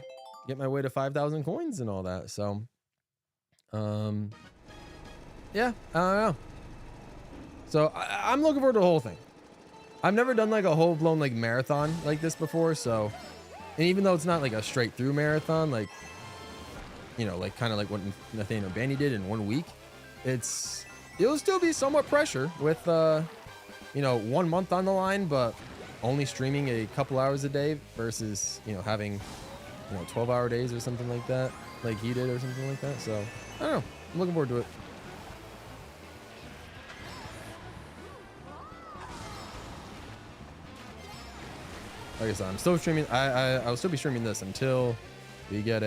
get my way to 5,000 coins and all that. So yeah, I don't know. So I'm looking forward to the whole thing. I've never done like a whole blown like marathon like this before, so, and even though it's not like a straight through marathon, like, you know, like kind of like what Nathaniel Bandy did in 1 week, it'll still be somewhat pressure with you know, 1 month on the line, but only streaming a couple hours a day versus, you know, having, you know, 12-hour days or something like that, like he did or something like that. So I don't know, I'm looking forward to it. Like I said, I'm still streaming. I'll still be streaming this until we get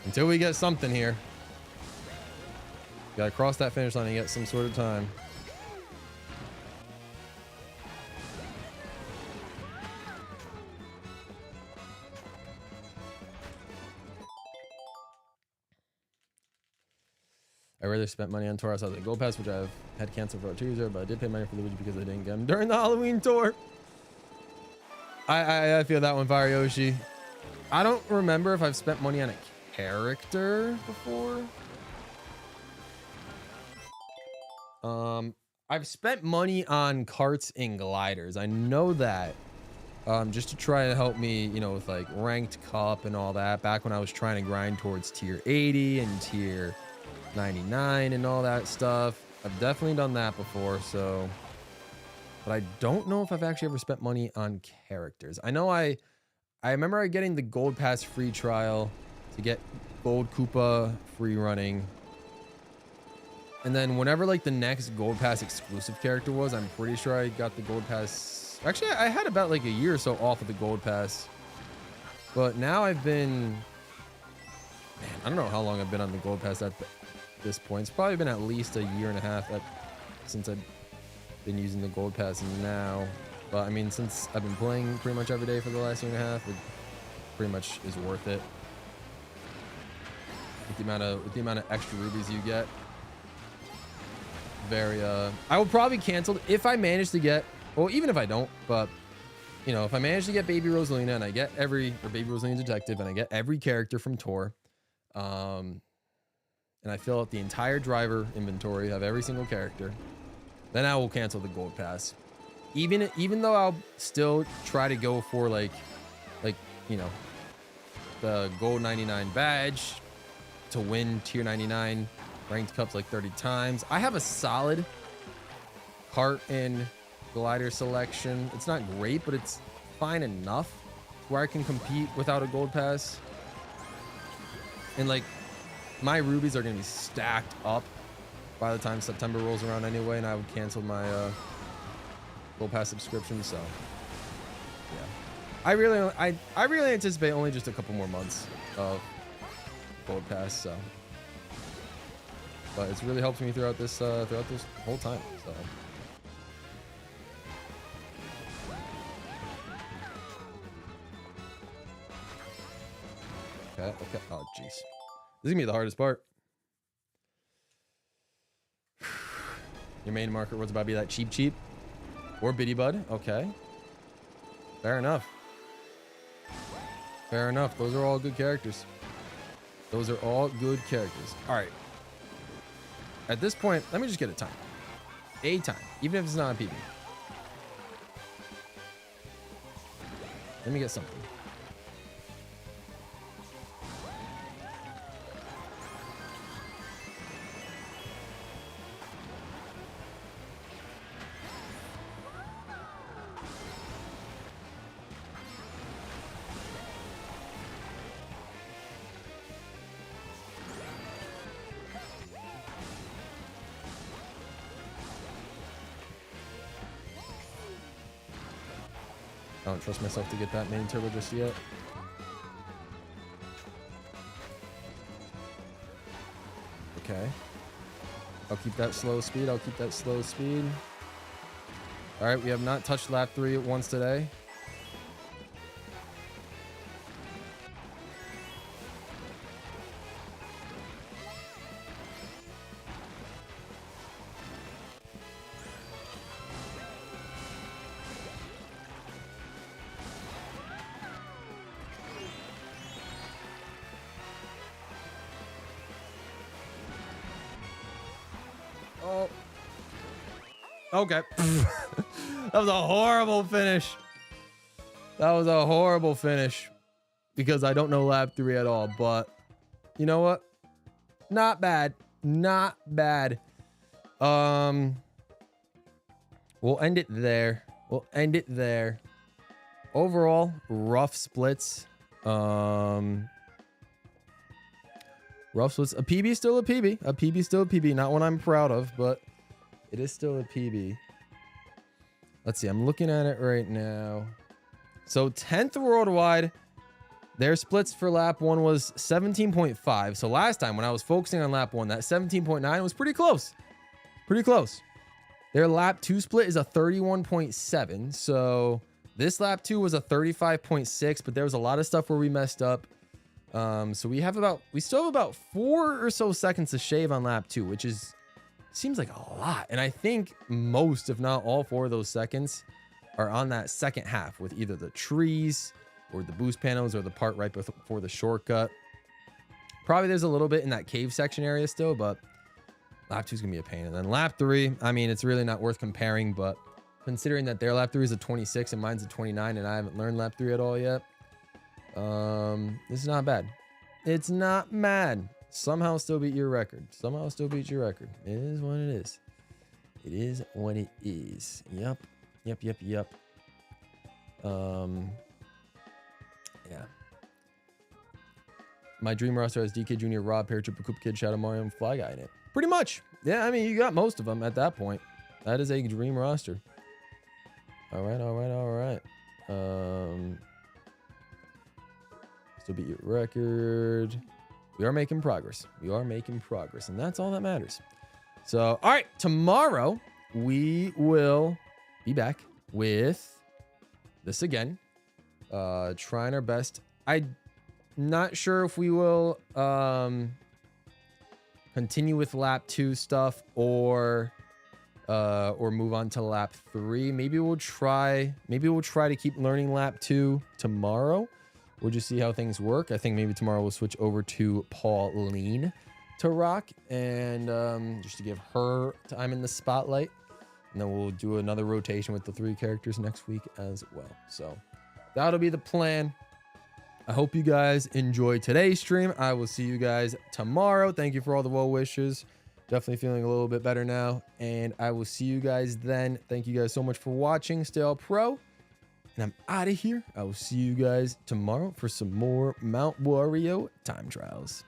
until we get something here. Gotta cross that finish line and get some sort of time. I rather spent money on Taurus as a Gold Pass, which I've had canceled for a 2 years, but I did pay money for Luigi because I didn't get him during the Halloween tour. I feel that one, Fire Yoshi. I don't remember if I've spent money on a character before. I've spent money on carts and gliders. I know that. Just to try to help me, you know, with like ranked cup and all that. Back when I was trying to grind towards tier 80 and tier 99 and all that stuff. I've definitely done that before, so. But I don't know if I've actually ever spent money on characters. I know I remember getting the Gold Pass free trial to get Gold Koopa free running. And then whenever like the next Gold Pass exclusive character was, I'm pretty sure I got the Gold Pass. Actually, I had about like a year or so off of the Gold Pass. But now I've been, man, I don't know how long I've been on the Gold Pass at this point. It's probably been at least a year and a half since I've been using the Gold Pass now. But I mean, since I've been playing pretty much every day for the last year and a half, it pretty much is worth it. With the amount of extra rubies you get. Very I will probably cancel if I manage to get, well, even if I don't, but you know, if I manage to get Baby Rosalina and I get or Baby Rosalina Detective and I get every character from Tor, and I fill out the entire driver inventory of every single character, then I will cancel the gold pass. Even though I'll still try to go for like, you know, the gold 99 badge to win tier 99 ranked cups like 30 times. I have a solid cart and glider selection. It's not great, but it's fine enough where I can compete without a gold pass. And like my rubies are going to be stacked up by the time September rolls around anyway, and I would cancel my gold pass subscription. So yeah, I really anticipate only just a couple more months of gold pass. So, but it's really helped me throughout this whole time. So. Okay. Oh, jeez. This is gonna be the hardest part. Your main market was about to be that cheap or Bitty Bud. Okay. Fair enough. Fair enough. Those are all good characters. Those are all good characters. All right. At this point, let me just get a time. A time, even if it's not a PB. Let me get something. I don't trust myself to get that main turbo just yet. Okay. I'll keep that slow speed. All right, we have not touched lap 3 once today. Oh. Okay. That was a horrible finish. Because I don't know lap 3 at all, but you know what? Not bad. We'll end it there. Overall, rough splits. Rough splits. A PB is still a PB. Not one I'm proud of, but it is still a PB. Let's see. I'm looking at it right now. So 10th worldwide. Their splits for lap 1 was 17.5. So last time when I was focusing on lap 1, that 17.9 was pretty close. Their lap 2 split is a 31.7. So this lap 2 was a 35.6, but there was a lot of stuff where we messed up. So we still have about 4 or so seconds to shave on lap 2, which seems like a lot. And I think most, if not all 4 of those seconds are on that second half with either the trees or the boost panels or the part right before the shortcut. Probably there's a little bit in that cave section area still, but lap 2 is gonna be a pain. And then lap 3, I mean, it's really not worth comparing, but considering that their lap 3 is a 26 and mine's a 29 and I haven't learned lap 3 at all yet, this is not bad. It's not bad. Somehow still beat your record. It is what it is. Yep. Yeah. My dream roster has DK Jr., Rob, Paratrooper, Koopa Kid, Shadow Mario, and Fly Guy in it. Pretty much. Yeah, I mean, you got most of them at that point. That is a dream roster. All right. Still beat your record. We are making progress. And that's all that matters. So, all right. Tomorrow, we will be back with this again. Trying our best. I'm not sure if we will continue with lap 2 stuff or or move on to lap 3. Maybe we'll try to keep learning lap 2 tomorrow. We'll just see how things work. I think maybe tomorrow we'll switch over to Pauline to rock, and just to give her time in the spotlight. And then we'll do another rotation with the 3 characters next week as well. So that'll be the plan. I hope you guys enjoyed today's stream. I will see you guys tomorrow. Thank you for all the well wishes. Definitely feeling a little bit better now. And I will see you guys then. Thank you guys so much for watching. Stay all pro. And I'm out of here. I will see you guys tomorrow for some more Mount Wario time trials.